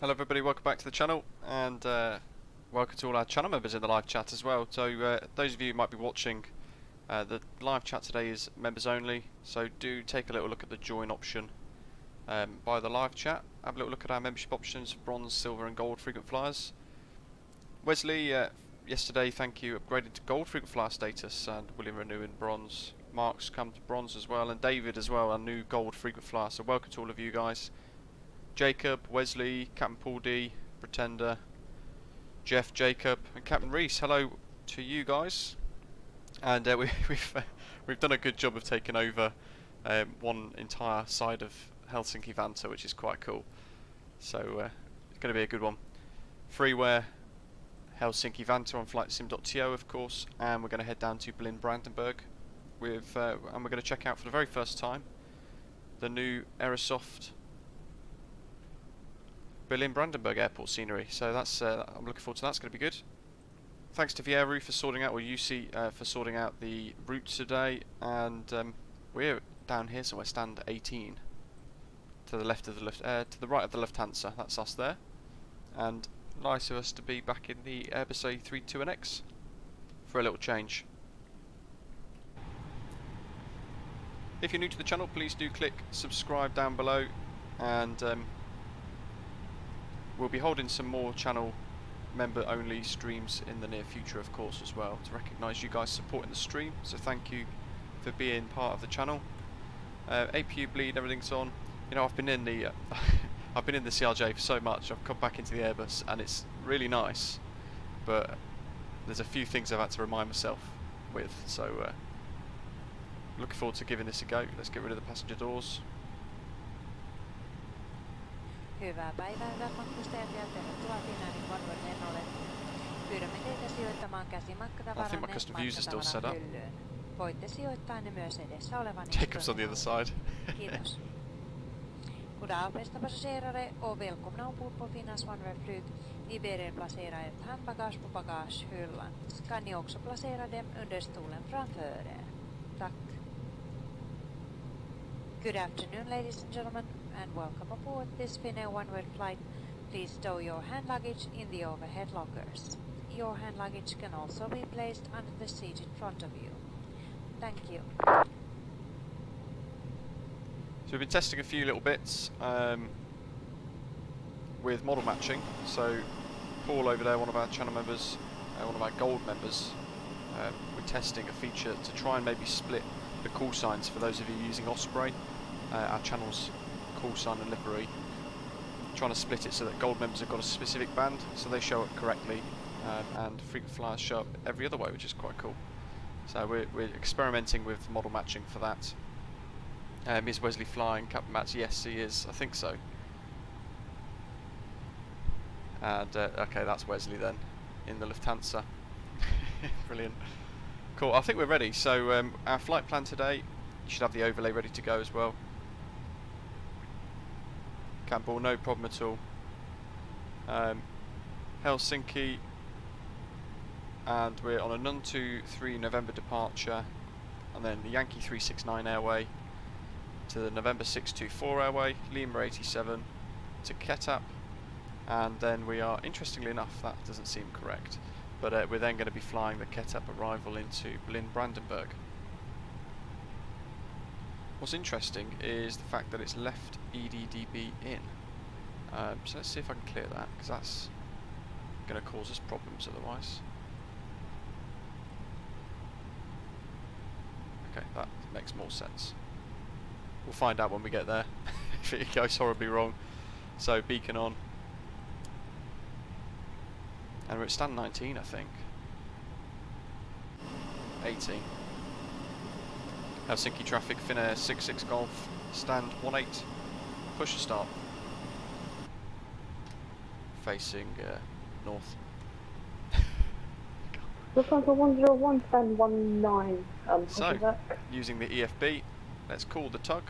Hello everybody, welcome back to the channel, and welcome to all our channel members in the live chat as well. So those of you who might be watching, the live chat today is members only, so do take a little look at the join option by the live chat. Have a little look at our membership options: bronze, silver and gold frequent flyers. Wesley, yesterday, thank you, upgraded to gold frequent flyer status, and William Renew in bronze. Mark's come to bronze as well, and David as well, our new gold frequent flyer. So welcome to all of you guys. Jacob, Wesley, Captain Paul D, Pretender, Jeff, Jacob, and Captain Reese. Hello to you guys. And we've done a good job of taking over one entire side of Helsinki Vantaa, which is quite cool. So it's going to be a good one. Freeware, Helsinki Vantaa on flightsim.to, of course, and we're going to head down to Berlin Brandenburg with, and we're going to check out for the very first time the new Aerosoft Berlin Brandenburg airport scenery. So that's I'm looking forward to that. It's going to be good. Thanks to Vieru for sorting out, or UC for sorting out the route today. And we're down here somewhere, stand 18, to the left of the to the right of the Lufthansa. That's us there. And nice of us to be back in the Airbus A32NX for a little change. If you're new to the channel, please do click subscribe down below, and we'll be holding some more channel member only streams in the near future, of course, as well, to recognise you guys supporting the stream. So thank you for being part of the channel. APU bleed, everything's on. You know, I've been in the I've been in the CRJ for so much. I've come back into the Airbus and it's really nice, but there's a few things I've had to remind myself with. So looking forward to giving this a go. Let's get rid of the passenger doors. Hyvää päivää, hyvät matkustajat, ja tervetuloa Finnairin lennolle. Pyydämme teitä sijoittamaan käsimatkatavaranne matkatavaran hyllyyn. Voitte sijoittaa ne myös edessä olevan Jacob's on the other side. Kiitos. Goddag bästa passagerare och välkomna ombord på Finlands OneWeb-flyg. Vi ber er placera ert handbagage på bagagehyllan. Kan ni också placera dem under stolen framför er? Tack. Good afternoon, ladies and gentlemen, and welcome aboard this Finnair OneWeb flight. Please stow your hand luggage in the overhead lockers. Your hand luggage can also be placed under the seat in front of you. Thank you. So we've been testing a few little bits with model matching. So Paul over there, one of our channel members, one of our gold members, we're testing a feature to try and maybe split the call signs for those of you using Osprey, our channel's call sign and livery. Trying to split it so that gold members have got a specific band, so they show up correctly, and frequent flyers show up every other way, which is quite cool. So we're experimenting with model matching for that. Is Wesley flying? Captain Matt's, yes he is, I think so. And okay, that's Wesley then, in the Lufthansa. Brilliant. Cool, I think we're ready. So our flight plan today, you should have the overlay ready to go as well. Campbell, no problem at all. Helsinki, and we're on a NUNTO 3 November departure, and then the Yankee 369 airway to the November 624 airway, Lima 87 to KETAP, and then we are, interestingly enough, that doesn't seem correct, but we're then going to be flying the KETAP arrival into Berlin Brandenburg. What's interesting is the fact that it's left EDDB in. So let's see if I can clear that, because that's going to cause us problems otherwise. Okay, that makes more sense. We'll find out when we get there if it goes horribly wrong. So beacon on. And we're at stand 19, I think. 18. Helsinki traffic, Finnair 66 Golf, stand 18, push to start. Facing north. Lufthansa 101, stand 19. So, using the EFB, let's call the tug.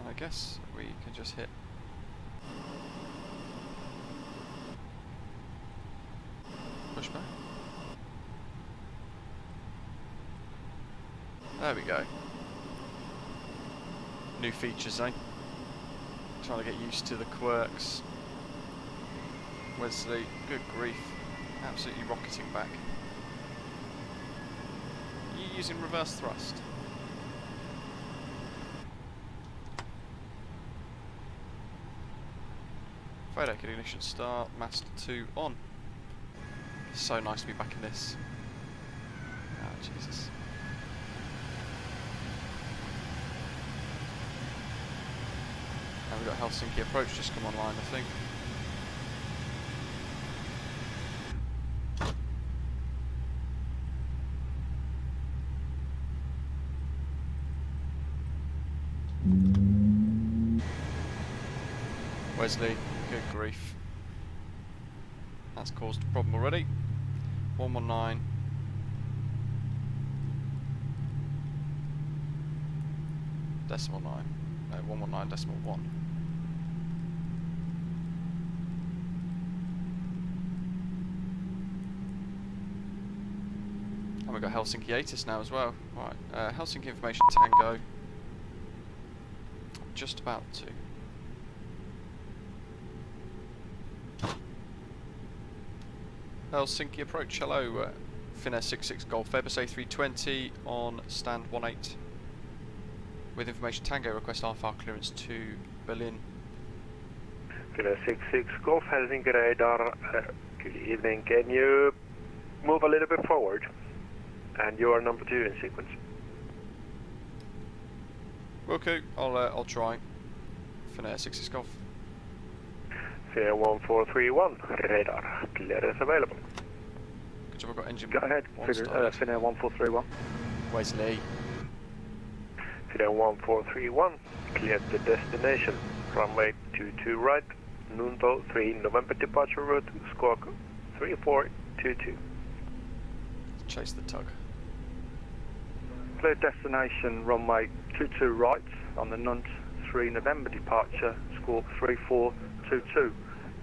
And I guess we can just hit pushback. There we go. New features, eh? Trying to get used to the quirks. Wesley, good grief. Absolutely rocketing back. Are you using reverse thrust? Photo ignition start, master 2 on. So nice to be back in this. Oh, Jesus. And we've got Helsinki approach just come online, I think. Wesley, good grief. That's caused a problem already. 119. Decimal 9. No, 119 decimal 1. And we've got Helsinki ATIS now as well. Right, Helsinki information Tango. Just about to. Helsinki approach, hello, Finnair 66 Golf, Airbus A320 on stand 18. With information Tango, request RFR clearance to Berlin. Finnair 66 Golf, Helsinki radar, good evening, can you move a little bit forward? And you are number 2 in sequence. Okay, I'll try. Finnair 66 Golf. Finnair 1431, radar, clearance available. Good job, I've got engine. Go ahead, Finnair 1431. Wesley. Finnair 1431, cleared the destination. Runway 22 right, NUNTO 3 November departure route, squawk 3422. Chase the tug. Clear destination, runway 22 right on the NUNTO 3 November departure, squawk 3422,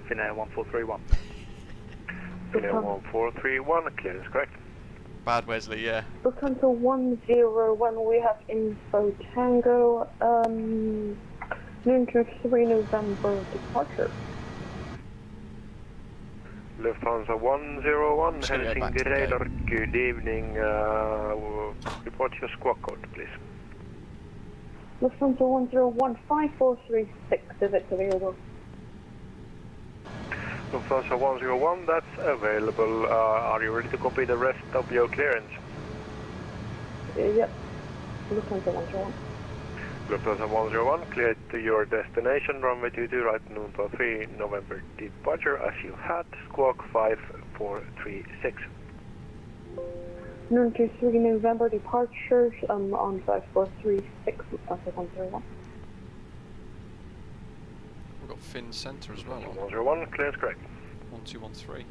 Finnair 1431. Finnair 1431, clearance correct. Bad Wesley, yeah. Lufthansa 101, we have info Tango, NUNTO 3 November departure. Lufthansa 101, Just gonna go back to Helsinki the radar, game. good evening, report your squawk code please. Lufthansa 101, 5436, is it available? Lufthansa 101, that's available. Are you ready to copy the rest of your clearance? Yep. Lufthansa 101. Lufthansa 101, cleared to your destination, runway 22 right, NUNTO 3 November departure as you had, squawk 5436. NUNTO 3 November departures on 5436, Lufthansa 101. We've got Finn Centre as well on 101, clearance correct. 1213.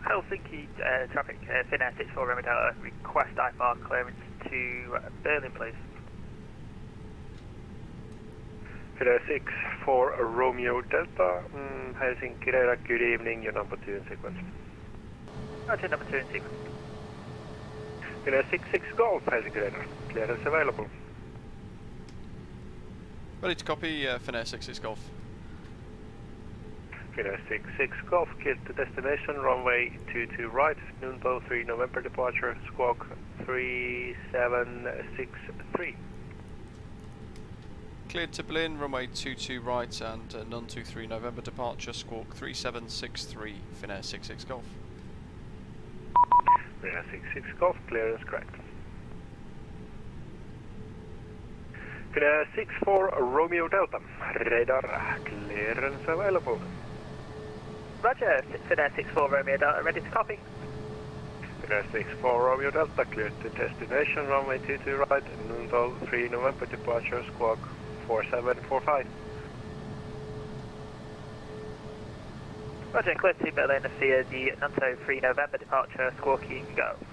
Helsinki traffic, Finnair 64 Romeo Delta, request IFR clearance to Berlin, please. Finnair 64 Romeo Delta, Helsinki radar, good evening, you're number 2 in sequence. Roger, number 2 in sequence. Finnair 66 Golf, Helsinki radar, clearance available. Ready to copy, Finnair 66 Golf. Finnair 66 Golf, cleared to destination, runway 22 right, NUNTO 3 November departure, squawk 3763. Cleared to Berlin, runway 22 right and NUNTO 3 November departure, squawk 3763, Finnair 66 Golf. Finnair 66 Golf, clearance correct. Finnair 64 Romeo Delta, radar, clearance available. Roger, Finnair 64 Romeo Delta, ready to copy. Finnair 64 Romeo Delta, cleared to destination, runway 22 right, NUNTO 3 November departure, squawk 4745. Roger, clear to Berlin via the NUNTO 3 November departure, squawking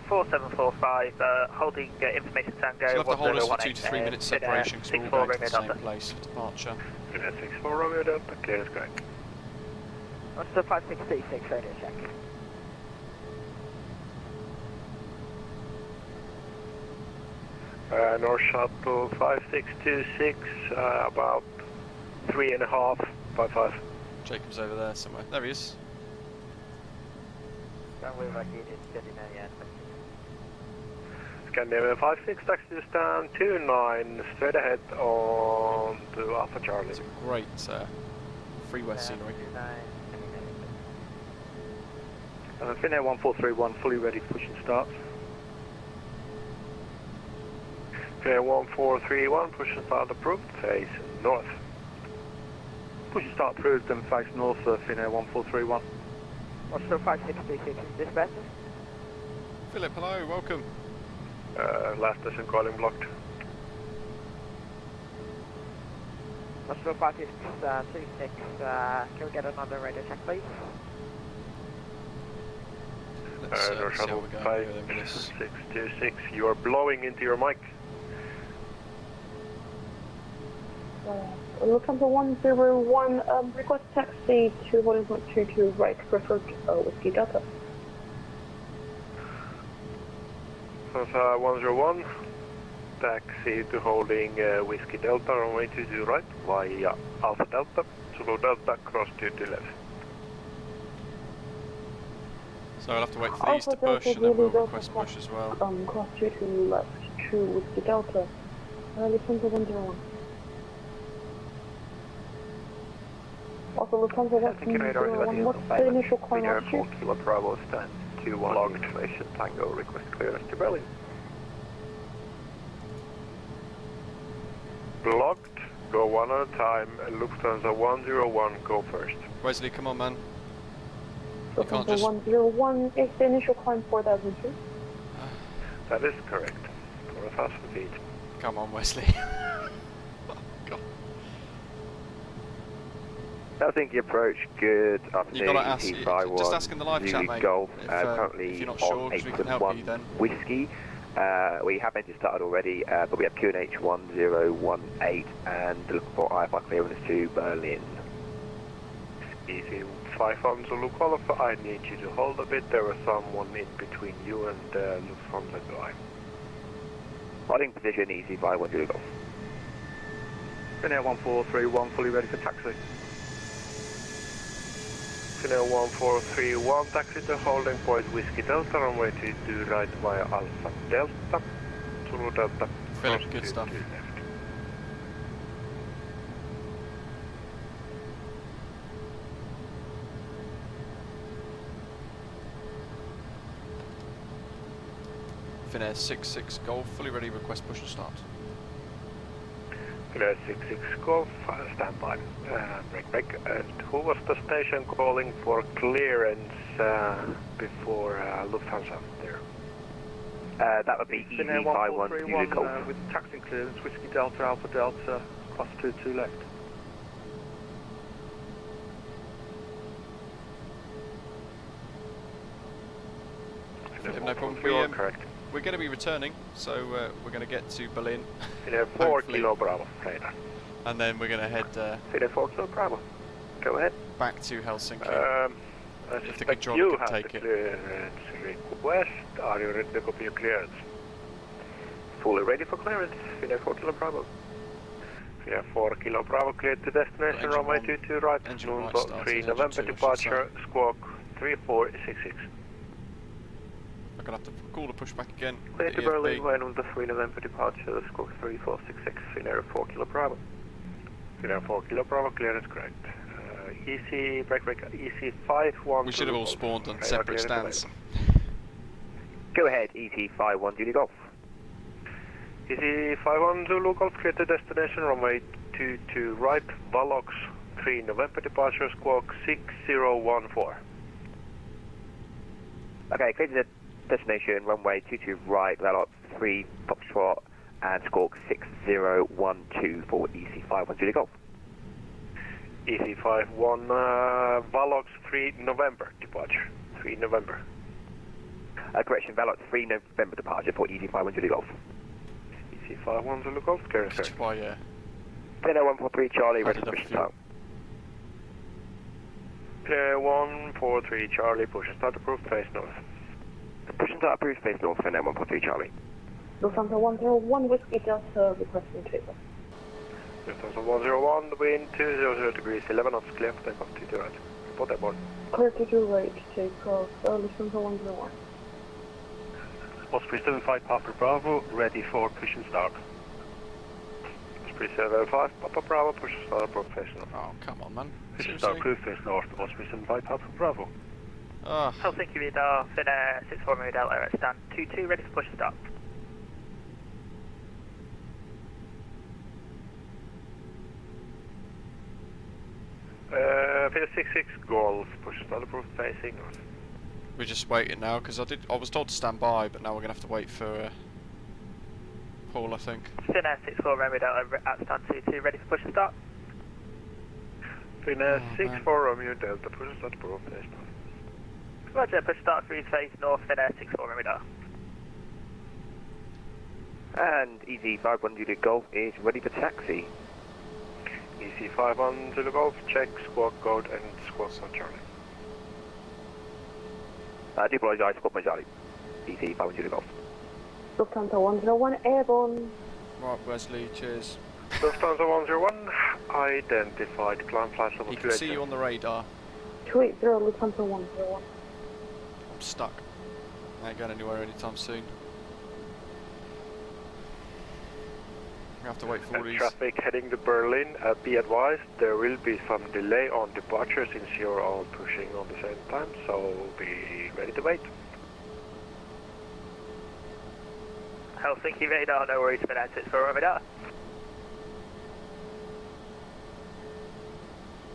4745, holding information Tango. So you'll have to hold us for 2 1018, to 3 minutes separation because we're all 64 going to the Romeo same place for departure. Finnair 64 Romeo Delta, clearance correct. What's the 5636 radio check? North Shuttle 5626, about 3.5 by 5. Jacob's over there somewhere. There he is. Scandinavian 56, taxi to stand 29, straight ahead on to Alpha Charlie. It's a great freeware scenery. Finnair 1431, fully ready for push and start. Finnair 1431, push and start approved, face north. Push and start approved and face north, Finnair 1431. Oscar 5636 is dispatch. Philip, hello, welcome. Last station calling blocked. Oscar 5636, can we get another radio check, please? Let's North see how Shuttle we're going with this. 5626, you are blowing into your mic. Lufthansa 101, request taxi to holding point 22 right, preferred Whiskey Delta. Lufthansa 101, taxi to holding Whiskey Delta, runway 22 right, via Alpha Delta, Zulu Delta, cross to TILAV. So I'll have to wait for these to push and then we'll request push as well. Cross 22 left to Whiskey Delta. Lufthansa 101. Also, Lufthansa 101, what's the initial climb altitude? 4 Kilo Bravo stand 21 information Tango, request clearance to Berlin. Blocked, go one at a time, Lufthansa 101, go first. Wesley, come on man. You can't Lufthansa just... 101, is the initial climb 4,000 feet? That is correct, 4,000 feet. Come on Wesley. God. Helsinki approach, good afternoon. You've got to ask, just ask in the live chat, mate. Golf, If you're not sure, on because we can help you then. Whiskey. We have engine started already, but we have QNH 1018 and looking for IFR clearance to Berlin. Easy 5 on Zulu Golf, I need you to hold a bit, there was someone in between you and Lufthansa guy. Holding position, easy 5 Zulu Golf. Finnair 1431, fully ready for taxi. Finnair 1431, taxi to holding point Whiskey Delta, runway 22 right via Alpha Delta, Zulu Delta. Philip, cross good to stuff. left. Finnair 66 Golf, fully ready, request push and start. Finnair 66 Golf, stand by. Break. And who was the station calling for clearance before Lufthansa there? That would be easy Finnair 51 Zulu 1431 Golf. with taxi clearance, Whiskey Delta, Alpha Delta, cross 22 left. Philip, no problem. You are correct. We're going to be returning, so we're going to get to Berlin. Finnair 4 Hopefully. Kilo Bravo, radar. And then we're going to head Finnair 4 Kilo Bravo, go ahead. back to Helsinki. I If the suspect controller you could have take the it. clearance request. Are you ready to copy your clearance? Fully ready for clearance. Finnair 4 Kilo Bravo. Finnair 4 Kilo Bravo cleared to destination, Engine runway one- 22 right, engine right NUNTO started, 3 engine November two, I should departure, squawk 3466. I'm going to have to call the pushback again. Clear the to Berlin, EFB. via NUNTO 3 November departure, squawk 3466, Finnair 4 Kilo Bravo. Finnair 4 Kilo Bravo, clearance correct. EC, break, EC 51. We should have all spawned on separate stands. Go ahead, ET 51 Zulu Golf. EC 51 Zulu Golf, clear to destination, runway 22 right, Valox 3 November departure, squawk 6014. Okay, clear to the destination, runway 22 right, Velox 3 Foxtrot, and squawk 6012 for EC 51 Zulu Golf. EC 51 Valox 3 November departure, 3 November. Correction, Velox 3 November departure for EC 51 Zulu Golf. EC 51 Zulu Golf, clearance That's correct. why, Finnair 143 Charlie, Had ready for enough push and fuel. start. Clear 143 Charlie, push and start approved, face north. Push and start approved, face north, Finnair 143 Charlie. Lufthansa 101 Whiskey Delta requesting takeoff. Lufthansa 101, wind 200 degrees, 11 knots, clear for takeoff, 22 right. Report airborne. Clear 22 right, takeoff, Lufthansa 101. Osprey 75 Papa Bravo, ready for push and start. Osprey 75, Papa Bravo, push and start, approach face north. Oh, come on, man. Push and Seriously? start, crew face north, Osprey 75 Papa Bravo. Oh, Helsinki radar, Finnair 64 Romeo Delta at stand 22, ready for push and start. Finnair 66 Golf, push and start, approach facing north. we're just waiting now because I was told to stand by, but now we're gonna have to wait for Paul, I think. Finnair 64 Romeo Delta at stand 22, ready for push and start. Finnair Oh, 64 Romeo Delta, push and start, approach face north. Roger, push start, cruise face north, Finnair 64 Romeo Delta. And EZ51 Juliet Golf is ready for taxi. EC51 Zulu Golf, check squawk code and squawk on Charlie. I do apologise, squawk my Charlie. EZ51 Juliet Golf. Lufthansa 101 airborne. Right, Wesley, cheers. Lufthansa 101, identified, climb flight level He 280. can see you on the radar. 280 Lufthansa 101. I'm stuck. I ain't going anywhere anytime soon. We have to wait for all these. Traffic heading to Berlin, be advised there will be some delay on departure since you're all pushing on the same time, so be ready to wait. Helsinki radar, no worries, Finnair 64 Romeo Delta.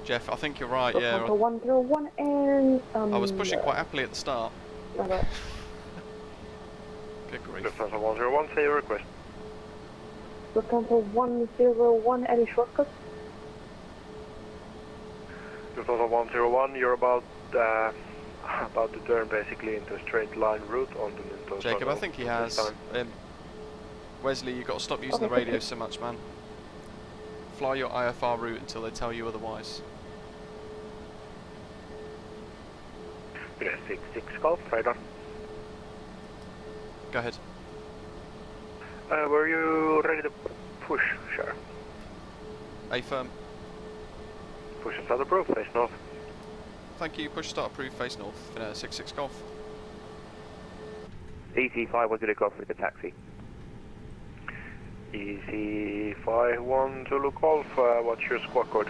Jeff, I think you're right, yeah. Lufthansa 101 and... I was pushing quite happily at the start. Okay. Good grief. Lufthansa 101, say your request. Lufthansa 101, any shortcuts? Lufthansa 101, you're about to turn basically into a straight line route on the NUNTO. Jacob, I think he has. Wesley, you've got to stop using the radio so much, man. Fly your IFR route until they tell you otherwise. Finnair 66 Golf, radar. Go ahead. Were you ready to push, sure? A firm. Push and start approve, face north. Thank you. Push start approved, face north. Finnair 66 Golf. EZ51 Juliet Golf ready for taxi. EC51 Zulu Golf, what's your squawk code?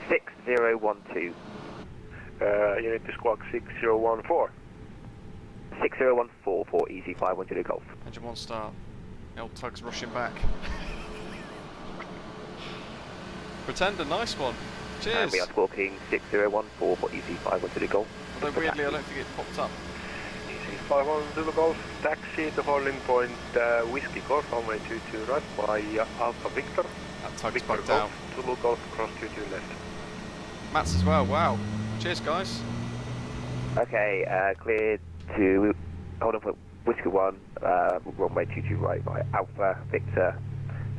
6012. You need to squawk 6014. 6014 for EZ51 Juliet Golf. Engine 1 start. L tug's rushing back. Pretender, nice one. And Cheers. we are squawking 6014 for EZ51 Juliet Golf. Although weirdly, I don't think it popped up. EC51 Zulu Golf, taxi to holding point Whiskey Golf, runway 22 right by Alpha Victor. That tug's Victor bugged out. Golf, Zulu Golf, cross 22 left. Matt's as well. Wow. Cheers, guys. Okay, cleared to hold on for Whiskey 1, runway 22 right by Alpha Victor.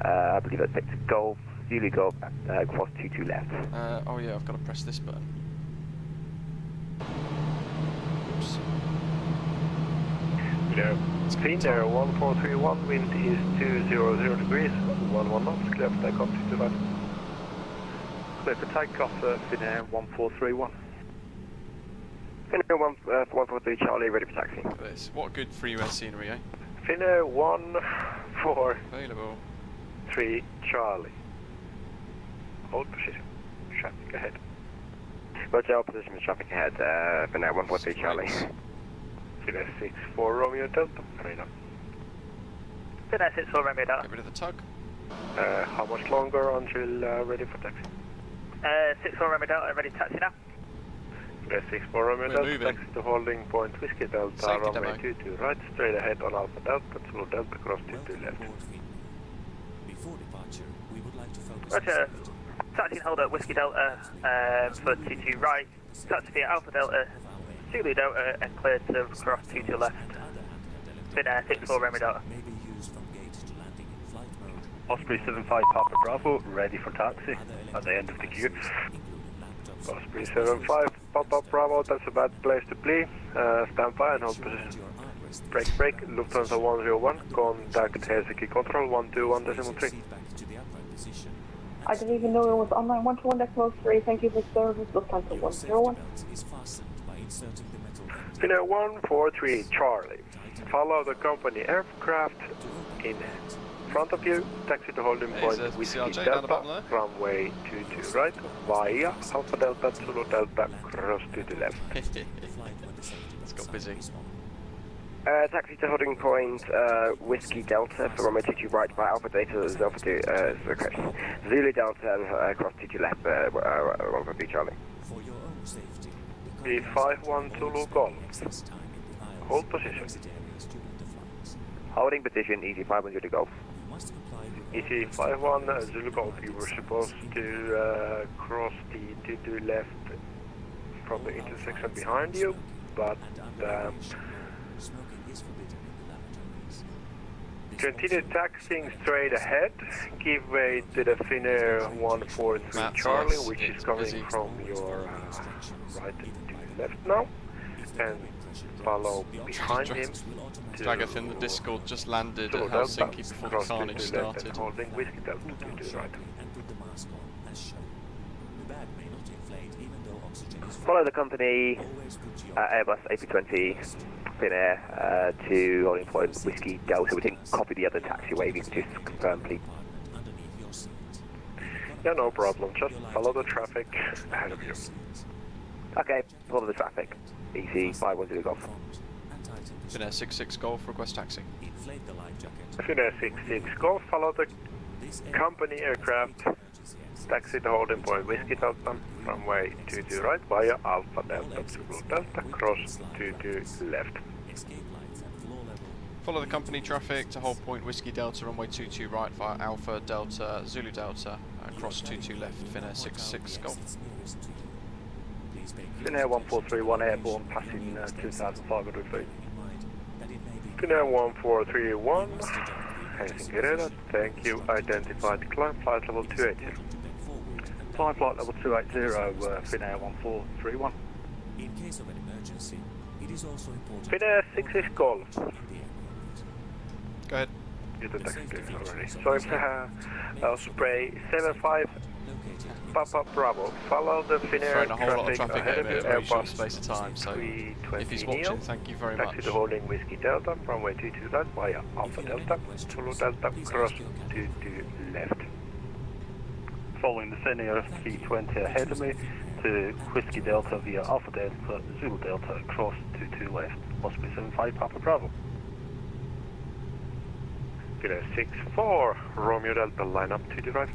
I believe that's Victor Golf, Zulu Golf, cross 22 left. Oh yeah, I've got to press this button. Oops. Finnair 1431, wind is 200 degrees, 11 knots, clear for takeoff, 22 right. Clear for takeoff, Finnair 1431. Finnair 143 Charlie, ready for taxi. Look at this. What good freeware scenery, eh? Finnair 143 Available. Charlie. Hold position. Traffic ahead. Roger, position with traffic ahead, Finnair 143 Charlie. Finnair 64 Romeo Delta, radar. Finnair 64 Romeo Delta. Get rid of the tug. How much longer until ready for taxi? 64 Romeo Delta, ready to taxi now. Finnair 64 Romeo We're Delta, moving. taxi to holding point Whiskey Delta, Safety runway demo. 22 right, straight ahead on Alpha Delta, Zulu Delta, cross 22 left. Before departure, we would like to focus Roger. Taxi and hold at Whiskey Delta for 22 right. Taxi via Alpha Delta, Zulu Delta, and clear to cross 22 left. Finnair 64 Romeo Delta. may be used from gate to landing in flight mode. Osprey 75 Papa Bravo, ready for taxi at the end of the queue. Osprey 75, Papa Bravo, that's a bad place to be. Stand by and hold position. Break, Lufthansa 101, contact Helsinki Control 121.3. I didn't even know it was online 121.3. Thank you for service, Lufthansa 101. Finnair 143 Charlie. Follow the company aircraft in front of you. Taxi to holding point There's a Whiskey CRJ down the bottom Delta, there. runway 22 right, via Alpha Delta, Zulu Delta, cross to the left. It's got busy. Taxi to holding point Whiskey Delta for runway 22 right by Alpha Delta, Zulu Delta and cross 22 left, 143 Charlie. B51 Zulu Golf. Hold position. Holding position, easy 500 to golf. Easy 51 Zulu Golf. You were supposed to cross the to left from the intersection behind you, but continue taxiing straight ahead. Give way to the Finnair 143 Matt, Charlie, yes, which is it's coming busy. from your right to left now, and follow behind him. Dragath in the Discord just landed Zulu at Delta, Helsinki before the cross to carnage the left and started. holding Whiskey Delta to the right. Follow the company Airbus A32NX Finnair to holding point Whiskey Delta. We didn't copy the other taxiway. We can just confirm, please. Yeah, no problem. Just follow the traffic ahead of you. Okay, follow the traffic. Easy 510 golf. Finnair 66 Golf, request taxi. Finnair 66 Golf, follow the company aircraft. Taxi to holding point Whiskey Delta, runway 22 right via Alpha Delta, Zulu Delta, cross 22 left. Follow the company traffic to hold point Whiskey Delta, runway 22 right via Alpha Delta, Zulu Delta, cross 22 left, Finnair 66 Golf. Finnair 1431 airborne, passing 2,500 feet. Finnair 1431, Helsinki Airport, thank you. Identified climb flight level 280. Climb flight level 280, Finnair 1431. In case of an emergency, it is also important. Finnair 66 Golf. Go ahead. You did taxi already. So Osprey 75 Papa Bravo. Follow the Finnair Throwing a whole lot of traffic traffic ahead at of him you. in a very short Airbus space of time, so 320 if he's Neo. watching, thank you very Taxi much. to holding Whiskey Delta, runway 22 right via Alpha Delta, Zulu Delta, cross to left. Following the Finnair 320 ahead of me to Whiskey Delta via Alpha Delta, Zulu Delta, cross 22 left. Must be 75 Papa Bravo. Finnair 64 Romeo Delta, line up to the right.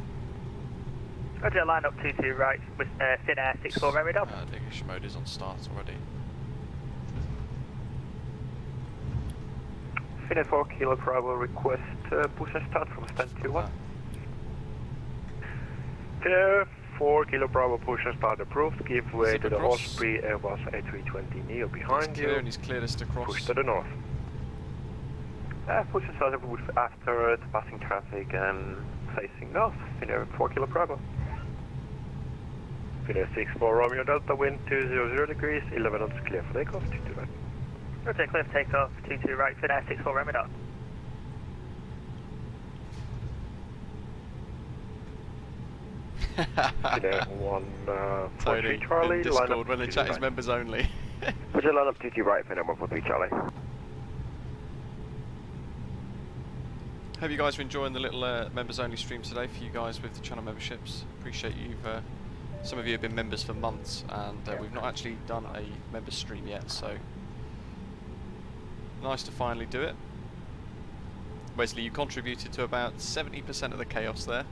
Roger, line up 22 right with Finnair 64 Romeo Delta. The ignition mode is on start already. Finnair 4 Kilo Bravo, request push and start from stand 21. Finnair 4 Kilo Bravo, push and start approved. Give way Zip to the across. Osprey Airbus A320 Neo He's behind clear you. and he's cleared us to cross. Push to the north. Push and start approved after passing traffic and facing north. Finnair 4 Kilo Bravo. Finnair 64 Romeo Delta, wind 200 degrees, 11 knots, clear for takeoff, 22 right. Roger, clear for takeoff 22 right Finnair 64 Romeo Delta. Finnair 143 Tony Charlie, in line Discord up when the to chat the is right. members only. Put your line up 22 right, Finnair 143 Charlie. Hope you guys are enjoying the little members only stream today for you guys with the channel memberships. Appreciate you've some of you have been members for months, and we've not actually done a members stream yet, so nice to finally do it. Wesley, you contributed to about 70% of the chaos there.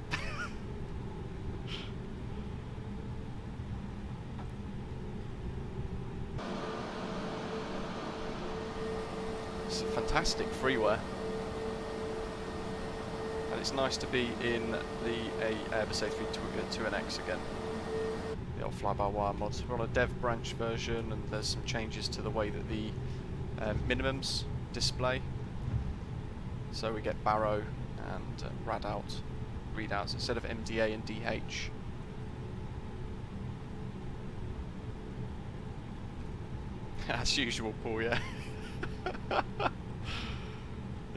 It's a fantastic freeware. And it's nice to be in the Airbus A32NX again. The old fly-by-wire mods. We're on a dev branch version, and there's some changes to the way that the minimums display. So we get barrow and readouts instead of MDA and DH. As usual, Paul, yeah.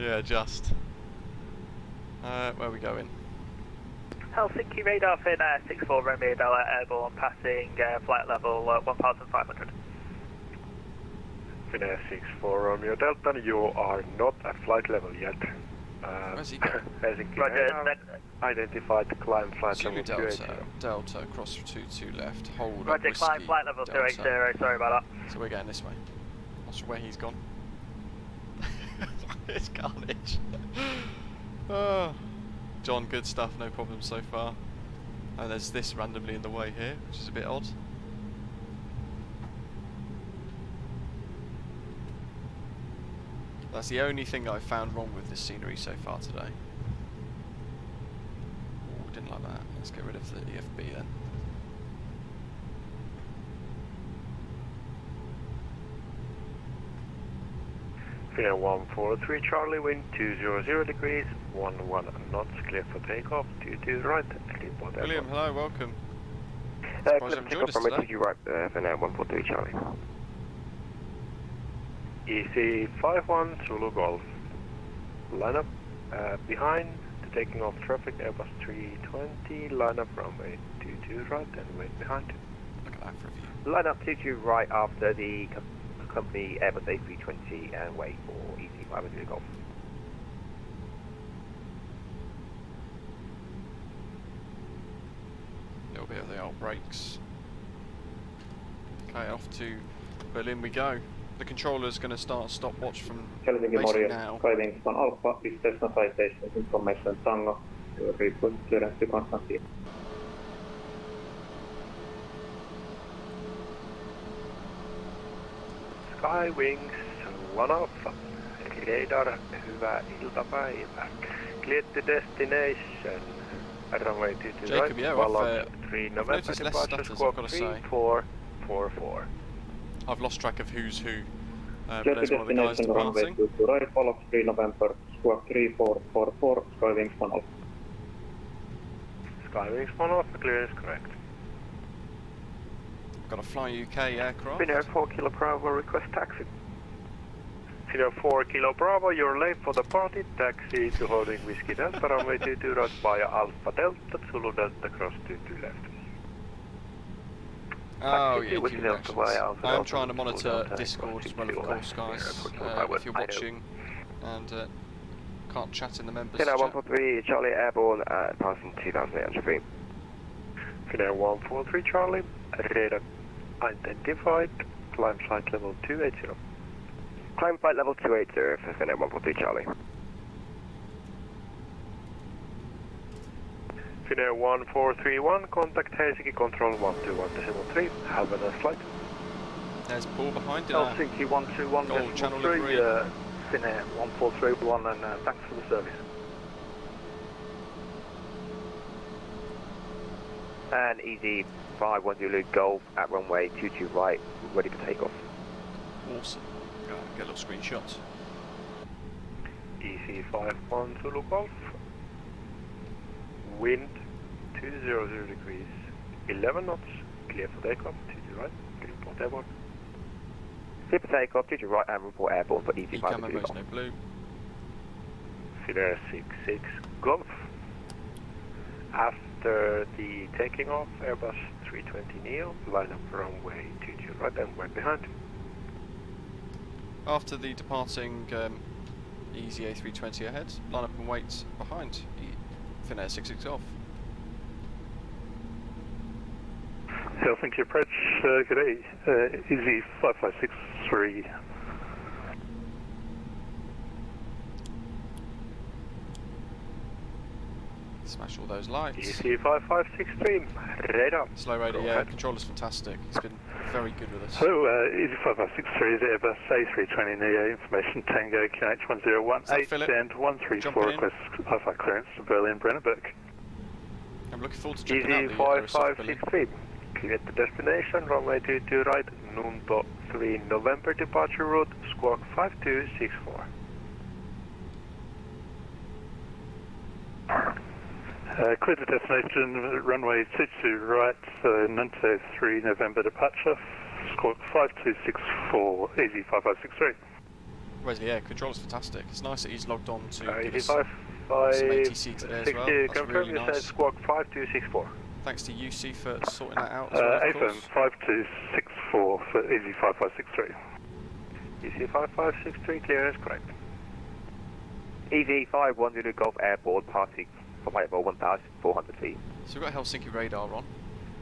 Yeah, just. Where are we going? Helsinki radar Finnair 64 Romeo Delta airborne passing flight level 1,500. Finnair 64 Romeo Delta, you are not at flight level yet. Where's he going? Helsinki Roger, radar, identified climb flight Zulu level Delta, 280. Delta, cross 22 left, hold Roger, whiskey, climb flight level Delta. 280, sorry about So we're going this way. Not sure where he's gone. It's carnage. Oh. John, good stuff, no problem so far. And there's this randomly in the way here, which is a bit odd. That's the only thing I've found wrong with this scenery so far today. Ooh, didn't like that. Let's get rid of the EFB then. Finnair 143 Charlie, wind 200 degrees, 11 knots, clear for takeoff, 22 right, report William, airport. hello, welcome. Clear Surprised for you haven't joined takeoff us from today. you right Finnair 143 Charlie. EC 51 Zulu Golf. Line up behind the taking off traffic Airbus 320, line up runway 22 right and wait behind. Look at that for a view. Line up 22 right after the company Airbus A320 and wait for EC 500 Golf. Little bit of the old brakes. Okay, off to Berlin we go. The controller's going to start stopwatch from Helsinki basically Morjo, now. Skylinks on Alpha, Distance Citation, Information Tango, Report Clearance to Constantine. Skywings, one off. Radar, hyvää iltapäivää. Clear to destination. Runway 22 Jacob, right, yeah, follow I've 3 noticed November less departure, stutters, I've squawk got to say. 3444. I've lost track of who's who. But Clear to there's one of the guys destination, runway departing. 22 right, follow 3 November, squawk 3444, Skywings on Alpha. Skywings, one off, the clear is correct. Got a Fly UK aircraft. Finnair 4 Kilo Bravo, request taxi. Finnair 4 Kilo Bravo, you're late for the party. Taxi to holding Whiskey Delta, runway 22 right via Alpha Delta, Zulu Delta, cross 22 left. Oh Taxi yeah, to Whiskey Delta congratulations. via Alpha I am Delta, trying to Zulu monitor Delta, Discord as cross well, of 22 course, left. guys. If you're watching and can't chat in the members Finnair chat. 143 Charlie airborne passing 2800 feet. Finnair 143 Charlie, radar identified, climb flight level 280. Climb flight level 280 for Finnair 143 Charlie. Finnair 1431, contact Helsinki Control 121.3, have a nice flight. There's Paul behind it. Helsinki 121 Gold channel 3, livery. Finnair 1431, and thanks for the service. And easy 51 Zulu Golf at runway 22 right, ready for takeoff. Awesome. Get a little screenshot. EC51 Zulu Golf, wind 200 degrees, 11 knots, clear for takeoff, 22 right, report airborne. Clear for takeoff, 22 right and report airborne for easy Ecam 5 Zulu most Golf. no blue. Finnair 66 Golf. After the taking off, Airbus 320 Neo, line up runway 22 right and wait behind. After the departing Easy A320 ahead, line up and wait behind Finnair 66 off. Helsinki approach, good day, Easy 5563. Smash all those lights. EC5563, radar. Slow radar, Go yeah, ahead. controller's fantastic. He's been very good with us. Hello, Easy 5563 is Airbus A320 Neo, information Tango Is that QH1018 Philip? and 134 Jumping in? request Wi-Fi clearance to Berlin Brandenburg. I'm looking forward to checking out the Aerosoft Berlin. EC5563, clear the destination, runway 22 right, NUNTO 3 November departure route, squawk 5264. Clear the destination, runway 22 right, NUNTO 3 November departure, squawk 5264, Easy 5563. Wesley, yeah, control's fantastic. It's nice that he's logged on to give us EZ5, some ATC today as well. That's confirm really you nice. said squawk 5264. Thanks to UC for sorting that out as well, of AFM course. 5264 for EZ5563. EZ5563, clearance correct. EZ510 Golf Airport, passing from height about 1,400 feet. So we've got Helsinki radar on.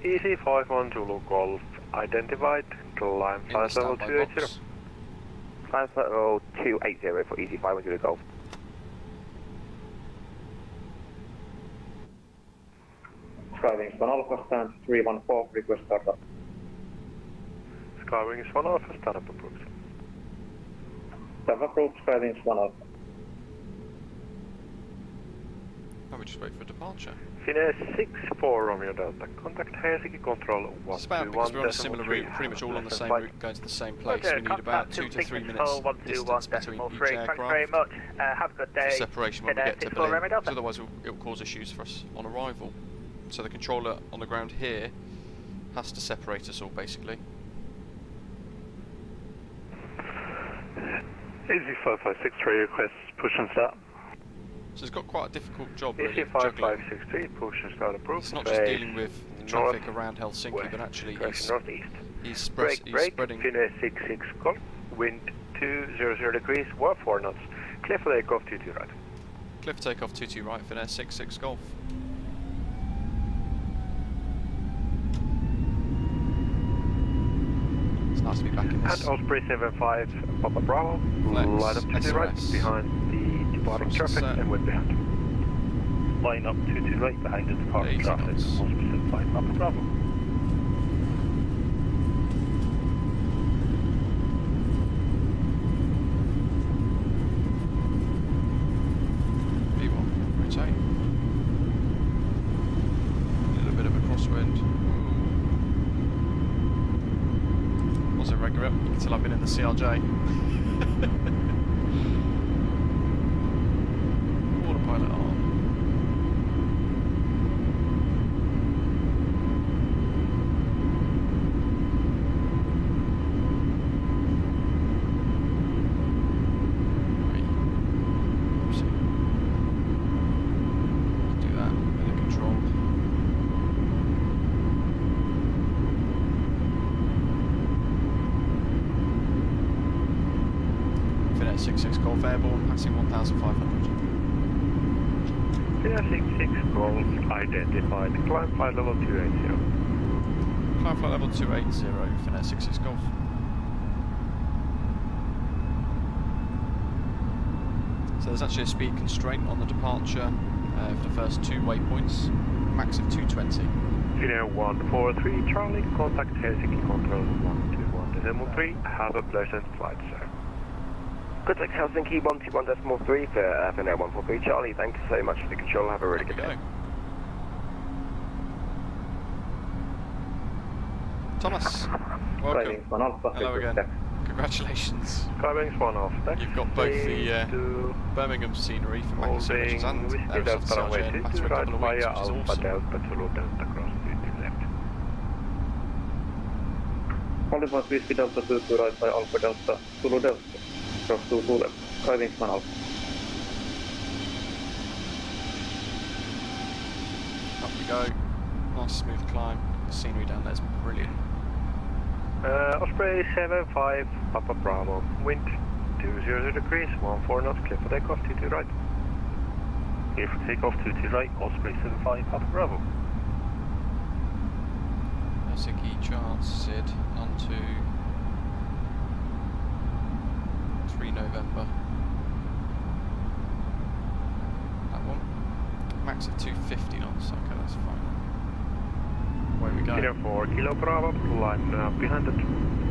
EZ51 Zulu Golf identified, climb In the flight level standby 280. box. Climb flight level 280 for EZ510 Golf. Skywings 1 Alpha, stand 314, request startup. Skywings 1 Alpha, startup approved. Staff approved, Skywings 1 Alpha. Oh, we just wait for departure. Finnair 64 Romeo Delta, contact Helsinki Control It's about because we're on a similar route, pretty much all on the same route, going to the same place. We need about 2 to 3 minutes distance between each Thanks very aircraft much. Have a good day. for separation when we get to Finnair 64 Romeo Berlin, Delta. because otherwise it will cause issues for us on arrival. So the controller on the ground here has to separate us all, basically. EZ5563 requests push and start. So it's got quite a difficult job, really, juggling. EZ5563, push and start approved. It's not just dealing with the traffic around Helsinki, but actually northeast. he's Break, spreading. Finnair 66 Golf, wind 200 degrees, 4 knots, clear for takeoff 22 right. Clear for takeoff 22 right, Finnair 66 Golf. It's nice to be back in this. And Osprey 75 Papa Bravo, Flex, line up 22 right, SRS. behind the departing Thrust traffic set. and wind behind. Line up 22 right behind the departing 80 traffic. knots. Osprey 75 Papa Bravo. V1, rotate. A little bit of a crosswind. Was it regular until I've been in the CRJ? Autopilot on. Right. Oopsie. Do that with the control. Finnair 66 Golf Airborne, passing 1,500. Finnair 66 Golf identified, climb flight level 280. Climb flight level 280, Finnair 66 Golf. So there's actually a speed constraint on the departure for the first 2 waypoints, max of 220. Finnair 143 Charlie, contact Helsinki Control 121.3, have a pleasant flight, sir. Contact Helsinki 121.3 for Finnair 143 Charlie. Thanks so much for the control. Have a really good day. Thomas, welcome. Skywings 1 Alpha, Hello request again. taxi. Congratulations. Skywings 1 off, taxi You've got both the to Birmingham scenery from Mac Simulations and Whiskey Aerosoft Delta runway CRJ back 22 for a right couple of weeks, via which is Alpha awesome. Delta Zulu Delta cross 22 left. Hollywood Whiskey Delta 22 right by Alpha Delta, Zulu Delta, cross 22 left. Skywings 1 Alpha. Up we go. Nice smooth climb. The scenery down there is brilliant. Osprey 75 Papa Bravo, wind 200 degrees, 14 knots, clear for takeoff 22 right. Clear for takeoff 22 right, Osprey 75 Papa Bravo. Helsinki, Charles, Sid, NUNTO, 3 November. That one. Max of 250 knots, okay, that's fine. Away we go. Finnair 4 Kilo Bravo, line behind the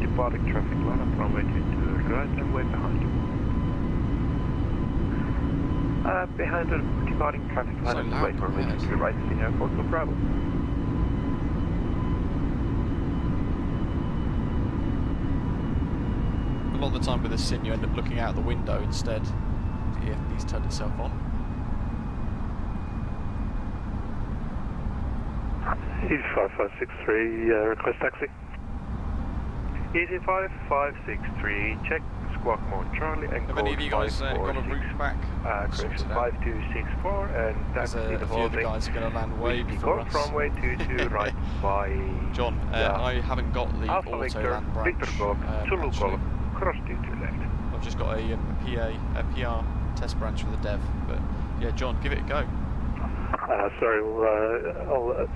departing traffic, line up runway 22 right and way behind. Behind the departing traffic, line So up loud way runway ahead. 22 right, Finnair 4 Kilo Bravo. A lot of the time with this sim you end up looking out the window instead. The EFB's turned itself on. EZ5563 request taxi. EZ5563, check Squawk Mount Charlie and Have any of you guys got a route 546, back? correction, sorted out? 5264 and There's taxi a few of the holding guys are going to land way Whiskey before Golf us. runway 22 right by John, I haven't got the Alpha auto Victor, land branch. Victor Golf, Zulu actually. Golf, cross 22 left. I've just got a PR test branch for the dev, but yeah, John, give it a go. Sorry, I'll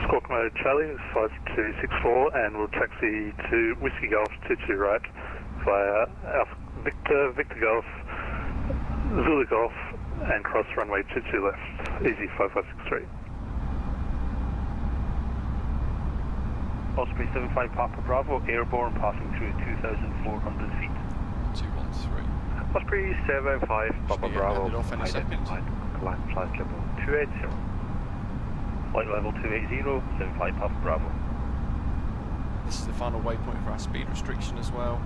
Squawk Mode Charlie 5264 and we'll taxi to Whiskey Golf 22 right via Alpha Victor, Victor Golf, Zulu Golf and cross runway 22 left, easy 5563. Osprey 75 Papa Bravo, airborne passing through 2,400 feet. 213. Osprey 75 Papa be Bravo, handed off any second. climb flight level 280. Flight level 280, 75 Papa Bravo. This is the final waypoint for our speed restriction as well.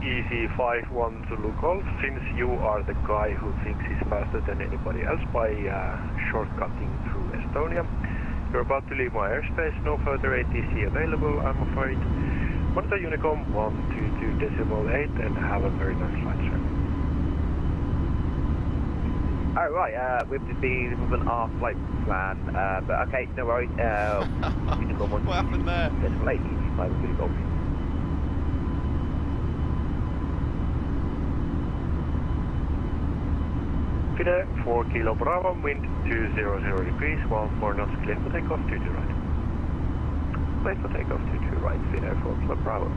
Easy 51 Zulu Golf, since you are the guy who thinks he's faster than anybody else by shortcutting through Estonia, you're about to leave my airspace, no further ATC available, I'm afraid. Monitor Unicom 122.8 and have a very nice flight, sir. Oh, right, we've just been moving our flight plan, but okay, no worries. Unicom 122.8, What happened there? easy 5 Zulu Golf. Finnair 4 Kilo Bravo, wind 200 degrees, 14 knots, clear for takeoff, 22 right. Clear for takeoff, 22 right, Finnair 4 Kilo Bravo.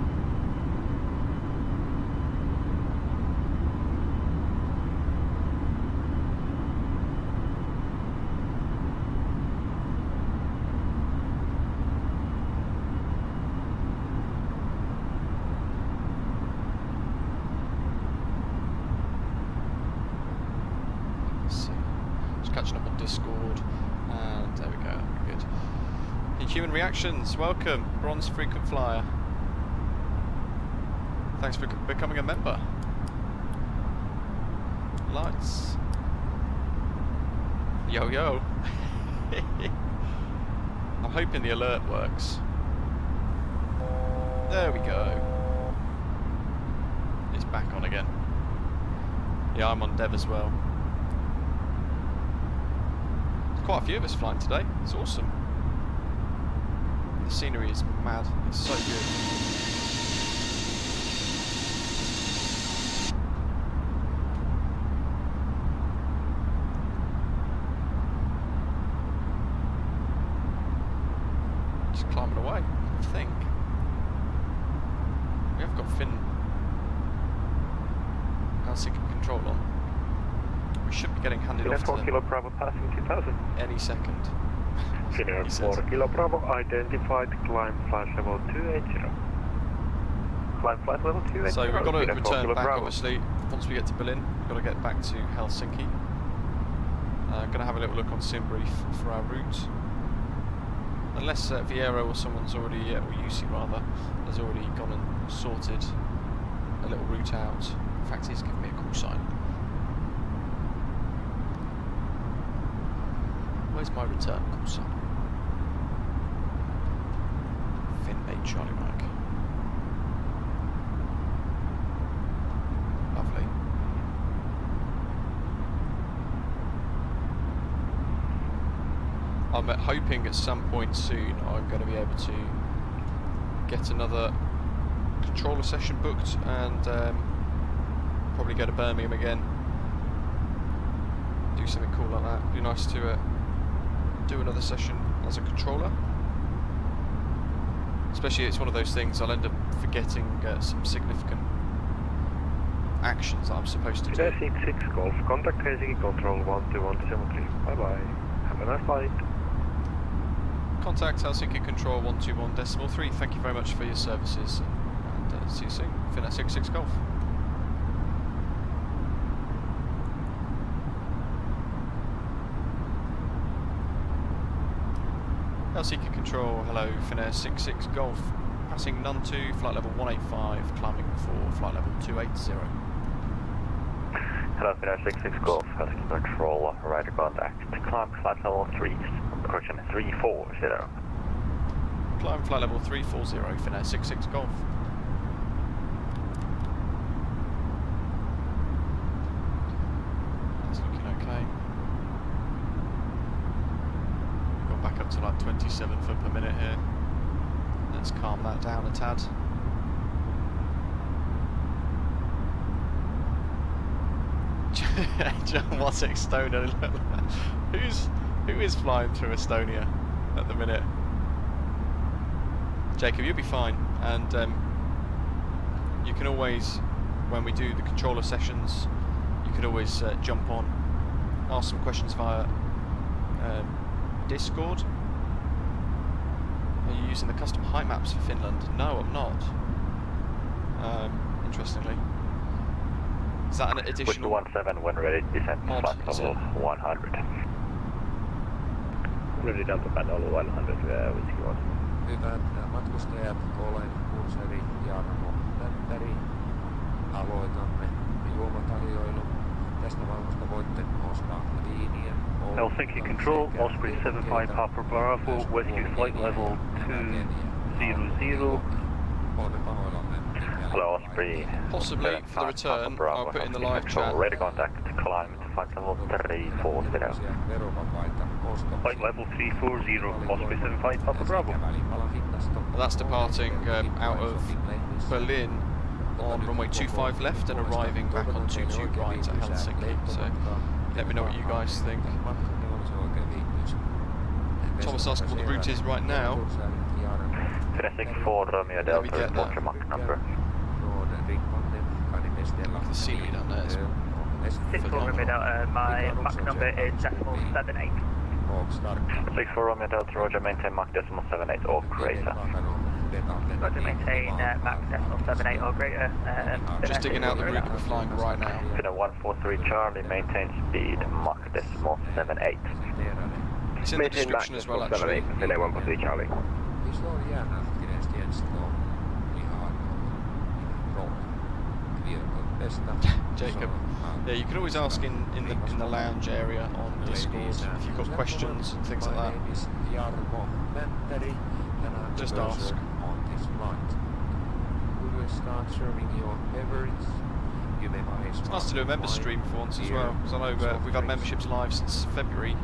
Catching up on Discord, and there we go, good. Inhuman Reactions, welcome, bronze frequent flyer. Thanks for becoming a member. Lights. Yo yo. I'm hoping the alert works. There we go. It's back on again. Yeah, I'm on dev as well. Quite a few of us flying today. It's awesome. The scenery is mad. It's so good. Just climbing away. I think we have got Helsinki control on. We should be getting handed off to 4 Kilo Bravo passing 2000. any second. Finnair He 4 says. Kilo Bravo identified, climb flight level 280. Climb flight level 280. So we've got to Finnair 4 return Kilo back, Bravo. obviously, once we get to Berlin. We've got to get back to Helsinki. Going to have a little look on SimBrief for our route. Unless Viero or someone's already, or UC rather, has already gone and sorted a little route out. In fact, he's given me a call sign. Where's my return call sign? Finbait Charlie Mike. Lovely. I'm hoping at some point soon I'm going to be able to get another controller session booked and probably go to Birmingham again. Do something cool like that. It'd be nice to do another session as a controller. Especially it's one of those things I'll end up forgetting some significant actions that I'm supposed to do. Finnair 66 Golf, contact Helsinki Control 12173. Bye bye. Have a nice flight. Contact Helsinki Control 121.3. Thank you very much for your services and see you soon. Finnair 66 Golf. Helsinki Control, hello, Finnair 66 Golf, passing NUNTO, flight level 185, climbing for flight level 280. Hello, Finnair 66 Golf, Helsinki Control, radar contact, climb flight level 340. Climb flight level 340, Finnair 66 Golf. That's looking okay. Got back up to like 27 foot per minute here. Let's calm that down a tad. John, what's Estonia? Who is flying through Estonia at the minute? Jacob, you'll be fine, and you can always, when we do the controller sessions, you can always jump on, ask some questions via Discord. Are you using the custom height maps for Finland? No, I'm not. Interestingly. Is that an additional... 17 when ready, descent mod, flight level 100. Ready Delta Paddle 100, whiskey 1. Hyvät matkustajat, olen kurseri Jarmo Läppäri. Aloitamme juomatarjoilun. Tästä vaunusta voitte ostaa viiniä. Helsinki Control, Osprey 75 Papa Bravo, Whiskey flight level 200. Hello, Osprey. Possibly for the return, I'll put in the live chat. Ready contact, climb to flight level 340. Flight level 340, Osprey 75 Papa Bravo. That's departing out of Berlin on runway 25 left and arriving back on 22 right at Helsinki. So let me know what you guys think. Thomas asked what the route is right now. Finnair 64 Romeo Delta, what's your Mach number? Look at the scenery down there. It's 64 Romeo Delta, my Mach number is decimal 78. 64 Romeo Delta, Roger, maintain Mach decimal 78 or greater. Roger, maintain Mach decimal 78 or greater. Just digging out the route that we're flying right now. Finnair 143 Charlie, maintain speed Mach decimal 78. It's in the description as well, actually. Finnair 143 Charlie. Jacob, yeah, you can always ask in the lounge area on Discord if you've got questions and things like that. Just ask. It's nice to do a member stream for once as well, because I know we've had memberships live since February.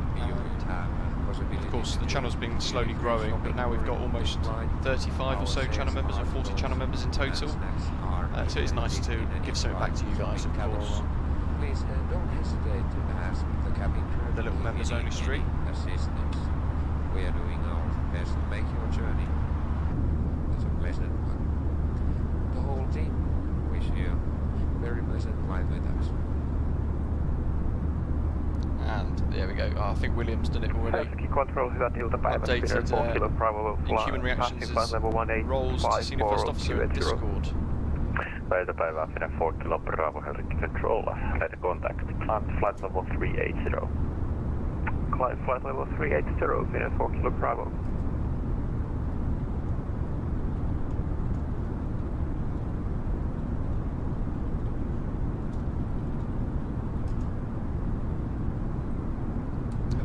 Of course, the channel's been slowly growing, but now we've got almost 35 or so channel members, or 40 channel members in total. So it's nice to give something back to you guys, of course. Please don't hesitate to ask the cabin crew. The little members only stream. Assistance. We are doing our best to make your journey as a pleasant one. The whole team wish you a very pleasant flight with us. And there we go. Oh, I think William's done it already. Helsinki Control, hyvät iltapäivät. Updated Inhuman Reactions' roles to Senior First Officer in Discord. Päivää Finnair 4 Kilo Bravo, Helsinki Control, ready contact, climb to flight level 380. Climb flight level 380, Finnair 4 Kilo Bravo.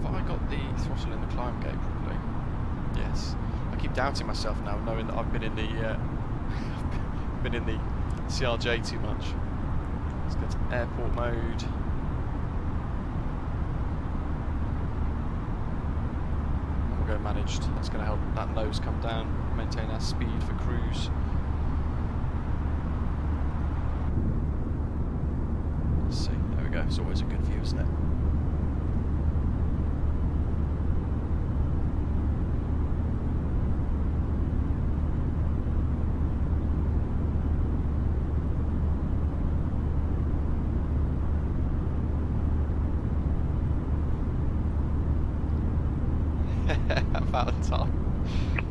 Have I got the throttle in the climb gate properly? Yes. I keep doubting myself now, knowing that I've been in the CRJ too much. Let's go to airport mode. And we'll go managed. That's going to help that nose come down, maintain our speed for cruise. Let's see, there we go. It's always a good view, isn't it? About time.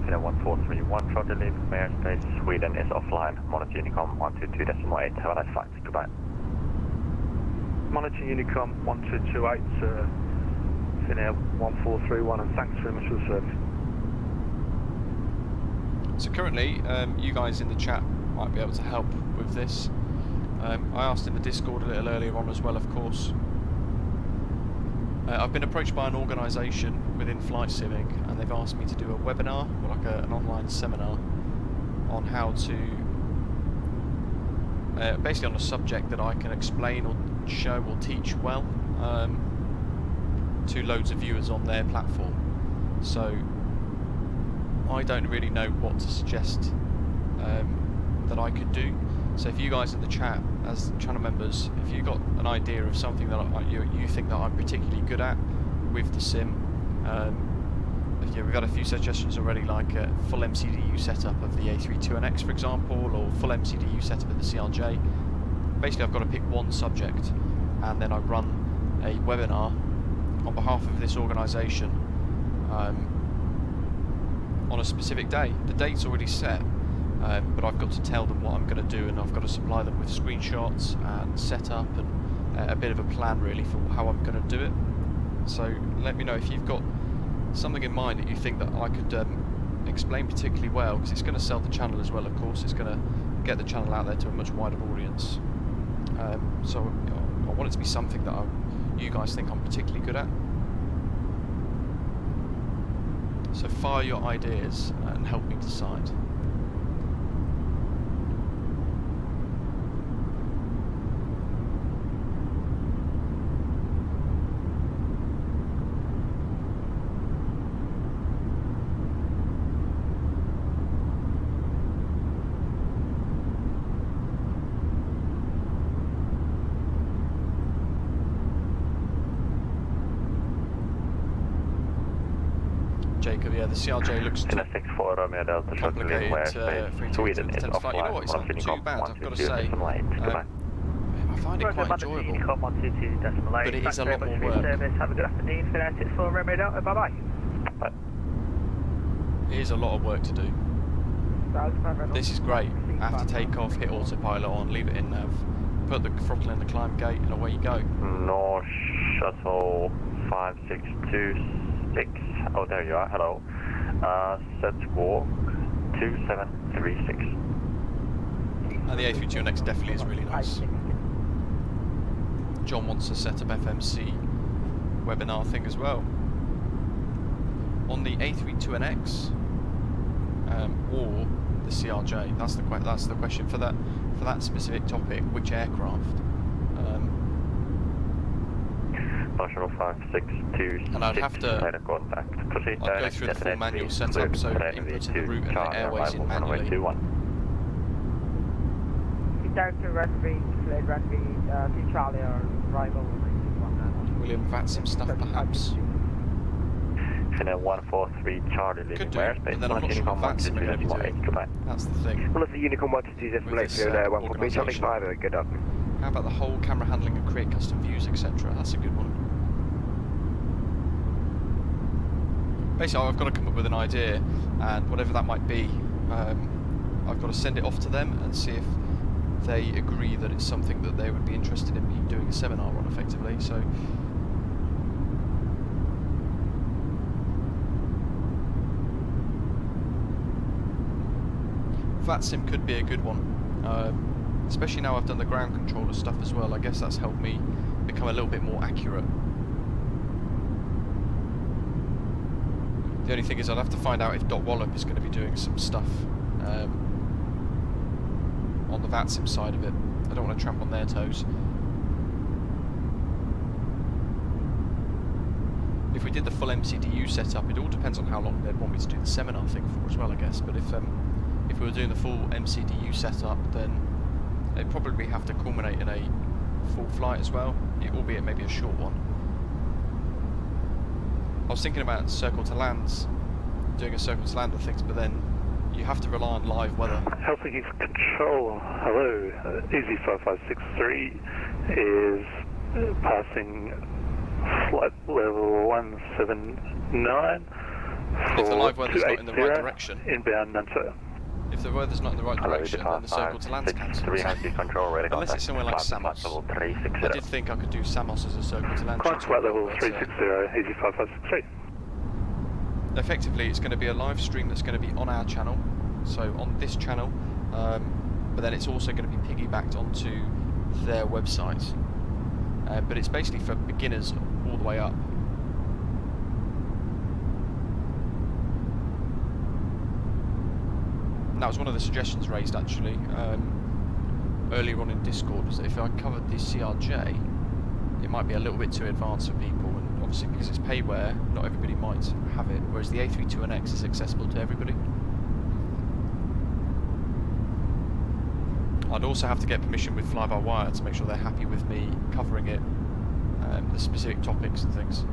Finnair 1431, short leave from airspace, Sweden is offline, monitor Unicom 122.8, have a nice flight, goodbye. Monitor Unicom 1228, Finnair 1431, and thanks very much for the service. So currently, you guys in the chat might be able to help with this. I asked in the Discord a little earlier on as well, of course. I've been approached by an organisation within flight simming, and they've asked me to do a webinar, or like an online seminar, on how to, basically on a subject that I can explain or show or teach well to loads of viewers on their platform. So I don't really know what to suggest that I could do. So if you guys in the chat, as channel members, if you've got an idea of something that you think that I'm particularly good at with the sim, yeah, we've had a few suggestions already, like a full MCDU setup of the A32NX, for example, or full MCDU setup of the CRJ. Basically, I've got to pick one subject, and then I run a webinar on behalf of this organisation on a specific day. The date's already set, but I've got to tell them what I'm going to do, and I've got to supply them with screenshots and setup and a bit of a plan really for how I'm going to do it. So let me know if you've got something in mind that you think that I could explain particularly well, because it's going to sell the channel as well, of course. It's going to get the channel out there to a much wider audience. So you know, I want it to be something that you guys think I'm particularly good at. So fire your ideas and help me decide. Jacob, yeah, the CRJ looks complicated for you to attend flight. You know what, it's not too bad, I've got to say. I find it quite enjoyable, but it is a lot more work. Have a good afternoon, Finnair 64 Romeo Delta, bye-bye. It is a lot of work to do. This is great. After takeoff, hit autopilot on, leave it in nav, put the throttle in the climb gate, and away you go. North Shuttle 5626. Oh, there you are. Hello. Set squawk 2736. And the A32NX definitely is really nice. John wants to set up FMC webinar thing as well. On the A32NX or the CRJ, that's the question for that specific topic. Which aircraft? And I'd have to I'd go through the full manual setup, so inputting the route and the airways in manually. Director Runway, Charlie or Rival. William VATSIM stuff perhaps. Finnair 143 Charlie leaving airspace. But then I'm not sure what VATSIM are going to be doing. That's the thing. Well, if the Unicorn 122 is late for 143 Charlie 5, good up. How about the whole camera handling and create custom views, etc.? That's a good one. Basically, I've got to come up with an idea, and whatever that might be, I've got to send it off to them and see if they agree that it's something that they would be interested in me doing a seminar on, effectively. So VATSIM could be a good one, especially now I've done the ground controller stuff as well. I guess that's helped me become a little bit more accurate. The only thing is I'll have to find out if Dot Wallop is going to be doing some stuff on the VATSIM side of it. I don't want to tramp on their toes. If we did the full MCDU setup, it all depends on how long they'd want me to do the seminar thing for as well, I guess. But if we were doing the full MCDU setup, then it'd probably have to culminate in a full flight as well, albeit maybe a short one. I was thinking about circle to lands, doing a circle to land of things, but then you have to rely on live weather. Helsinki Control, hello. Easy 5563 is passing flight level 179 if the live for weather's not in the right direction. Inbound NUNTO. If the weather's not in the right direction, then the circle to land's cancelled. Unless it's somewhere like Samos. I did think I could do Samos as a circle to land. Climb flight level 360, easy 5563. Effectively, it's going to be a live stream that's going to be on our channel, so on this channel, but then it's also going to be piggybacked onto their website. But it's basically for beginners all the way up. And that was one of the suggestions raised actually earlier on in Discord, was that if I covered the CRJ, it might be a little bit too advanced for people, and obviously because it's payware, not everybody might have it, whereas the A32NX is accessible to everybody. I'd also have to get permission with Fly-by-Wire to make sure they're happy with me covering it, the specific topics and things.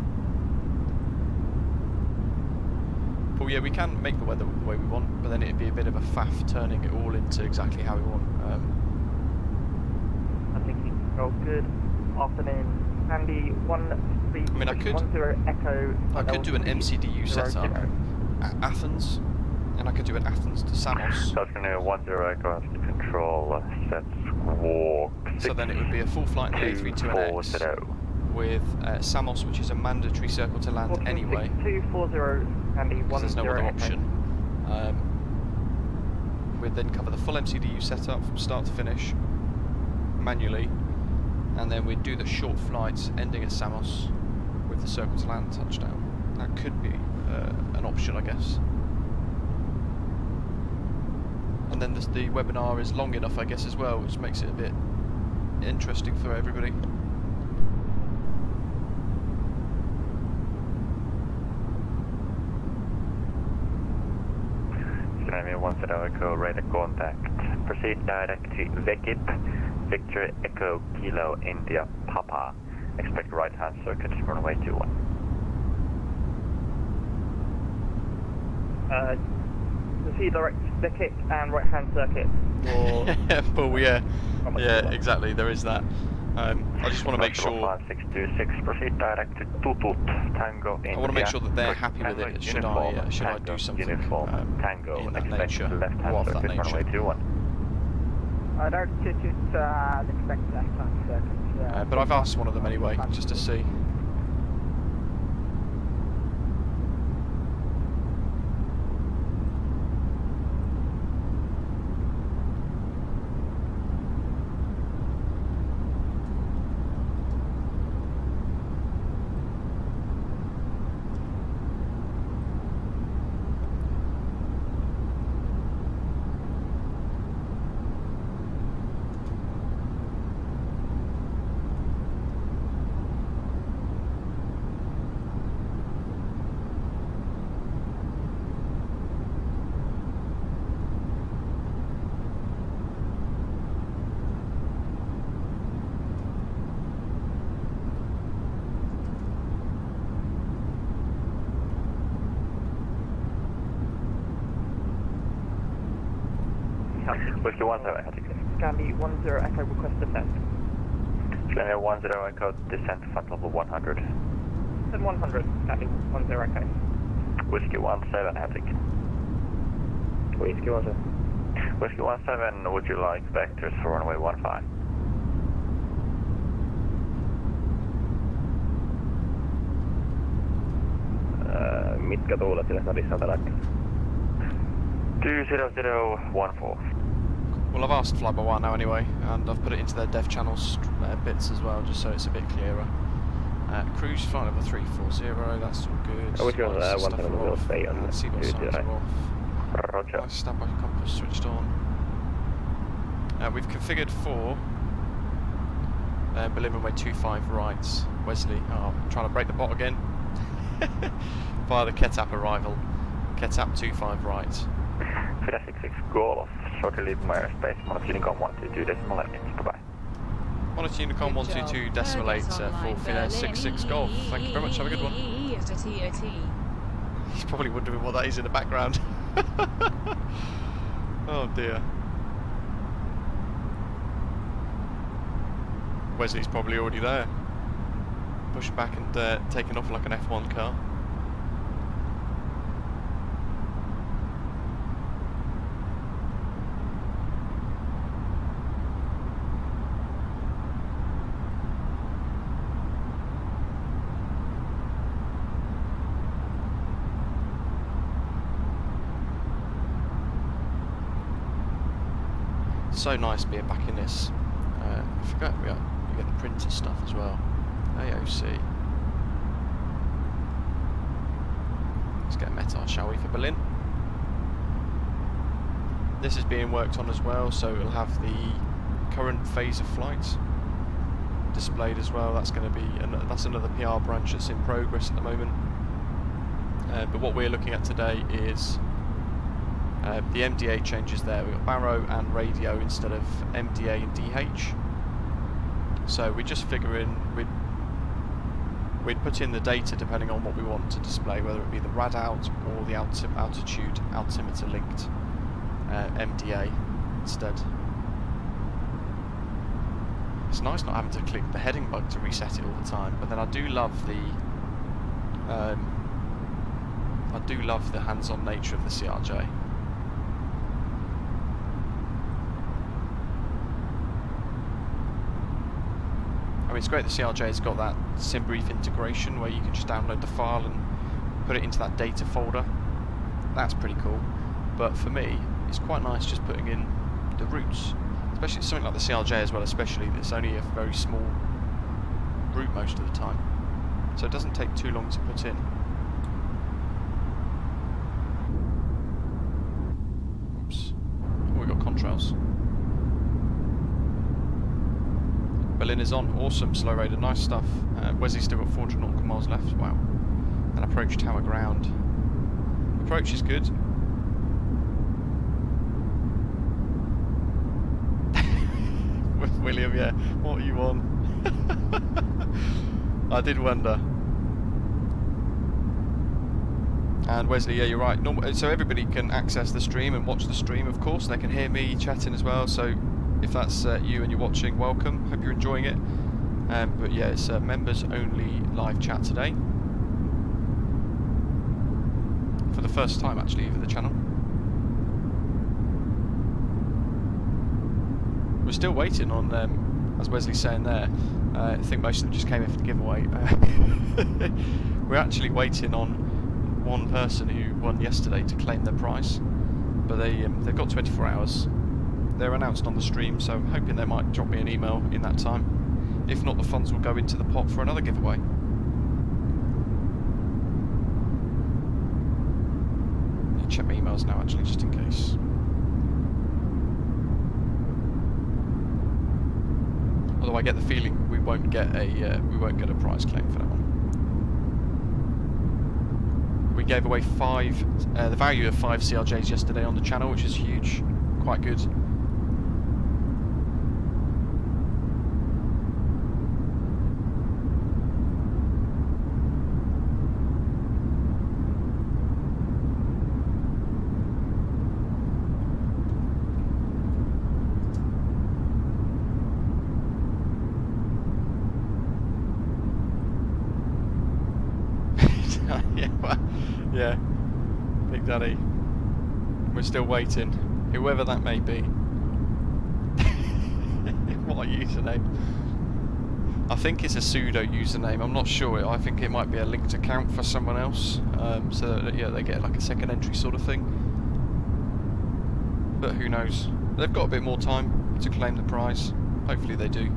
But yeah, we can make the weather the way we want, but then it'd be a bit of a faff turning it all into exactly how we want. I think it's all good. Afternoon, Andy, 13. I mean, I could do an MCDU setup at Athens, and I could do an Athens to Samos. That's going to 10 Echo control, set squawk. So then it would be a full flight in the A32NX with Samos, which is a mandatory circle to land anyway. 240, Andy, 10 there's no other Echo. option. We'd then cover the full MCDU setup from start to finish manually, and then we'd do the short flights ending at Samos with the circle to land touchdown. That could be an option, I guess. And then the webinar is long enough, I guess, as well, which makes it a bit interesting for everybody. Scenario 10 Echo, radar contact. Proceed direct to VEKIP, Victor Echo Kilo India Papa. Expect right hand circuit, runway 21. Proceed direct to VEKIP and right hand circuit. Well, yeah, exactly. There is that. I just want to make sure. 5626, proceed direct to Tutut Tango India. I want to make sure that they're happy with it. Should I do something Tango, in that expect nature, left hand or of that circuit, nature? runway 21. Direct to expect left hand circuit. But I've asked one of them anyway, just to see. Whiskey 10 Echo. Scandi 10 Echo, request descent. Scenario 10 Echo, descent flight level 100. Then 100, Scandi 10 Echo. Whiskey 17 Hattic. Whiskey 17. Whiskey 17, would you like vectors for runway 15? Mitkä tuulet sille stadissa tällä hetkellä? 20014. Well, I've asked Fly-by-Wire now anyway, and I've put it into their dev channels bits as well, just so it's a bit clearer. Cruise flight level 340, that's all good. Which one? Lights and One stuff time are we'll off. stay on Seatbelt signs are off. Roger. Nice standby compass switched on. We've configured for Berlin runway 25 right. Wesley, trying to break the bot again. Via the KETAP arrival. KETAP 25 right. Finnair 66 Golf, shortly leaving my airspace, Monaco Unicom 122.8, bye-bye. Monaco Unicom 122.8 for Finnair 66 Golf. Thank you very much, have a good one. He's probably wondering what that is in the background. Oh dear. Wesley's probably already there. Pushing back and taking off like an F1 car. So nice being back in this. I forgot we get the printer stuff as well. AOC. Let's get a METAR, shall we, for Berlin? This is being worked on as well, so it'll have the current phase of flight displayed as well. That's going to be that's another PR branch that's in progress at the moment. But what we're looking at today is the MDA changes there. We've got baro and radio instead of MDA and DH. So we just figure in we'd put in the data depending on what we want to display, whether it be the rad out or the altitude altimeter linked MDA instead. It's nice not having to click the heading button to reset it all the time, but then I do love the hands-on nature of the CRJ. I mean, it's great the CRJ's got that SimBrief integration where you can just download the file and put it into that data folder. That's pretty cool. But for me, it's quite nice just putting in the routes, especially something like the CRJ as well, especially that's only a very small route most of the time. So it doesn't take too long to put in. Oops. Oh, we've got contrails. Berlin is on. Awesome, slow radar, nice stuff. Wesley's still got 400 nautical miles left. Wow. And approach tower ground. Approach is good. William, yeah. What are you on? I did wonder. And Wesley, yeah, you're right. So everybody can access the stream and watch the stream, of course. They can hear me chatting as well. So if that's you and you're watching, welcome. Hope you're enjoying it. But yeah, it's a members only live chat today. For the first time actually for the channel. We're still waiting on, as Wesley's saying there, I think most of them just came in for the giveaway. We're actually waiting on one person who won yesterday to claim their prize. But they've got 24 hours. They're announced on the stream, so I'm hoping they might drop me an email in that time. If not, the funds will go into the pot for another giveaway. I'll check my emails now, actually, just in case. Although I get the feeling we won't get a prize claim for that one. We gave away the value of 5 CRJs yesterday on the channel, which is huge, quite good. Yeah, Big Daddy. We're still waiting. Whoever that may be. What username? I think it's a pseudo username. I'm not sure. I think it might be a linked account for someone else. So that, yeah, they get like a second entry sort of thing. But who knows? They've got a bit more time to claim the prize. Hopefully they do.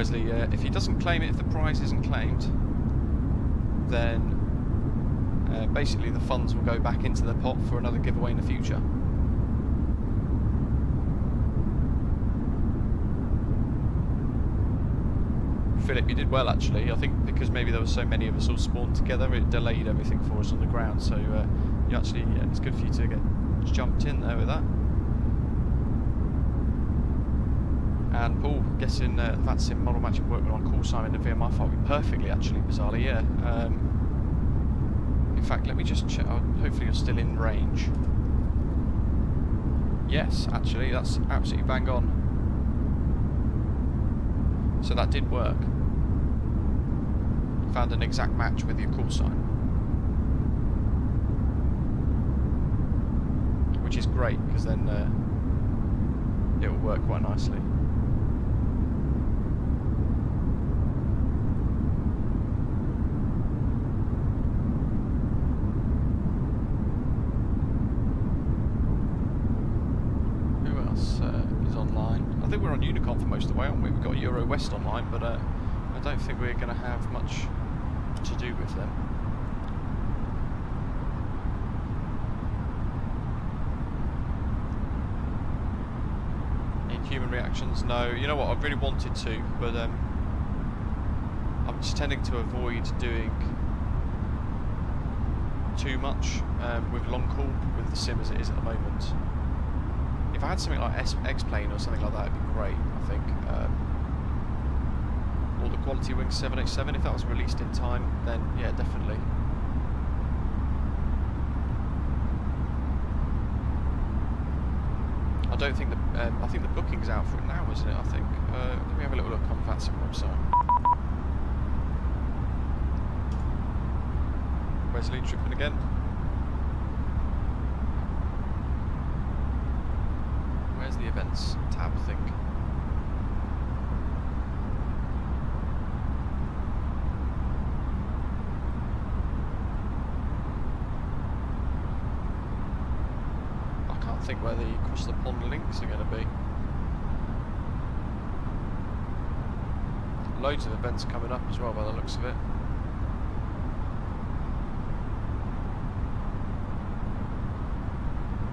Wesley, if he doesn't claim it, if the prize isn't claimed, then basically the funds will go back into the pot for another giveaway in the future. Philip, you did well actually. I think because maybe there were so many of us all spawned together, it delayed everything for us on the ground. So you actually, it's good for you to get jumped in there with that. And Paul, guessing VATSIM model matching workman on call sign in the VMI file would be perfectly actually, bizarrely, yeah. In fact, let me just check. Hopefully you're still in range. Yes, actually, that's absolutely bang on. So that did work. Found an exact match with your call sign, which is great because then it will work quite nicely. Who else is online? I think we're on Unicom for most of the way, aren't we? We've got Euro West online, but I don't think we're going to have much to do with them. Inhuman reactions, no. You know what, I really wanted to, but I'm just tending to avoid doing too much with long haul with the sim as it is at the moment. If I had something like X-Plane or something like that, it'd be great, I think. Or the Quality Wing 787, if that was released in time, then yeah, definitely. I don't think I think the booking's out for it now, isn't it? I think. Let me have a little look on the VATSIM website. Wesley tripping again. Where's the events tab thing? Think where the across the pond links are going to be. Loads of events coming up as well by the looks of it.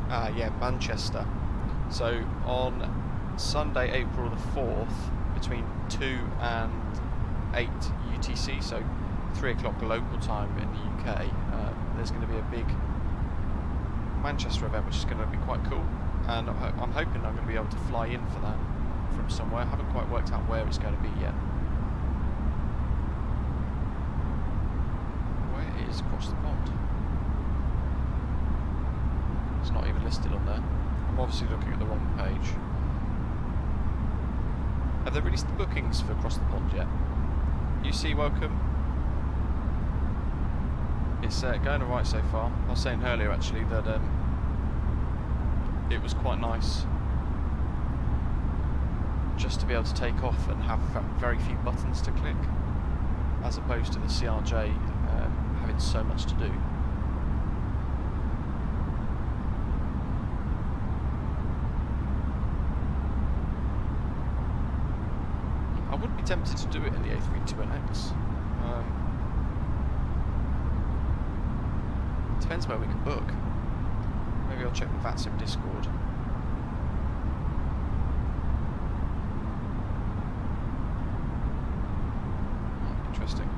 Ah yeah, Manchester. So on Sunday, April the 4th, between 2 and 8 UTC, so 3 o'clock local time in the UK, there's going to be a big Manchester event, which is going to be quite cool, and I'm hoping I'm going to be able to fly in for that from somewhere. I haven't quite worked out where it's going to be yet. Where is across the pond? It's not even listed on there. I'm obviously looking at the wrong page. Have they released the bookings for across the pond yet? UC, welcome. It's going alright so far. I was saying earlier actually that it was quite nice just to be able to take off and have very few buttons to click, as opposed to the CRJ having so much to do. I would be tempted to do it in the A32NX. Depends where we can book. Maybe I'll check the VATSIM Discord. Oh, interesting.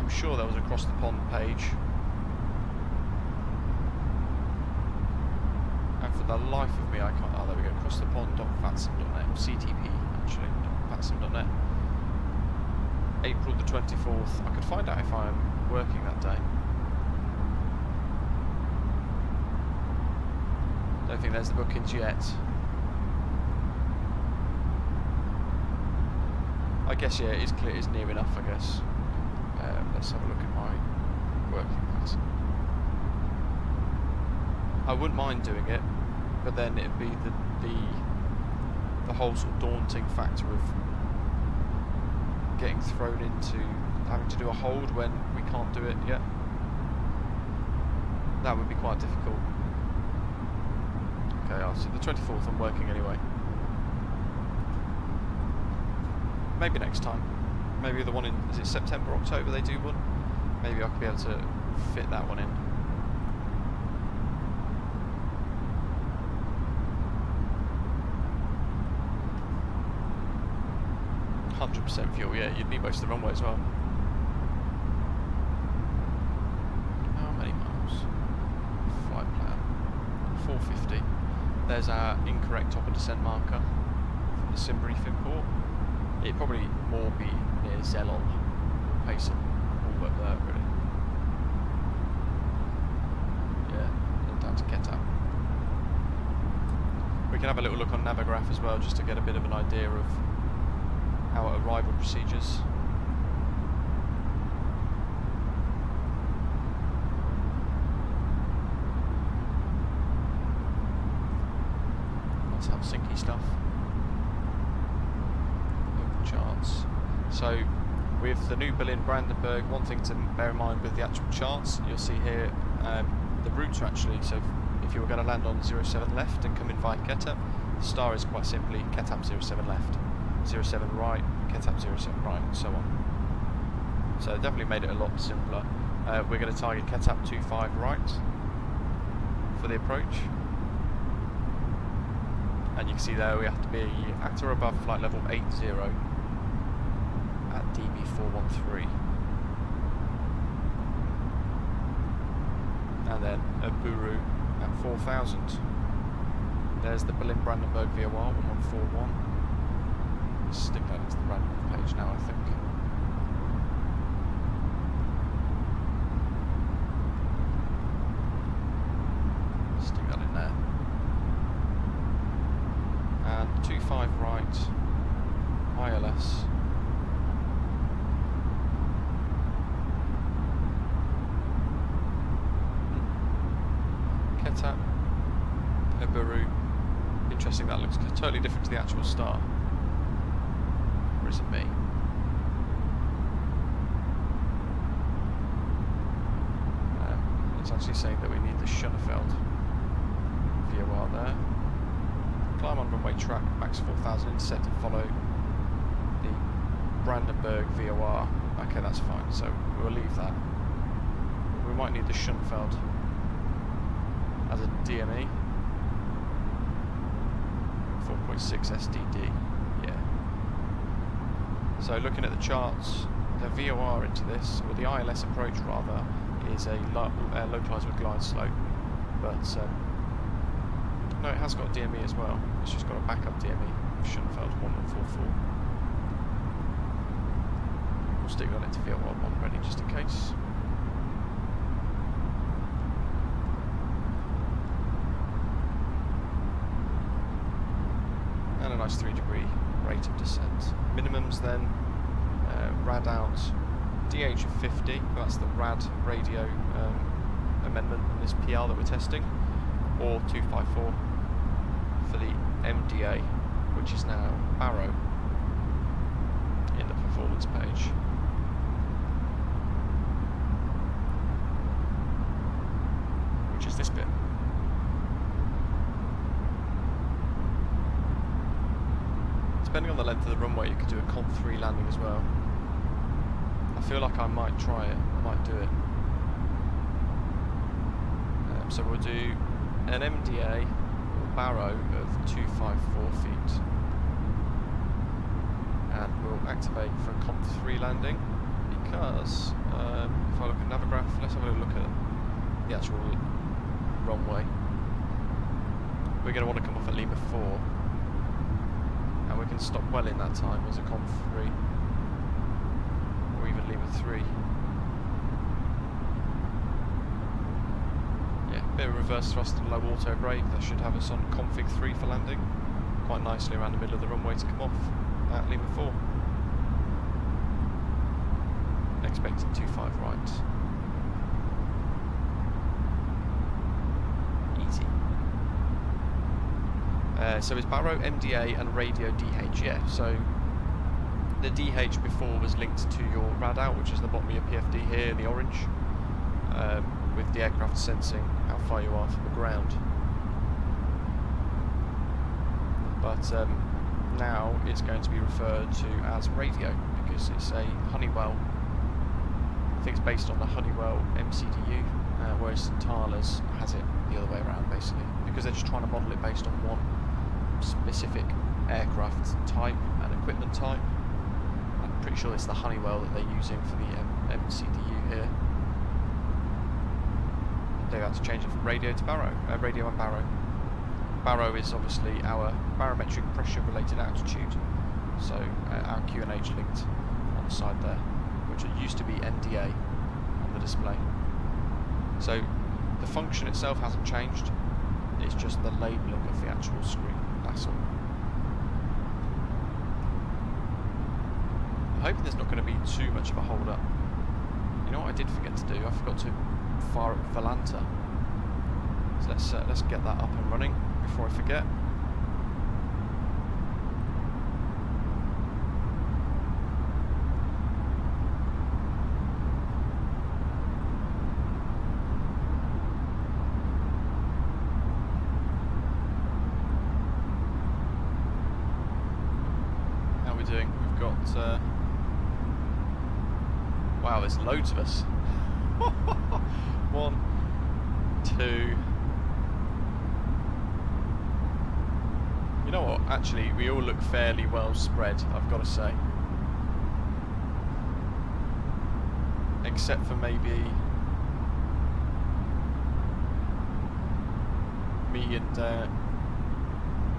Sure there was a across the pond page, and for the life of me I can't. Oh, there we go. Across the pond.vatsim.net, or CTP actually, .vatsim.net. April the 24th. I could find out if I'm working that day. Don't think there's the bookings yet. I guess, yeah, it is clear, it's near enough, I guess. Let's have a look at my working pattern. I wouldn't mind doing it, but then it'd be the whole sort of daunting factor of getting thrown into having to do a hold when we can't do it yet. That would be quite difficult. Okay, I'll see the 24th I'm working anyway. Maybe next time. Maybe the one in, is it September, October they do one? Maybe I could be able to fit that one in. 100% fuel, yeah, you'd need most of the runway as well. How many miles? Flight plan. 450. There's our incorrect top of descent marker from the sim briefing port. It'd probably more be near Zelol, Payson, all up there really. Yeah, and down to KETAP. We can have a little look on Navigraph as well, just to get a bit of an idea of our arrival procedures. That's Helsinki stuff. Local charts. So with the new Berlin Brandenburg, one thing to bear in mind with the actual charts, you'll see here the routes are actually, so if you were going to land on 07 left and come in via KETAP, the star is quite simply KETAP 07 left. 07 right, KETAP 07 right, and so on. So it definitely made it a lot simpler. We're going to target KETAP 25 right for the approach. And you can see there we have to be at or above flight level 80 at DB 413. And then a Buru at 4000. There's the Berlin Brandenburg VOR 1141. Stick that into the random page now, I think. Stick that in there. And 25 right, ILS. KETAP, Eburu. Interesting, that looks totally different to the actual star. Is it me? It's actually saying that we need the Schönefeld VOR there. Climb on runway track, max 4000, intercept and follow the Brandenburg VOR. Okay, that's fine, so we'll leave that. We might need the Schönefeld as a DME. 4.6 SDD. So looking at the charts, the VOR into this, or the ILS approach rather, is a localised with glide slope, but no, it has got DME as well. It's just got a backup DME, Schönefeld 1144. We'll stick that into VOR 1 ready just in case. And a nice 3-degree rate of descent. Minimums then, rad out DH of 50, that's the rad radio amendment on this PR that we're testing, or 254 for the MDA, which is now Barrow in the performance page. Which is this bit. Depending on the length of the runway, you could do a Comp 3 landing as well. I feel like I might try it, I might do it. So we'll do an MDA or Barrow of 254 feet. And we'll activate for a Comp 3 landing because, if I look at Navigraph, let's have a look at the actual runway. We're going to want to come off at Lima 4. And we can stop well in that time as a Comp 3 or even Lima 3. Yeah, bit of reverse thrust and low auto brake, that should have us on config 3 for landing, quite nicely around the middle of the runway to come off at Lima 4. expecting 25 right. Easy. So it's Barrow, MDA and radio DH, yeah. So the DH before was linked to your rad out, which is the bottom of your PFD here in the orange, with the aircraft sensing how far you are from the ground. But now it's going to be referred to as radio because it's a Honeywell. I think it's based on the Honeywell MCDU, whereas Thales has it the other way around basically, because they're just trying to model it based on one specific aircraft type and equipment type. I'm pretty sure it's the Honeywell that they're using for the MCDU here. They had to change it from radio to Barrow, radio and Barrow. Barrow is obviously our barometric pressure related altitude, so our QNH linked on the side there, which it used to be NDA on the display. So the function itself hasn't changed, it's just the labelling of the actual screen, that's all. I'm hoping there's not going to be too much of a hold up. You know what I did forget to do? I forgot to fire up Volanta. So let's get that up and running before I forget. How are we doing? We've got wow, there's loads of us. 1, 2. You know what, actually we all look fairly well spread, I've got to say. Except for maybe me and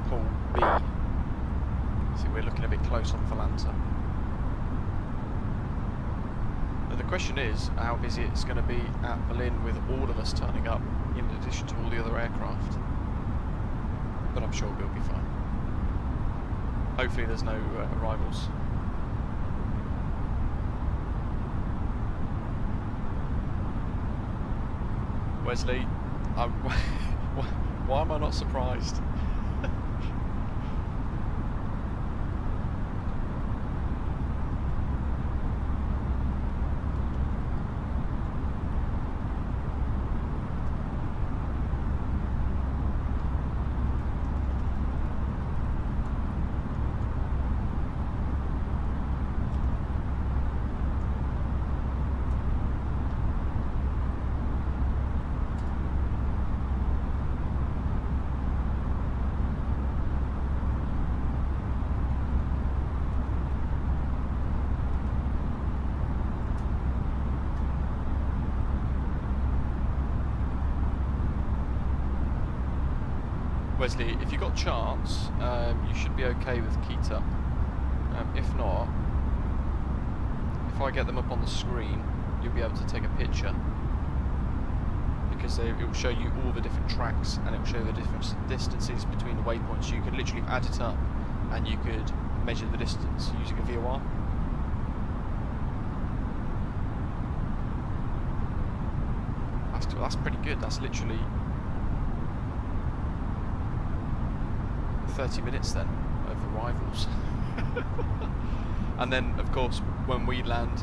Paul B. I think we're looking a bit close on Volanta. But the question is how busy it's going to be at Berlin with all of us turning up in addition to all the other aircraft. But I'm sure we'll be fine. Hopefully there's no arrivals. Wesley, why am I not surprised? Wesley, if you got charts, you should be okay with KETAP. If not, if I get them up on the screen, you'll be able to take a picture, because it will show you all the different tracks and it will show the different distances between the waypoints. So you could literally add it up and you could measure the distance using a VOR. That's pretty good. That's literally 30 minutes then of arrivals. And then of course when we land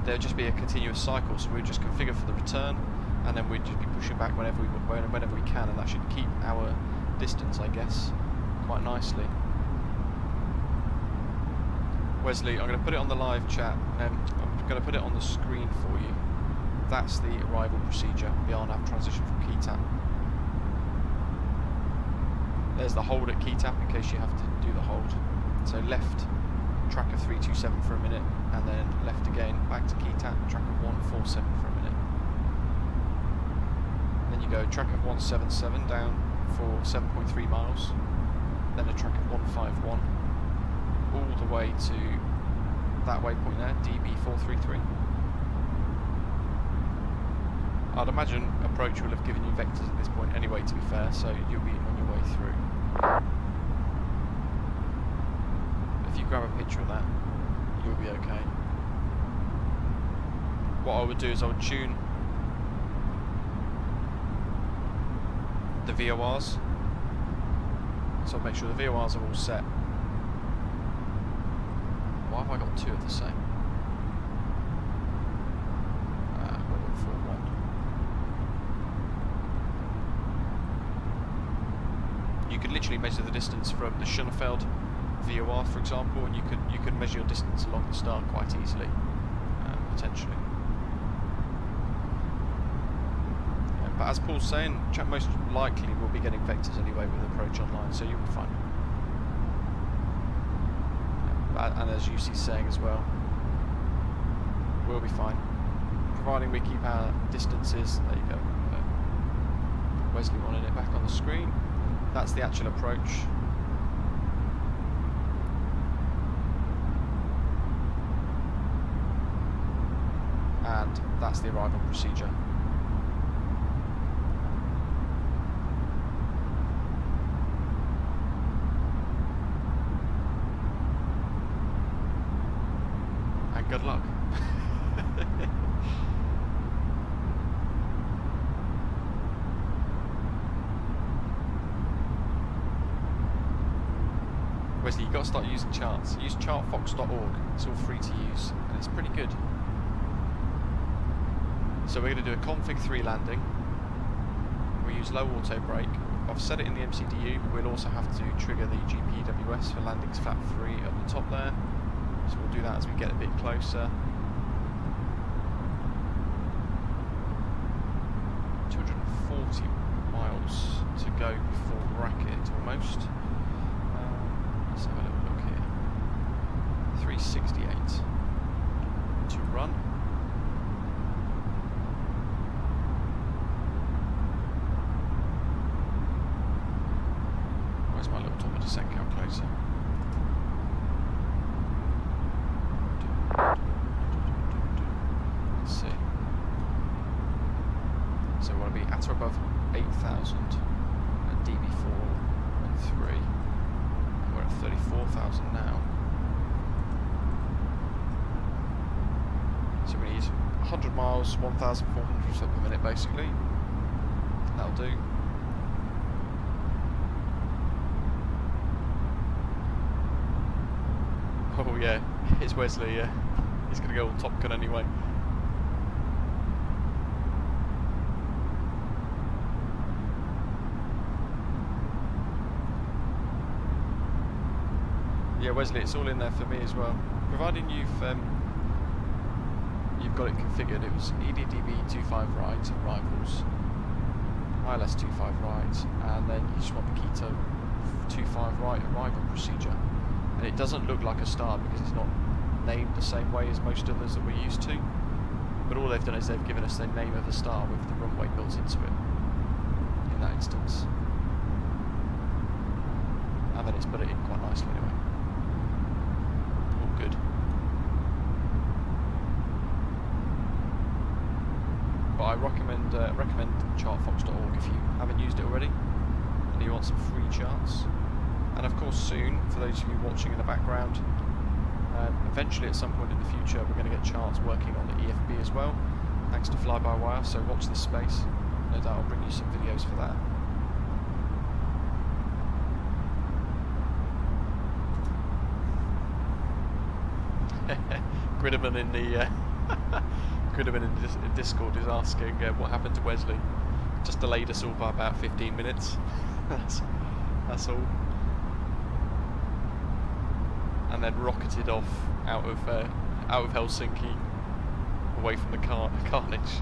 there'll just be a continuous cycle, so we'll just configure for the return and then we'll just be pushing back whenever we can, and that should keep our distance, I guess, quite nicely. Wesley, I'm going to put it on the live chat and I'm going to put it on the screen for you. That's the arrival procedure, the RNAV transition from KETAP. There's the hold at KETAP in case you have to do the hold. So left, tracker 327 for a minute, and then left again, back to KETAP, tracker 147 for a minute. And then you go tracker 177 down for 7.3 miles, then a tracker 151, all the way to that waypoint there, DB433. I'd imagine approach will have given you vectors at this point anyway, to be fair, so you'll be on your way through. If you grab a picture of that, you'll be okay. what I would do is I would tune the VORs. So I'll make sure the VORs are all set. Why have I got two of the same? 1.41. You could literally measure the distance from the Schönefeld VOR, for example, and you could measure your distance along the star quite easily, potentially. Yeah, but as Paul's saying, most likely we'll be getting vectors anyway with approach online, so you'll be fine. And as UC's saying as well, we'll be fine, providing we keep our distances. There you go. Wesley wanted it back on the screen. That's the actual approach. And that's the arrival procedure. And good luck. Wesley, you've got to start using charts. Use chartfox.org. It's all free to use, and it's pretty good. So we're going to do a config 3 landing. We use low auto brake. I've set it in the MCDU, but we'll also have to trigger the GPWS for landings flap 3 at the top there. So we'll do that as we get a bit closer. 240 miles to go before bracket, almost. Let's have a little look here. 368 to run. Where's my little top of descent calculator? Let's see. So we want to be at or above 8,000 at DB4 and 3. We're at 34,000 now. So we need 100 miles, 1,400 foot per minute basically. That'll do. Oh yeah, it's Wesley, yeah. He's going to go on Top Gun anyway. Yeah, Wesley, it's all in there for me as well. Providing you've got it configured, it was EDDB 25 right arrivals, ILS 25 right, and then you just want the Keto 25 right arrival procedure. And it doesn't look like a star because it's not named the same way as most others that we're used to. But all they've done is they've given us the name of the star with the runway built into it, in that instance. And then it's put it in quite nicely anyway. Good. But I recommend chartfox.org if you haven't used it already and you want some free charts. And of course soon, for those of you watching in the background, eventually at some point in the future we're going to get charts working on the EFB as well, thanks to flybywire, so watch this space. No doubt I'll bring you some videos for that. Gridman in the Gridman in Discord is asking what happened to Wesley. Just delayed us all by about 15 minutes. that's all. And then rocketed off out of Helsinki, away from the carnage.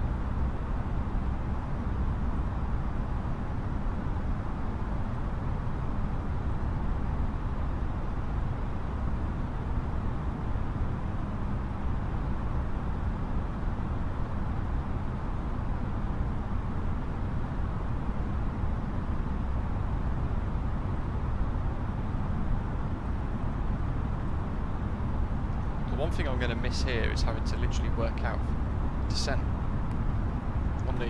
One thing I'm going to miss here is having to literally work out descent. On the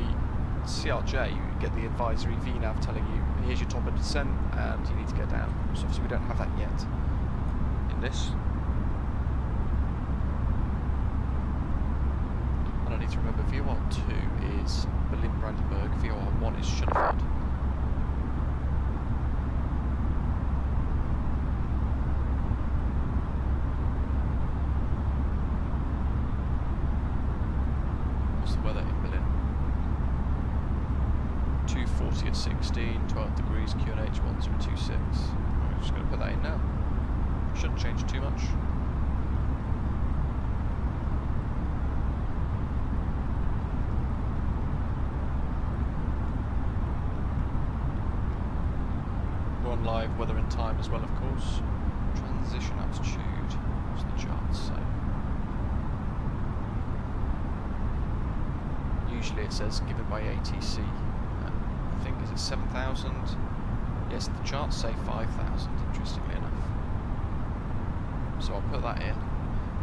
CRJ, you get the advisory VNAV telling you, here's your top of descent and you need to get down. So obviously we don't have that yet in this. And I need to remember, VOR2 is Berlin Brandenburg, VOR1 is Schönefeld. What's the weather in Berlin? 240 at 16, 12 degrees, QNH 1026. I'm just going to put that in now. Shouldn't change too much. We're on live weather and time as well, of course. Transition altitude. What's the chart say? Usually it says given by ATC. I think is it 7,000? Yes, the charts say 5,000. Interestingly enough. So I'll put that in.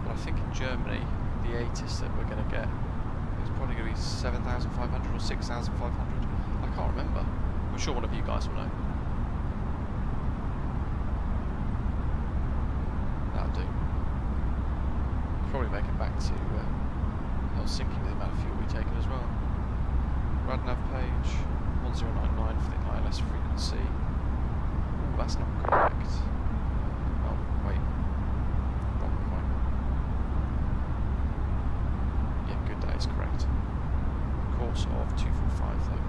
But I think in Germany, the ATIS that we're going to get is probably going to be 7,500 or 6,500. I can't remember. I'm sure one of you guys will know. That'll do. Probably make it back to Helsinki with the amount of fuel we've taken as well. Radnav page 1099 for the ILS frequency. Ooh, that's not correct. Oh, wait. Wrong point. Yeah, good, that is correct. Course of 245 though.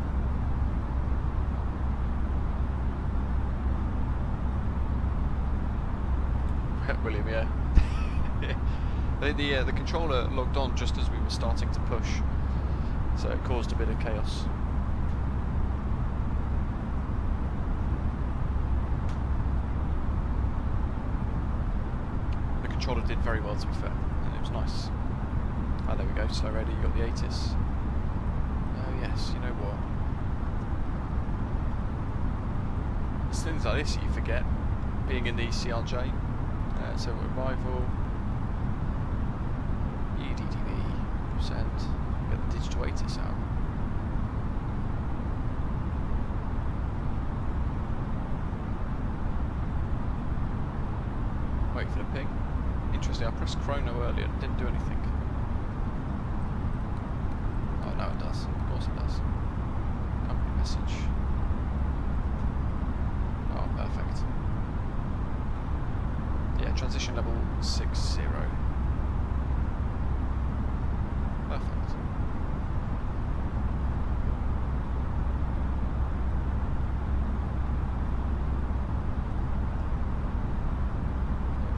William, yeah. The controller logged on just as we were starting to push, so it caused a bit of chaos. The controller did very well, to be fair, and it was nice. Ah, there we go, so ready, you got the ATIS. Oh yes, you know what? It's things like this that you forget, being in the CRJ. So arrival, EDDB, percent, get the digital ATIS out. Wait for the ping. Interesting, I pressed chrono earlier and didn't do anything. Oh, no it does, of course it does. Company message. Oh, perfect. Yeah, transition level 60. Perfect.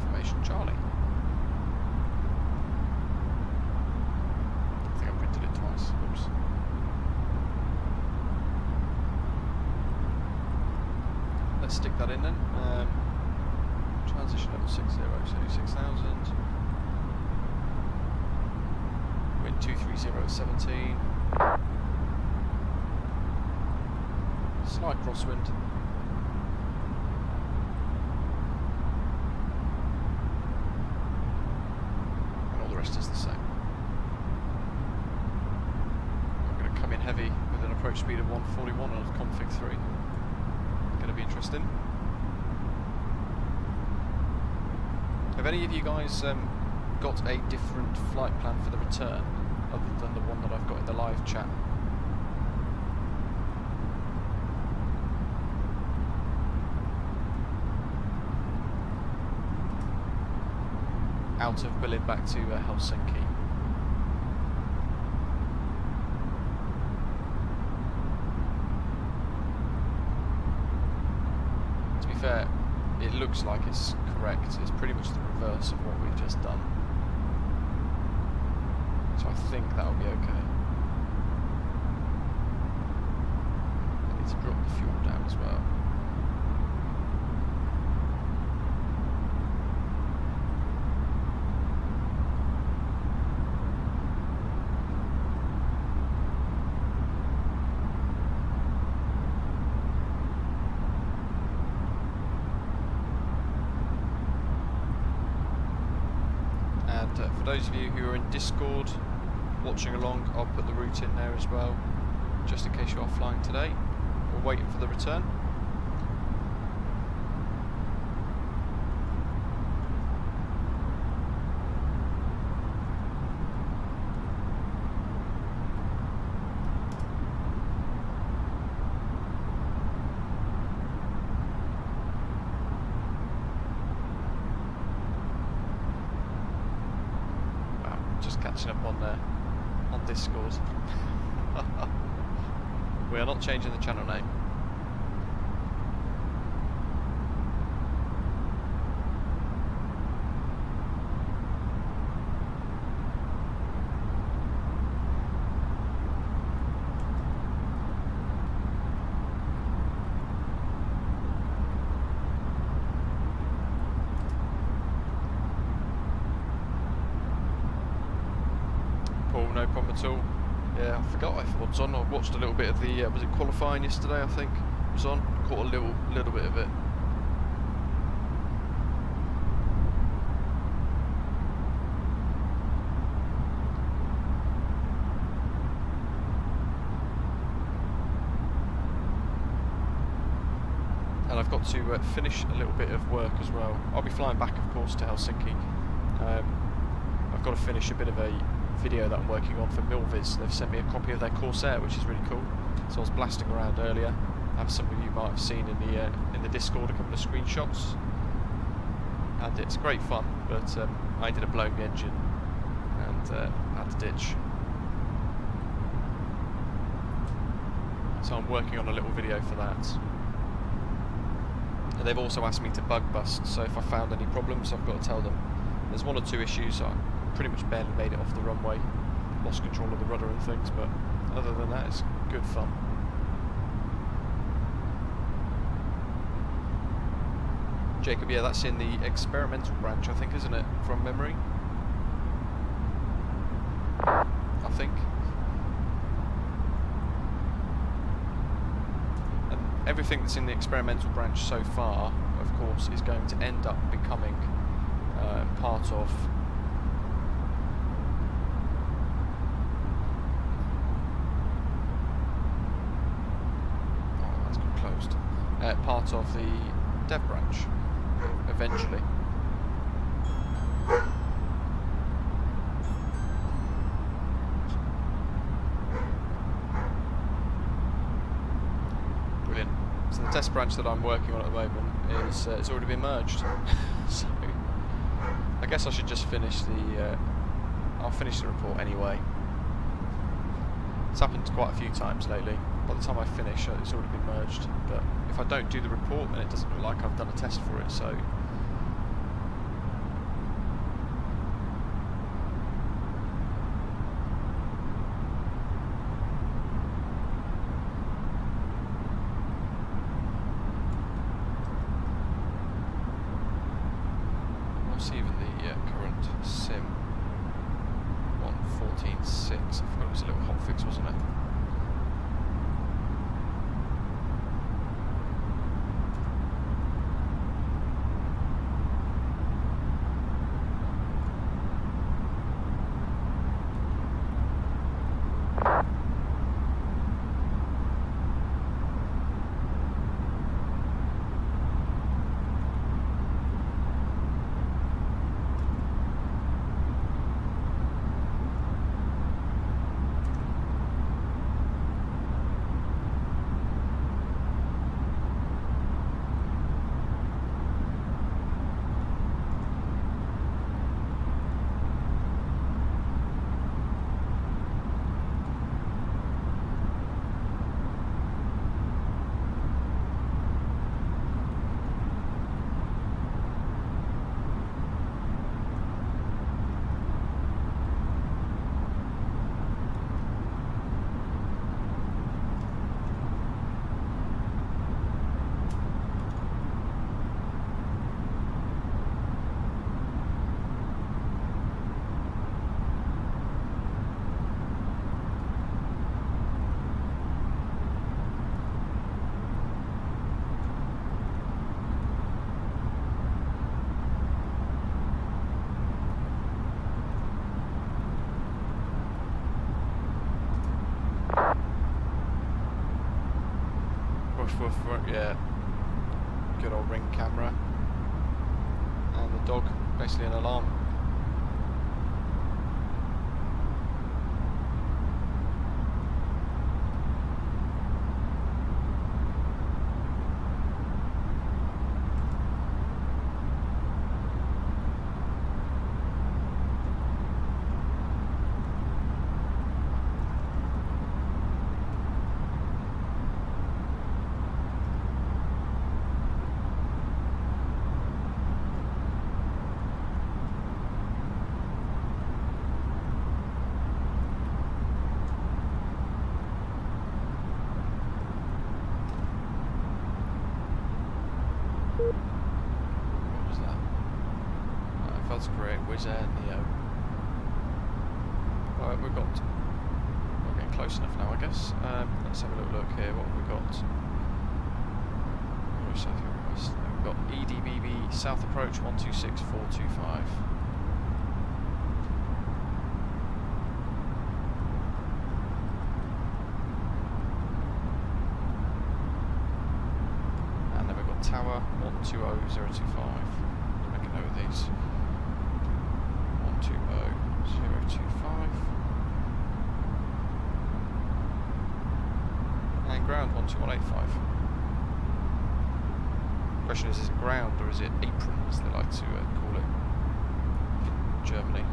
Information Charlie. I think I printed it twice. Oops. Let's stick that in then. Transition level 60, so 6,000. Wind 230 at 17. Slight crosswind. And all the rest is the same. I'm going to come in heavy with an approach speed of 141 on config 3. Going to be interesting. Have any of you guys got a different flight plan for the return other than the one that I've got in the live chat? Out of Berlin back to Helsinki. To be fair, it looks like it's correct. It's pretty much the reverse of what we've just done. So I think that'll be okay. I need to drop the fuel down as well. For those of you who are in Discord watching along, I'll put the route in there as well, just in case you are flying today or waiting for the return. catching up on Discord. We are not changing the channel name. No problem at all. Yeah, I forgot I was on. I watched a little bit of the was it qualifying yesterday? I think it was on. Caught a little bit of it. And I've got to finish a little bit of work as well. I'll be flying back, of course, to Helsinki. I've got to finish a bit of a video that I'm working on for Milviz. They've sent me a copy of their Corsair, which is really cool. So I was blasting around earlier, as some of you might have seen in the Discord a couple of screenshots, and it's great fun. But I ended up blowing the engine and had to ditch. So I'm working on a little video for that. And they've also asked me to bug bust. So if I found any problems, I've got to tell them. There's one or two issues. I pretty much barely made it off the runway, lost control of the rudder and things, but other than that, it's good fun. Jacob, yeah, that's in the experimental branch, I think, isn't it, from memory? I think. And everything that's in the experimental branch so far, of course, is going to end up becoming part of part of the dev branch eventually. Brilliant. So the test branch that I'm working on at the moment is it's already been merged. So I guess I should just finish the I'll finish the report anyway. It's happened quite a few times lately. By the time I finish, it's already been merged. But if I don't do the report, then it doesn't look like I've done a test for it. So what's even the current sim? 1.14.6. I forgot it was a little hotfix, wasn't it? Yeah, good old ring camera, and the dog, basically an alarm. What was that? Right, that's great. Wizz Air Neo. Right, we're getting close enough now, I guess. Let's have a little look here. What have we got? Oh, South West. We've got EDBB South Approach 126425. Tower 120025. Make a note of these. 120025. And ground 12185. Question is it ground or is it apron, as they like to call it in Germany?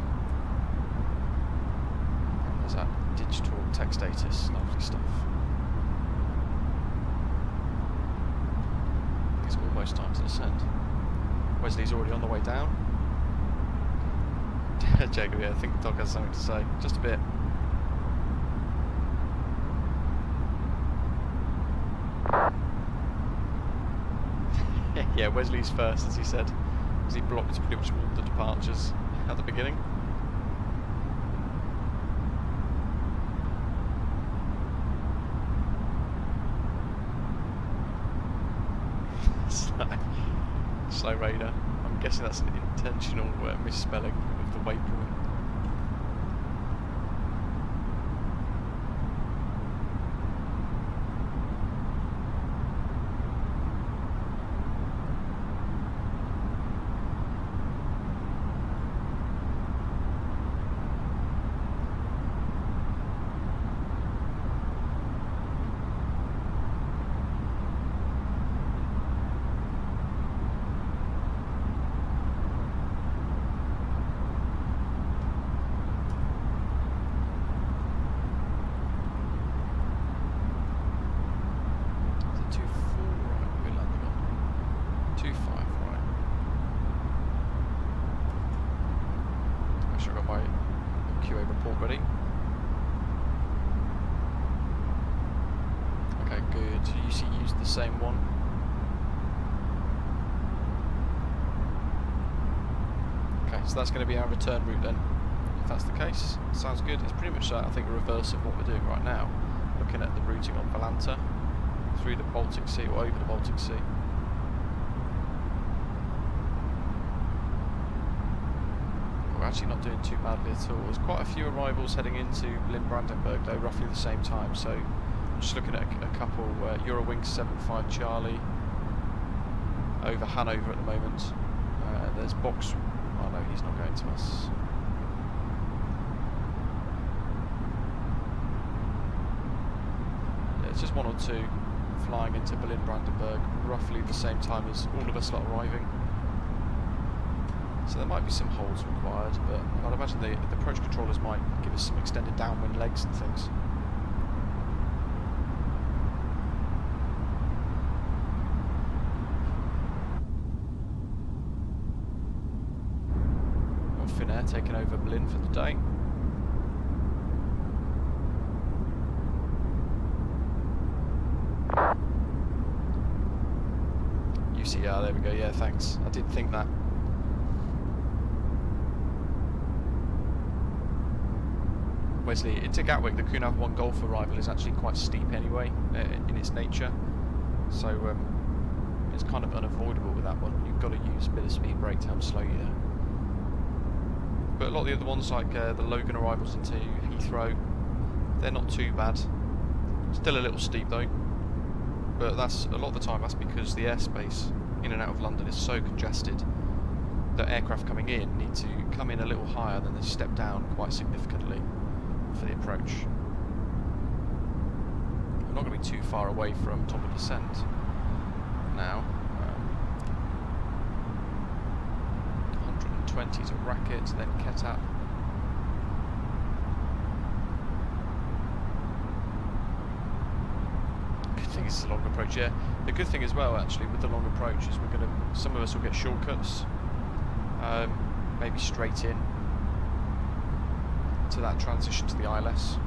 And there's that digital tech status, lovely stuff. It's almost time to descend. Wesley's already on the way down. Jacob, yeah, I think the dog has something to say. Just a bit. Yeah, Wesley's first, as he said, because he blocked pretty much all the departures at the beginning. Slow Raider. I'm guessing that's an intentional misspelling of the waypoint. Same one. Okay, so that's going to be our return route then. If that's the case, sounds good. It's pretty much, I think, a reverse of what we're doing right now. Looking at the routing on Valanta through the Baltic Sea or over the Baltic Sea. We're actually not doing too badly at all. There's quite a few arrivals heading into Berlin Brandenburg though, roughly the same time. So just looking at a couple, Eurowings 75 Charlie over Hanover at the moment. There's Box. Oh no, he's not going to us. Yeah, it's just one or two flying into Berlin Brandenburg roughly the same time as all of us are arriving. So there might be some holds required, but I'd imagine the approach controllers might give us some extended downwind legs and things. Finnair taking over Berlin for the day. UCR, there we go, yeah, thanks. I did think that. Wesley, into Gatwick, the Kunav 1 Golf arrival is actually quite steep anyway, in its nature. So it's kind of unavoidable with that one. You've got to use a bit of speed brake to help slow you down. But a lot of the other ones, like the Logan arrivals into Heathrow, they're not too bad. Still a little steep though, but that's a lot of the time that's because the airspace in and out of London is so congested that aircraft coming in need to come in a little higher, then they step down quite significantly for the approach. We're not going to be too far away from top of descent now. 120 to Racket, then KETAP. Good thing it's a long approach, yeah. The good thing as well, actually, with the long approach is some of us will get shortcuts, maybe straight in to that transition to the ILS.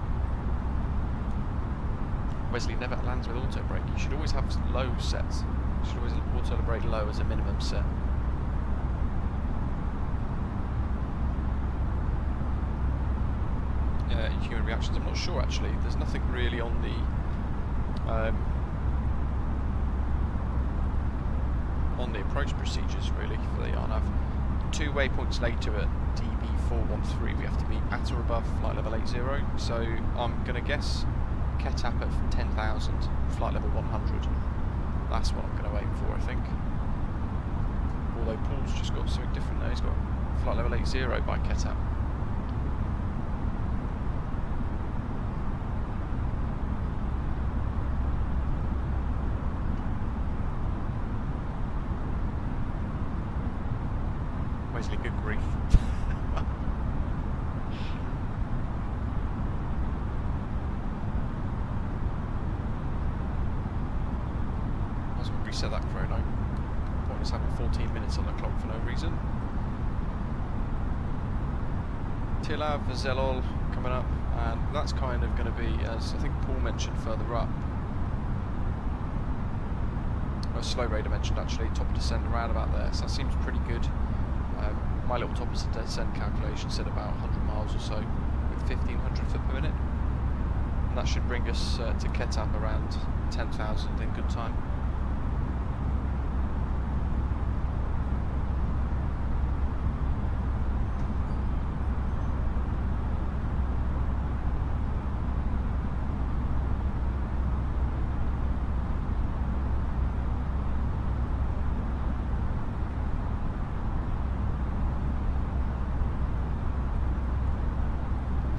Wesley never lands with auto brake. You should always have low set Should always auto brake low as a minimum set. Human reactions, I'm not sure actually. There's nothing really on the approach procedures really for the RNAV. 2 waypoints later at DB413 we have to be at or above flight level 80, so I'm going to guess KETAP at 10,000, flight level 100. That's what I'm going to aim for, I think. Although Paul's just got something different there, he's got flight level 80 by KETAP. Wesley, good grief. Might as well reset that chrono. Pointless having 14 minutes on the clock for no reason. TILAV, Zelol coming up, and that's kind of going to be, as I think Paul mentioned further up, or Slow Raider mentioned actually, top of descent around about there, so that seems pretty good. My little top of descent calculation said about 100 miles or so with 1500 foot per minute, and that should bring us to KETAP around 10,000 in good time.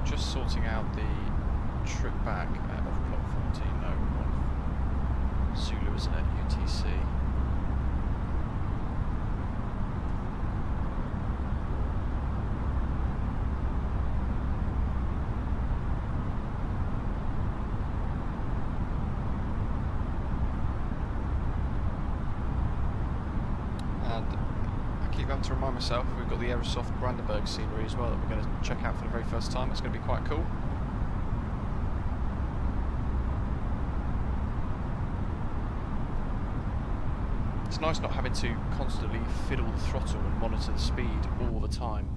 Just sorting out the trip back off block 14, no, one Zulu, isn't it? UTC. And I keep having to remind myself we've got the Aerosoft Brandenburg scenery as well that we're going to check out for the very first time. It's going to be quite cool. It's nice not having to constantly fiddle the throttle and monitor the speed all the time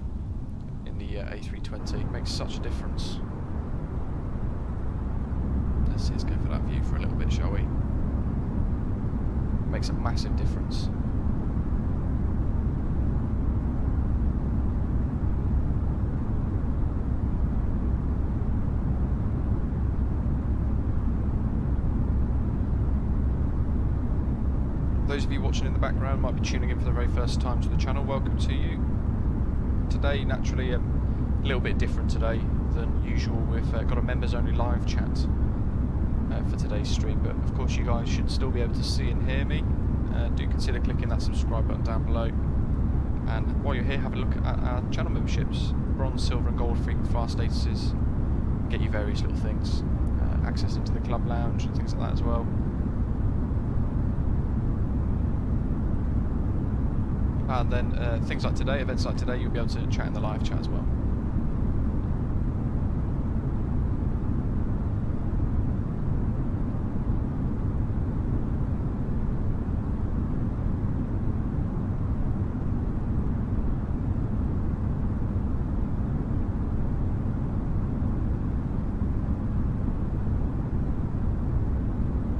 in the A320. It makes such a difference. Let's go for that view for a little bit, shall we? It makes a massive difference. Those of you watching in the background might be tuning in for the very first time to the channel. Welcome to you. Today, naturally, a little bit different today than usual. We've got a members only live chat for today's stream, but of course you guys should still be able to see and hear me. Do consider clicking that subscribe button down below. And while you're here, have a look at our channel memberships. Bronze, silver and gold frequent flyer statuses. Get you various little things. Access into the club lounge and things like that as well. And then things like today, events like today, you'll be able to chat in the live chat as well.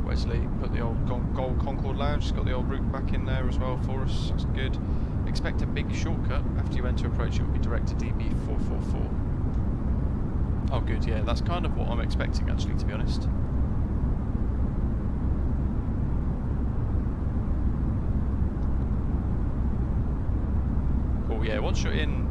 Wesley put the old gold Concorde lounge, it's got the old route back in there as well for us, that's good. Expect a big shortcut after you enter approach, it will be direct to DB444. Oh good, yeah, that's kind of what I'm expecting actually, to be honest. Cool, yeah, once you're in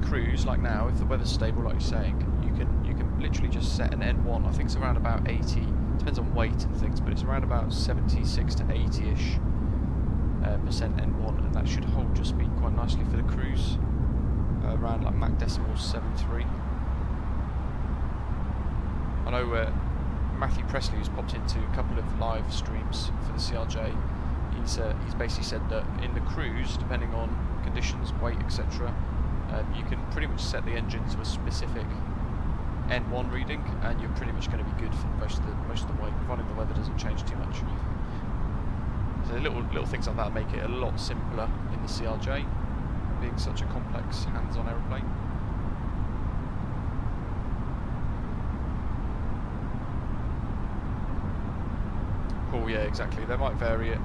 cruise, like now, if the weather's stable like you're saying, you can literally just set an N1, I think it's around about 80, depends on weight and things, but it's around about 76 to 80-ish percent N1, and that should hold your speed quite nicely for the cruise, around like Mach decimals 7.3. I know Matthew Presley, who's popped into a couple of live streams for the CRJ, he's basically said that in the cruise, depending on conditions, weight, etc., you can pretty much set the engine to a specific N1 reading, and you're pretty much going to be good for most of the way, providing the weather doesn't change too much. So little things like that make it a lot simpler in the CRJ, being such a complex hands-on aeroplane. Oh yeah, exactly. They might vary it.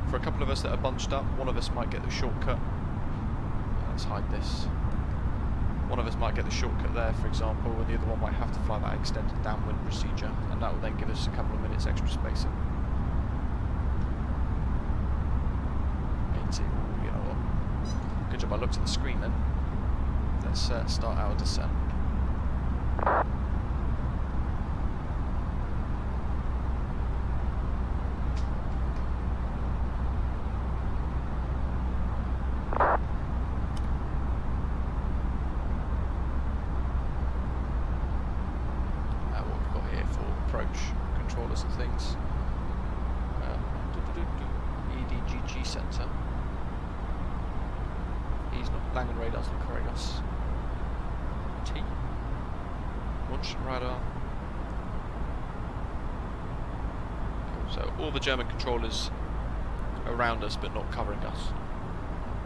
For a couple of us that are bunched up, one of us might get the shortcut. Let's hide this. One of us might get the shortcut there, for example, and the other one might have to fly that extended downwind procedure, and that will then give us a couple of minutes extra spacing. You know what? Good job I looked at the screen then. Let's start our descent. So all the German controllers around us but not covering us.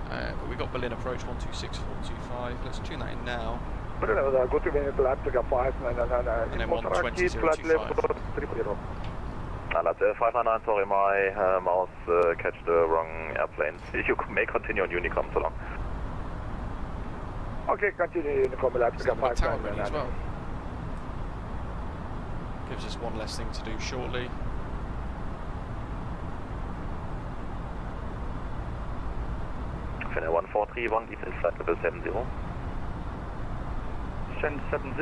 But we got Berlin approach 126425. Let's tune that in now. And then 120025. That's 599, sorry, my mouse catched the wrong airplane. You may continue on Unicom so long. Okay, continue Unicom, Leipzig 599 as well. Gives us one less thing to do shortly. Finnair 1431, descent flight level 70. Send 70,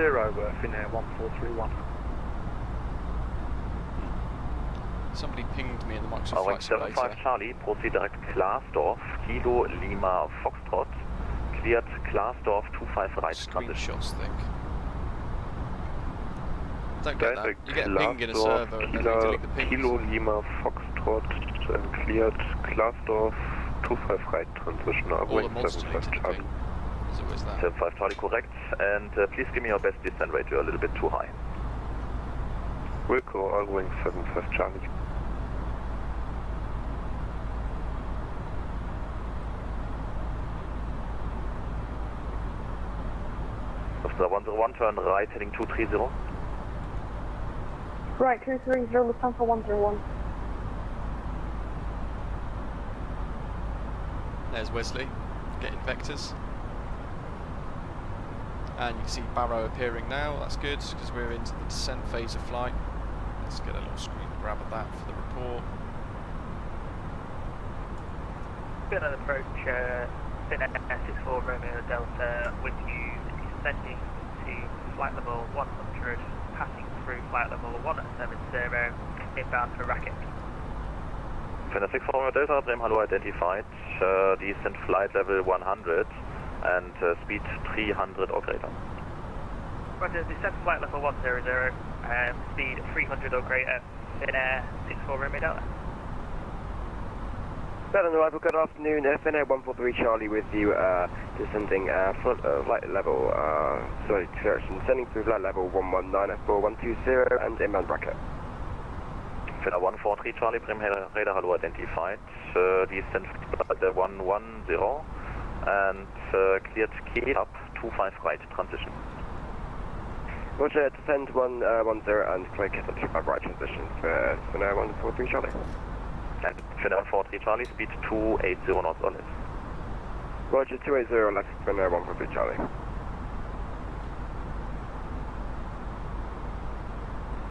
Finnair 1431. Somebody pinged me in the Microsoft Flight Simulator. 75 Charlie, proceed direct Klaasdorf, Kilo Lima Foxtrot, cleared Klaasdorf 25 right transition. Screenshots thing. Don't get that. You get a ping in a server and then they delete the pings. Kilo Lima Foxtrot and cleared Klaasdorf 25 right transition. All the mods delete the ping. There's always that. 75 Charlie correct, and please give me your best descent rate. You're a little bit too high. Wilco, all wing 75 Charlie. After 101, turn right, heading 230. Right, 230, Lufthansa 101. There's Wesley, getting vectors. And you can see Barrow appearing now, that's good, because we're into the descent phase of flight. Let's get a little screen grab of that for the report. Been an approach, Finnair 64 Romeo Delta with you descending to flight level 100, passing through flight level 170, inbound for Racket. Finnair 64 Romeo Delta, Bremen Hello identified, descent flight level 100 and speed 300 or greater. Roger, descent flight level 100, speed 300 or greater, Finnair 64 Romeo Delta. Berlin arrival, good afternoon, Finnair 143 Charlie with you, descending flight level, descending through flight level 119 at 4120 and inbound bracket. Finnair 143 Charlie, Bremen radar hello identified, descent flight 110 and cleared KETAP 25 right transition. Roger, descend 110 and clear KETAP 25 right transition for Finnair 143 Charlie. And Finnair 143 Charlie, speed 280 knots on it. Roger, 280 left Finnair 143 Charlie.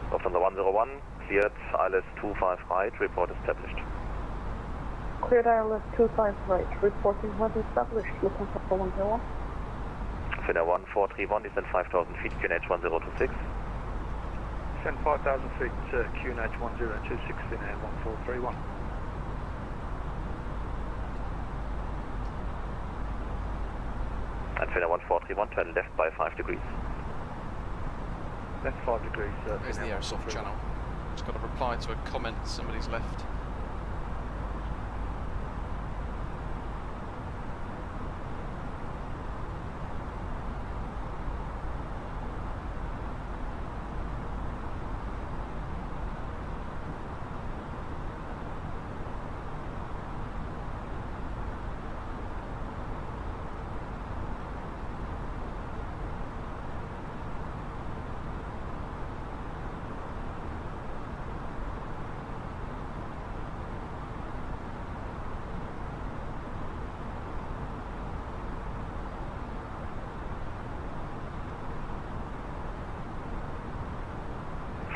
Lufthansa 101, cleared ILS 25 right, report established. Cleared ILS 25 right, reporting was established, Lufthansa 101. Finnair 1431, descend 5,000 feet, QNH 1026. Send 5,000 feet, QNH 1026, Finnair 1431. And Finnair 1431, turn left by 5 degrees. Left 5 degrees, there's the Aerosoft channel. Just got a reply to a comment somebody's left.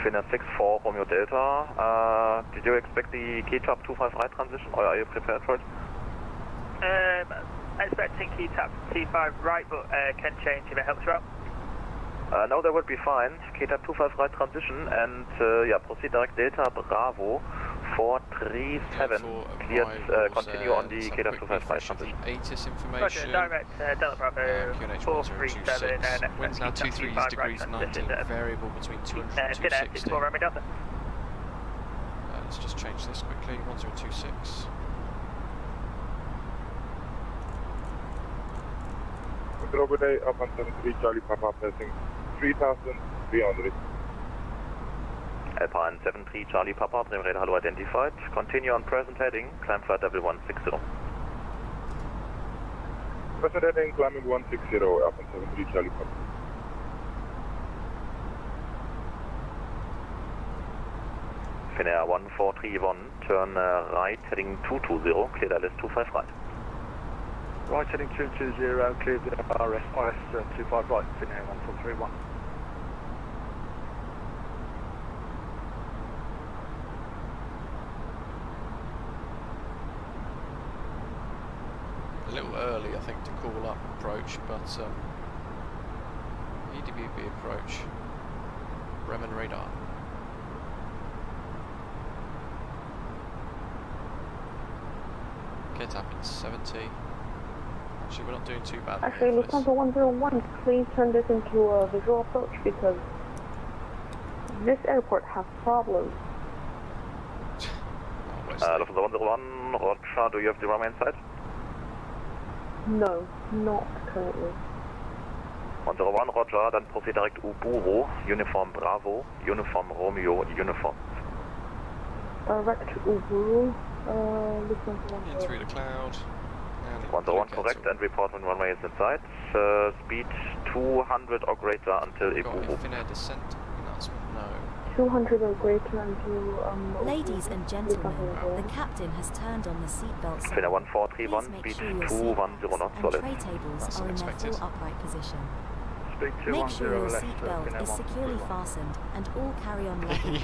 Finnair 6-4 Romeo Delta. Did you expect the KETAP 25 right transition, or are you prepared for it? Expecting KETAP T5 right, but can change if it helps you out. No, that would be fine. KETAP 25 right transition, and yeah, proceed direct Delta Bravo 437. Cleared, continue on the KETAP 25 right transition. ATIS information. Roger, direct Delta Bravo 437 and winds now 23 degrees 19, variable between 200 and 260. Let's just change this quickly, 1026. Good day, up on 73 Charlie Papa, passing 3,300. Alpine 73 Charlie Papa, Bremen radar hello identified. Continue on present heading, climb flight level 160. Present heading, climbing 160, up on 73 Charlie Papa. Finnair 1431, turn right heading 220, cleared LS 25 right. Right heading 220, cleared the RS 25 right, Finnair 1431. A little early, I think, to call up approach, but EDBB approach, Bremen radar. KETAP in 70. Actually, we're not doing too bad. Actually, Lufthansa 101, please turn this into a visual approach because this airport has problems. Lufthansa 101, Roger, do you have the runway in sight? No, not currently. 101, Roger, then proceed direct Uburo, Uniform Bravo, Uniform Romeo, Uniform. Direct Uburu, Lufthansa 101. In through the cloud. 101 correct, and report when runway is in sight. Speed 200 or greater until Uburu. Finnair descent announcement, no. 200 or greater until Ladies and gentlemen, the captain has turned on the seatbelt sign. Finnair 1431, speed 210 knots, solid. Tray tables are in their full upright position. Speed Make sure your left, seatbelt is securely fastened and all carry-on luggage.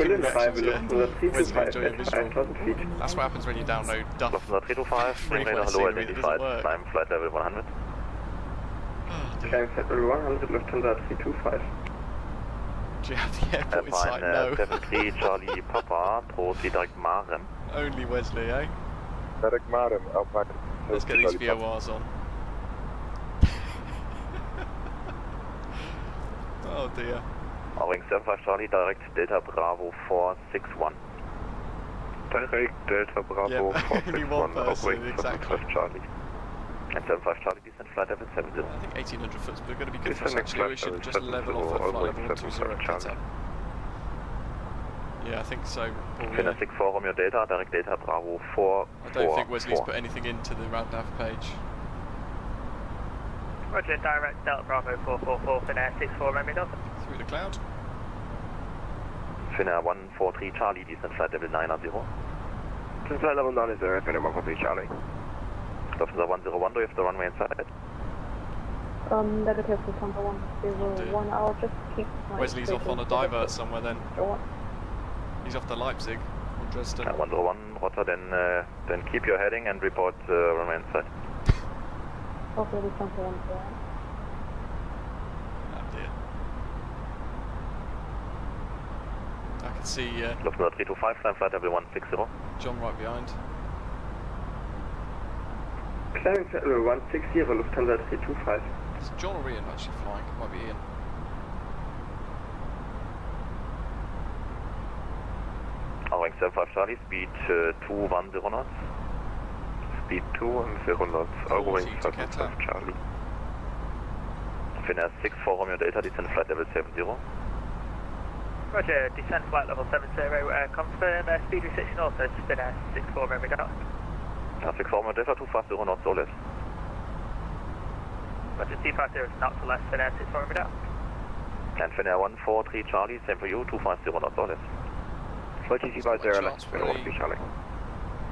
That's what happens when you download Duff. Lufthansa 325, radar hello identified, climb flight level 100. Climb flight level 100, Lufthansa 325. Do you have the airport in sight? No. 73 Charlie Papa, proceed direct Maren. Only Wesley, eh? Direct Maren, Alpine. Let's get these VORs on. Oh dear. Wing 75 Charlie, direct Delta Bravo 461. Direct Delta Bravo 461, wing exactly. 75 Charlie. And 75 Charlie, descent flight level 70. I think 1800 foot's going to be good for us actually. We should just level off at flight level 120 KETAP. Yeah, I think so. Finnair 64 Romeo Delta, direct Delta Bravo 4. I don't think Wesley's put anything into the round nav page. Roger, direct Delta Bravo 444, Finnair 64 Romeo Delta. Through the cloud. Finnair 143 Charlie, descent flight level 90. Descent flight level 90, Finnair 143 Charlie. Lufthansa 101, do you have the runway in sight? Negative Lufthansa 101, I'll just keep my... Wesley's off on a divert somewhere then. He's off to Leipzig or Dresden. 101, Roger, then keep your heading and report runway in sight. Okay, Lufthansa 101. Oh dear. I can see... Lufthansa 325, climb flight level 160. John right behind. Climbing flight level 160, Lufthansa 325. Is John or Ian actually flying? Might be Ian. Wing 75 Charlie, speed 210 knots. Speed 210 knots, Wing 75 Charlie. Finnair 64 Romeo Delta, descent flight level 70. Roger, descent flight level 70, confirm speed restriction also, Finnair 64 Romeo Delta. 64 Romeo Delta, 250 knots, so less. Roger, 250 knots or less, Finnair 64 Romeo Delta. And Finnair 143 Charlie, same for you, 250 knots or less. Roger, 250 left, Finnair 143 Charlie.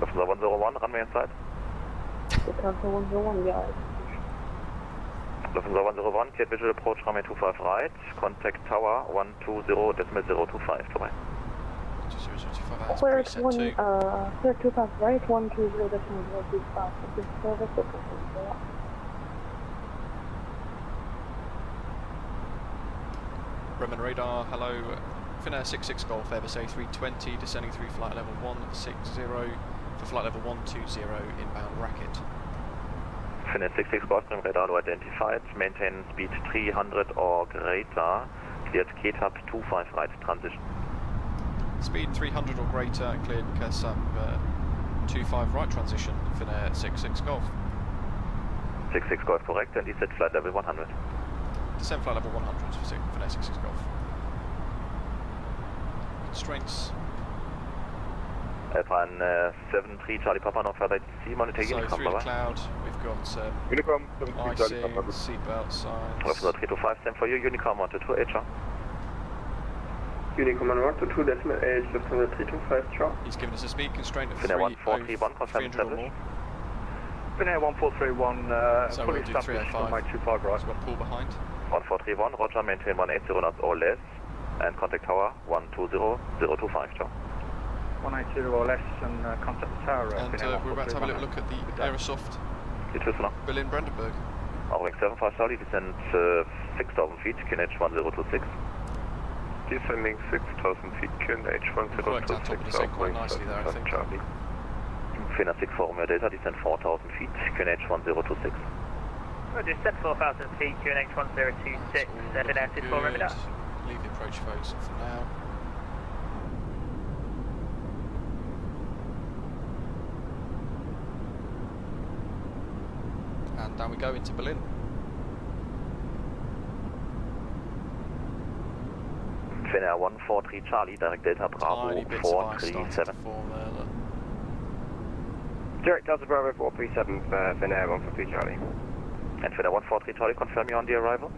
Lufthansa 101, runway in sight. Lufthansa 101, yeah. Lufthansa 101, cleared visual approach runway 25 right, contact tower 120.025, bye-bye. 2025, Clear preset 2. Clear 25 right, 120.025. This is service location. Bremen radar, hello. Finnair 66 Golf, Airbus A320, descending through flight level 160 for flight level 120, inbound racket. Finnair 66 Golf, Bremen radar identified, maintain speed 300 or greater, cleared KETAP 25 right, transition. Speed 300 or greater, cleared KETAP 25 right, transition, Finnair 66 Golf. 66 Golf correct, and descent flight level 100. Descend flight level 100 for Finnair 66 Golf. Constraints. Alpine 73 Charlie Papa, no further TC, monitor So Unicom, through the bye-bye. cloud, we've got Unicom, icing, seatbelt signs. Lufthansa 325, same for you, Unicom 122 HR. Unicom 122 decimal H, Lufthansa 325, ciao. He's given us a speed constraint of Finnair 1431, confirm 300 or more. established. Finnair 1431, So fully we'll do established, 305. runway 25 right. So we'll pull behind. 1431, roger, maintain 180 knots or less, and contact tower 120.025, ciao. 180 or less, and contact the tower. And we're about to have a little look at the Aerosoft Berlin Brandenburg. Outbound 75 Charlie, descend 6,000 feet, QNH 1026. Descending 6,000 feet, QNH Worked out top of the descent quite nicely there, I think. Charlie. Finnair 64 Romeo Delta, descend 4,000 feet, QNH 1026. Descend 4,000 feet, QNH 1026, Finnair 64 Romeo Delta. Leave the approach phase for now. And down we go into Berlin. Finnair 143 Charlie, direct Delta Bravo Tiny bits of ice starting to 437. form there. Look. Direct Delta Bravo 437 for Finnair 143 Charlie. And Finnair 143 Charlie, confirm you on the arrival?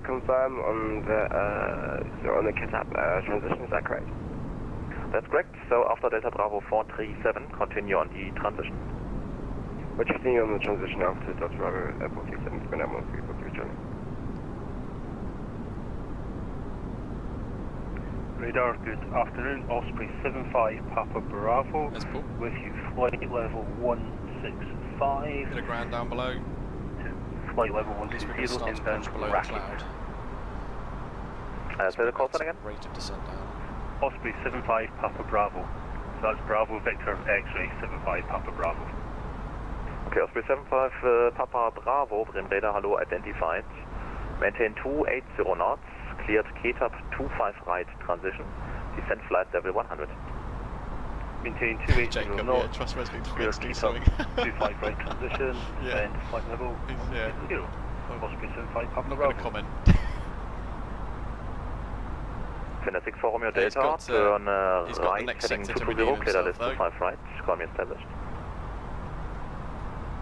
Confirm on the KETAP transition, is that correct? That's correct. So after Delta Bravo 437, continue on the transition. What you see on the transition after Delta Bravo 437 Finnair 143 Charlie? Radar, good afternoon. Osprey 75 Papa Bravo. That's cool. With you, flight level 165. Bit of ground down below. Flight level At least we're going to 120 start to inbound punch below the racket. cloud. Say the call sign again? Rate of descent down. Osprey 75 Papa Bravo. So that's Bravo Victor X-ray 75 Papa Bravo. Okay, Osprey 75 Papa Bravo, Bremen radar, hello, identified. Maintain 280 knots, cleared KETAP 25 right, transition, descent flight level 100. Maintain 280 knots, yeah, trust Wesley to cleared do KETAP something. 25 right transition, Yeah. and flight level Yeah. 0. Osprey 75 Papa I'm not Bravo. going to comment. Finnair 64 Romeo He's Delta, got, turn he's got the right, next heading sector to 220, redeem clear himself, list 25 right, call me established.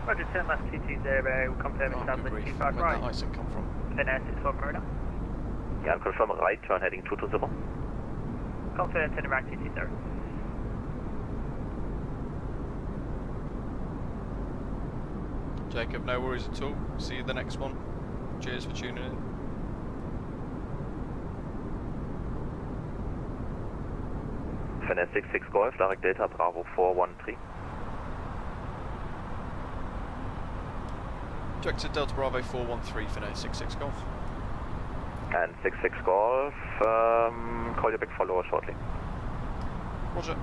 Roger, turn left 220, confirm established 25 Where'd that right. icing come from? Finnair 64 Romeo Delta. Yeah, and confirm right, turn heading 220. Confirm turn right 220. Jacob, no worries at all. See you the next one. Cheers for tuning in. Finnair 66 Golf, direct Delta Bravo 413. Director Delta Bravo 413 Finnair 66 Golf. And 66 Golf, call you back follower shortly. Roger.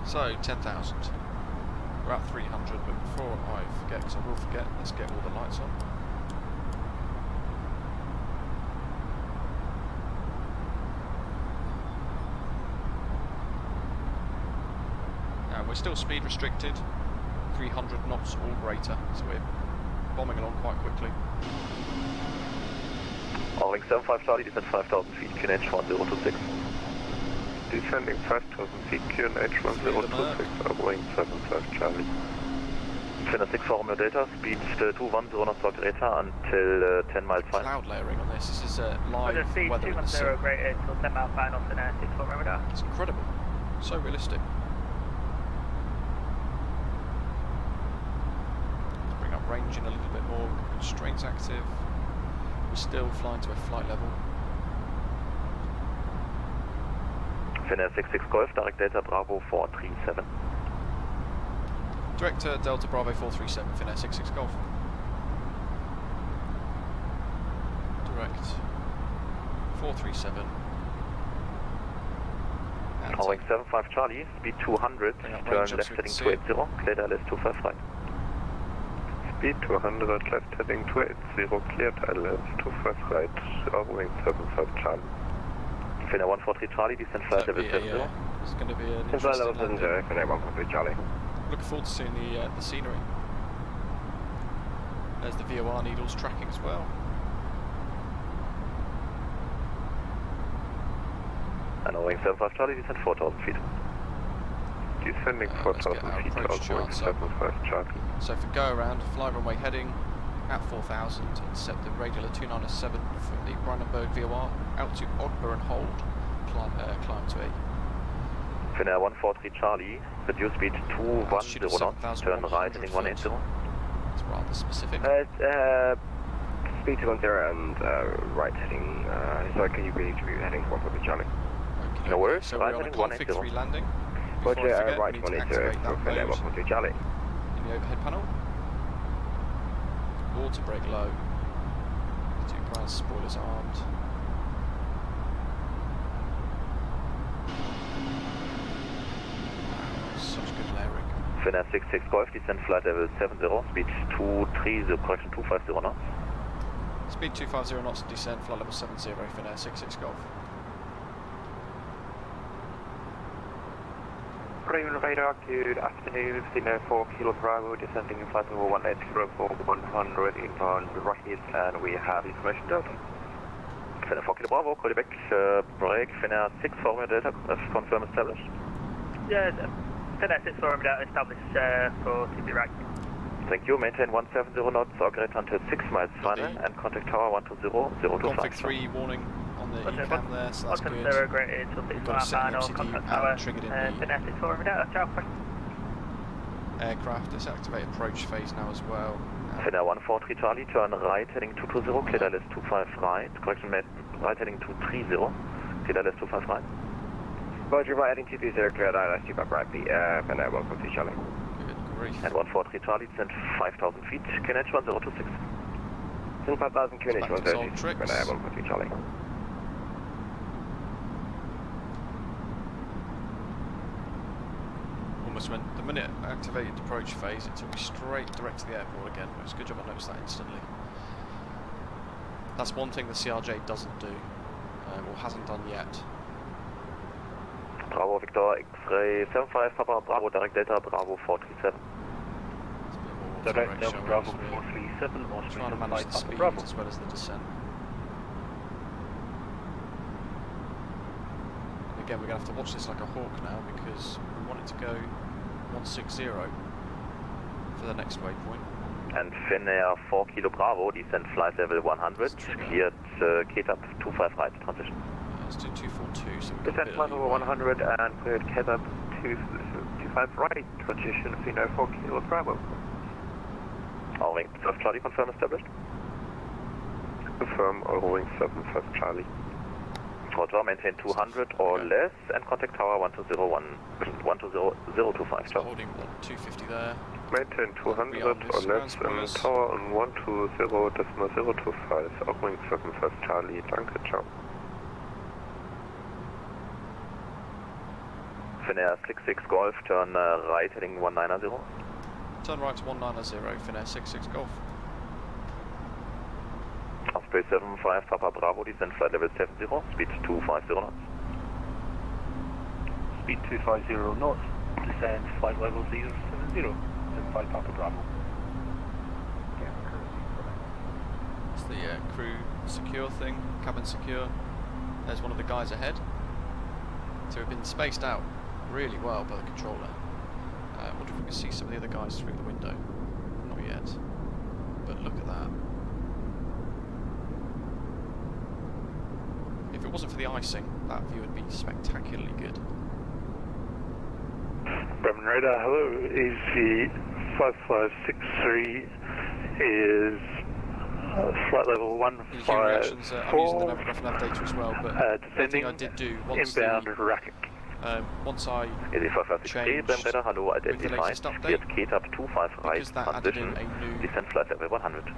So, 10,000. We're at 300, but before I forget, because I will forget, let's get all the lights on. And we're still speed restricted, 300 knots or greater, so we're bombing along quite quickly. Allwing 75 Charlie, descend 5,000 feet, QNH 1026. Descending 5,000 feet, QNH 1026, Allwing 75 Charlie. Finnair 64 Romeo Delta, speed 210 knots or greater until 10 miles final. Cloud layering on this. This is live Roger, speed weather in the 210 sun. greater till 10 mile final Finnair 64 Romeo Delta. It's incredible. So realistic. engine a little bit more, constraints active. We're still flying to a flight level. Finnair 66 Golf, direct Delta Bravo 437. Direct Delta Bravo 437, Finnair 66 Golf. Direct 437. Calling 75 Charlie, speed 200, turn left heading 280, cleared LS 25 right. Speed 200, left heading 280, cleared LS 25 right, Wing 75 Charlie. Finnair 143 Charlie, descent flight level 70. It's going to be an Descent flight interesting level 70, landing. Finnair 143 Charlie. Looking forward to seeing the scenery. There's the VOR needles tracking as well. And Wing 75 Charlie, descent 4,000 feet. Descending 4,000 feet, Wing 75 Charlie. So for go around, fly runway heading at 4,000, intercept the radial at 2907 from the Brandenburg VOR, out to Ogber and hold, climb to 8. Finnair 143 Charlie, reduce speed 210 knots, turn right heading 180. It's rather specific. Speed 210 and right heading, sorry, can you read heading 143 Charlie? No worries, So right we're on a heading config 3 landing. Roger, right we need to 180 activate for that Finnair mode 143 Charlie. in the overhead panel. Water brake low. 2 ground spoilers armed. Wow, such good layering. Finnair 66 Golf, descent flight level 70, speed 230, correction 250 knots. Speed 250 knots, descent, flight level 70, Finnair 66 Golf. Raven radar, good afternoon, Finnair 4 Kilo Bravo, descending in flight level 180 for 100 inbound right, and we have information Delta. Finnair 4 Kilo Bravo, call you back, break, Finnair 6 Formula Delta, confirm established. Yeah, Finnair 6 Forum Delta established for TP right. Thank you, maintain 170 knots, auger until 6 miles final, and contact tower 120, 025. Config 3 warning on the ECAM there, so that's good. We've got a set MCD triggered in the Finnair 6 Forum Delta, ciao. aircraft. Let's activate approach phase now as well. Finnair 143 Charlie, turn right heading 220, clear LS 25 right, correction right heading 230, clear LS 25 right. Roger, right heading 230, clear LS 25 right, Finnair 143 Charlie. And 143 Charlie, descent 5,000 feet, QNH 1026. Descent 5,000, QNH 126, Finnair 143 Charlie. Almost went, the minute I activated approach phase, it took me straight direct to the airport again. It was a good job I noticed that instantly. That's one thing the CRJ doesn't do, or hasn't done yet. Bravo Victor X-ray 75 Papa Bravo direct Delta Bravo 437. Direct Delta Bravo 437, trying to manage the speed Bravo. as well as the descent. And again, we're going to have to watch this like a hawk now because we want it to go 160 for the next waypoint. And Finnair 4 Kilo Bravo, descent flight level 100, cleared KETAP 25 right, transition. Let's do 242. So Descent flight level 100 and cleared KETAP 25 right, transition Finnair 4 Kilo Bravo. All wing 75 Charlie, confirm established. Confirm, all wing 75 Charlie. Roger, maintain 200 or less and contact tower 120, 120, so holding 250 there. Maintain 200 or less and tower on 120.025, all wing 75 Charlie, danke, ciao. Finnair 66 Golf, turn right heading 190. Turn right to 190, Finnair 66 Golf. Osprey 75 Papa Bravo, descent flight level 70, speed 250 knots. Speed 250 knots, descend flight level 070, 75 Papa Bravo. It's the crew secure thing, cabin secure. There's one of the guys ahead. So we've been spaced out really well by the controller. I wonder if we can see some of the other guys through the window. Not yet. But look at that. If it wasn't for the icing, that view would be spectacularly good. Bremen radar, hello, easy 5563 is flight level Human reactions, I'm using the 154. rough nav data as well, but one thing I did do once Inbound racket. once I Easy 553, Bremräder, hello, with the identified. latest update, Cleared KETAP 25 right, because that added in transition, a new descent flight level 100.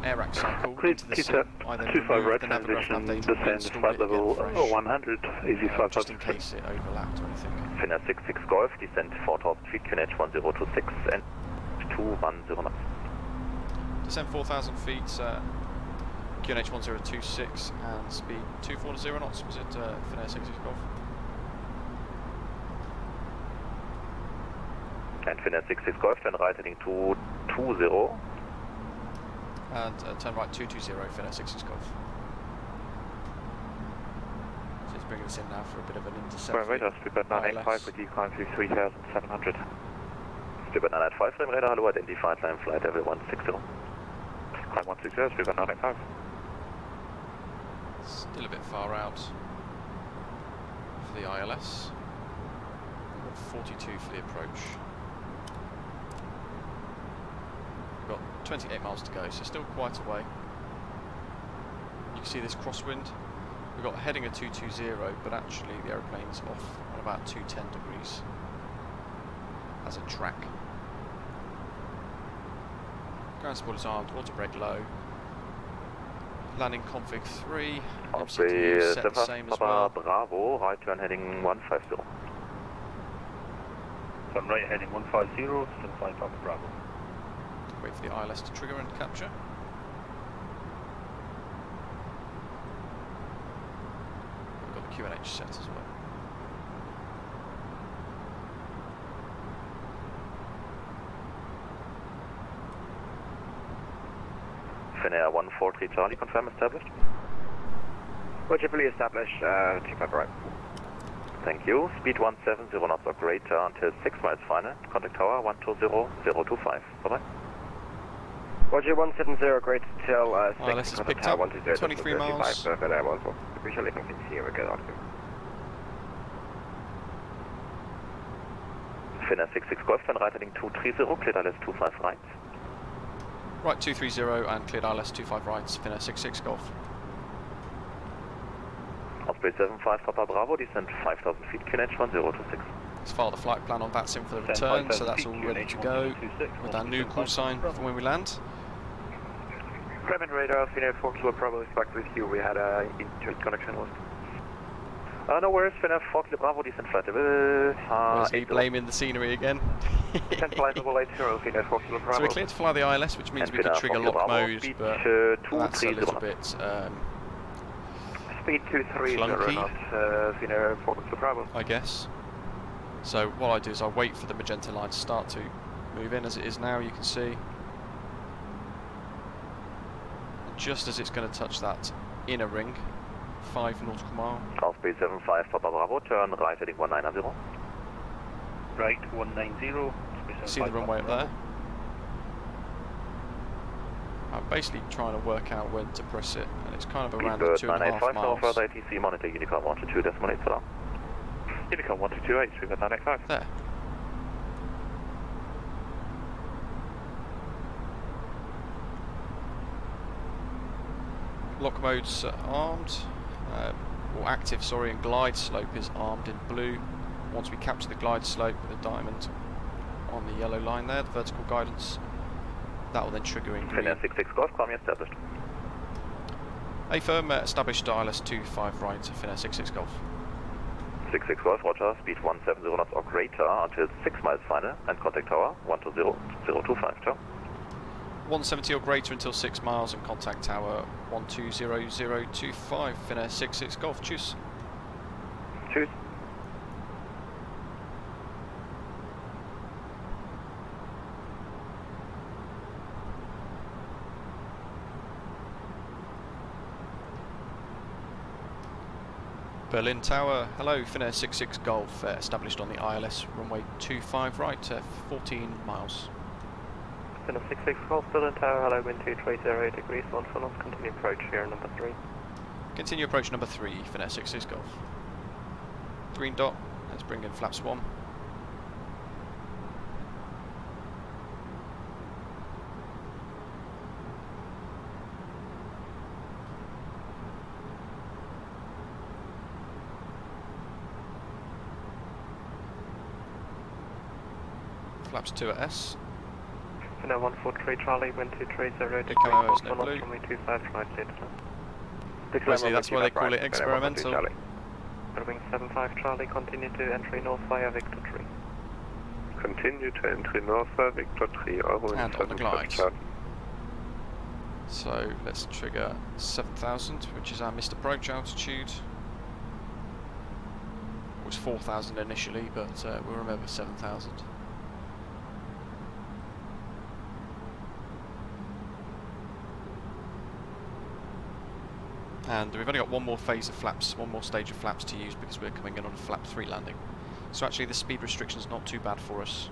air rack cycle Cleared into the sim, I then 25 removed right the nav transition, nav data and descend installed flight it again level fresh, 100. Easy just in 553. case it overlapped or anything. Finnair 66 Golf, descent 4000 feet, QNH 1026 and 210 knots. Descend 4,000 feet, QNH 1026 and speed 240 knots. Was it Finnair 66 Golf? And Finnair 66 Golf, turn right heading 220. And turn right 220, Finnair 66 Golf. So it's bringing us in now for a bit of an intercept. Radar, speedbird 985 with decline to 3,700. Speedbird 985, Radar, hello, identified, line flight level 160. Climb 160, speedbird 985. Still a bit far out for the ILS. We've got 42 for the approach. We've got 28 miles to go, so still quite a way. You can see this crosswind. We've got heading at 220, but actually the aeroplane's off on about 210 degrees as a track. Ground spoilers armed, auto brake low. Landing config 3, MCT is set the same as well. Bravo, right turn heading 150. Turn right heading 150, still flying Papa Bravo. Wait for the ILS to trigger and capture. We've got the QNH set as well. Finnair 143 Charlie, confirm established. Roger, fully established, 25 right. Thank you. Speed 170 knots or greater until 6 miles final. Contact tower 120025. Bye-bye. Roger, 170 greater till 6. ILS has picked up 23 miles. Appreciate it, continue, we're good on you. Finnair 66 Golf, turn right heading 230, cleared ILS 25 right. Right 230 and cleared ILS 25 rights, Finnair 66 Golf. Osprey 75 Papa Bravo, descent 5,000 feet, QNH 1026. Let's file the flight plan on VATSIM for the return, so that's all ready to go with our new call sign for when we land. Clement radar, Finnair 4 Kilo Bravo is back with you. We had a internet connection lost. No worries, Finnair 4 Kilo Bravo, descent flight level. Where's me blaming the scenery again? Descent flight level 80, Finnair 4 Kilo Bravo. So we're clear to fly the ILS, which means we can trigger lock mode, but that's a little bit Speed 230 knots, Finnair 4 Kilo Bravo. I guess. So what I do is I wait for the magenta line to start to move in as it is now, you can see. Just as it's going to touch that inner ring, 5 nautical mile. Osprey 75 Papa Bravo, turn right heading 190. Right 190. See the runway up there? I'm basically trying to work out when to press it, and it's kind of around the 2.5 miles. No further ATC, monitor Unicom 122.8 for now. Unicom 1228, speedbird 985. There. Lock mode's armed, or active, sorry, and glide slope is armed in blue. Once we capture the glide slope with a diamond on the yellow line there, the vertical guidance, that will then trigger in green. Finnair 66 Golf, climbing established. A firm established ILS 25 right, Finnair 66 Golf. 66 Golf, roger, speed 170 knots or greater until 6 miles final, and contact tower 120025, ciao. 170 or greater until 6 miles and contact tower 120025, Finnair 66 Golf, choose. Choose. Berlin Tower, hello, Finnair 66 Golf, established on the ILS runway 25 right, 14 miles. Finnair 66 Golf, Berlin Tower, hello, wind 230 degrees, 1 full knots, continue approach here, number 3. Continue approach number 3, Finnair 66 Golf. Green dot, let's bring in flaps 1. flaps 2 at S. Finnair 143 Charlie, wind 230 KO's no blue. runway 25 right, clear to land. Obviously that's why they call it experimental. Wing 75 Charlie, continue to entry north via Victor 3. Continue to entry north via Victor 3, and on the glide. So let's trigger 7,000, which is our missed approach altitude. It was 4,000 initially, but we'll remember 7,000. And we've only got one more phase of flaps, one more stage of flaps to use because we're coming in on a flap 3 landing. So actually the speed restriction is not too bad for us.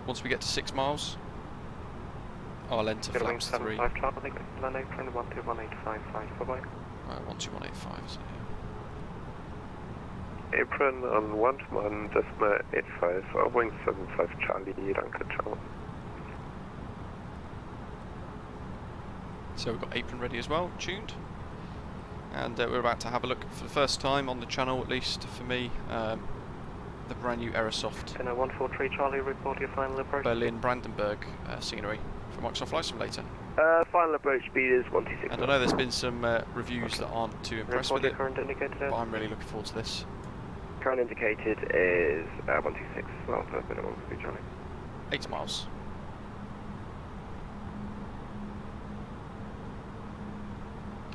Once we get to 6 miles, I'll enter flaps 3. Landing 12185, bye-bye. 12185 is it, yeah. Apron on 121.85, wing 75 Charlie, danke, ciao. So we've got apron ready as well, tuned. And we're about to have a look for the first time on the channel, at least for me, the brand new Aerosoft 143 Charlie, report your final approach. Berlin Brandenburg scenery from Microsoft Flight Simulator. Final approach speed is 126. And I know there's been some reviews that aren't too impressed with it, but I'm really looking forward to this. Current indicated is 126. Well, so 143 Charlie. 8 miles.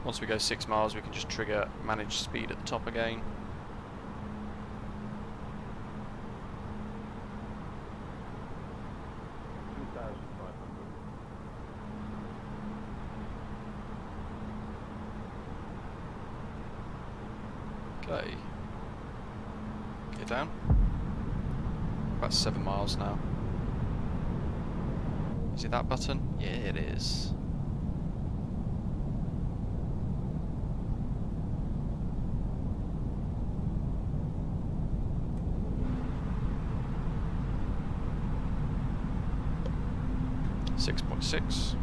Once we go 6 miles, we can just trigger manage speed at the top again. Okay. Get down. About 7 miles now. Is it that button? Yeah, it is. .6.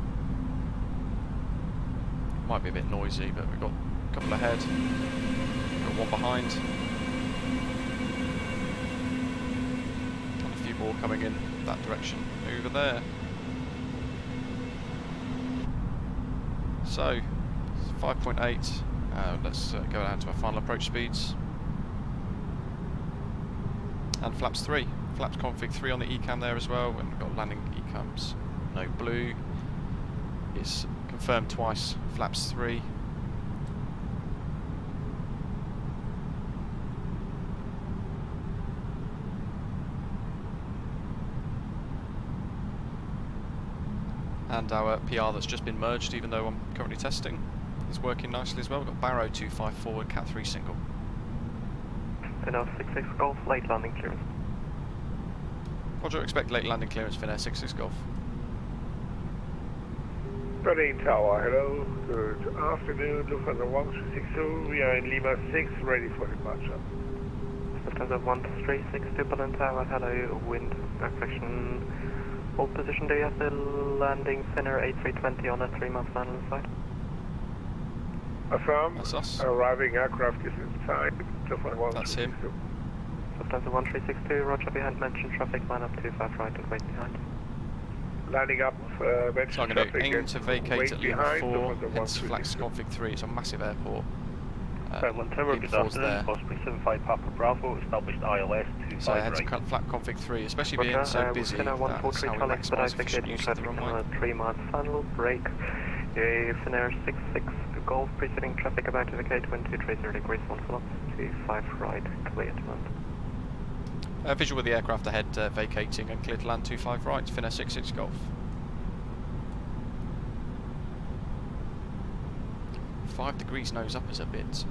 Might be a bit noisy, but we've got a couple ahead. Got one behind. And a few more coming in that direction over there. So, 5.8. Let's go down to our final approach speeds. And flaps 3. Flaps config 3 on the ECAM there as well, and we've got landing ECAMs. No blue is confirmed twice, flaps 3. And our PR that's just been merged, even though I'm currently testing, is working nicely as well. We've got Barrow 254 and Cat 3 single. Finnair 66 Golf, late landing clearance. Roger, expect late landing clearance, Finnair 66 Golf. Berlin Tower, hello, good afternoon, Lufthansa 1362, we are in Lima 6, ready for departure. Lufthansa 1362, Berlin Tower, hello, wind, direction, hold position, do you have the landing Finnair A320 on a 3-month final side? Affirm, that's us. Arriving aircraft is inside, Lufthansa 1362. That's him. Lufthansa 1362, roger, behind mentioned traffic, line up 25 right and wait behind. Landing up, so I'm going to aim to vacate at Lima 4, hence flaps config 3, it's a massive airport. Lima 4's there. Possibly 75 Papa Bravo, established ILS 25 so I had right. to flat config 3, especially being so busy, that's how we maximise efficient use of the runway. 3-month final, break, Finnair 66 Golf, preceding traffic about to vacate, wind 230 degrees, 1 full 25 right, clear to land. Visual with the aircraft ahead vacating and clear to land 25 right, Finnair 66 Golf. 5 degrees nose up is a bit...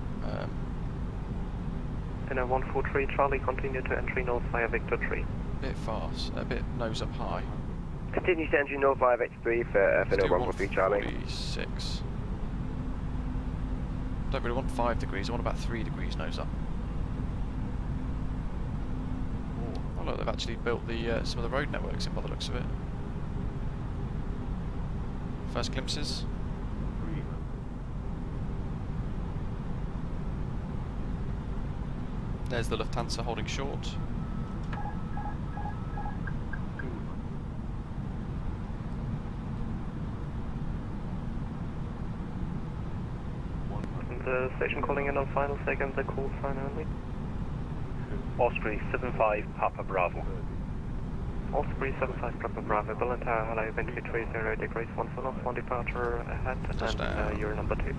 Finnair 143 Charlie, continue to entry north via Victor 3. Bit fast, a bit nose up high. Continue to entry north via Victor 3 for Finnair 143 Charlie. 146. Don't really want 5 degrees, I want about 3 degrees nose up. Oh look, they've actually built the some of the road networks in by the looks of it. First glimpses. There's the Lufthansa holding short. The station calling in on final second, the call sign only. Osprey 75 Papa Bravo. Osprey 75 Papa Bravo, Berlin Tower, hello, wind 230 degrees, 1 full off, 1 departure ahead, and you're number 2.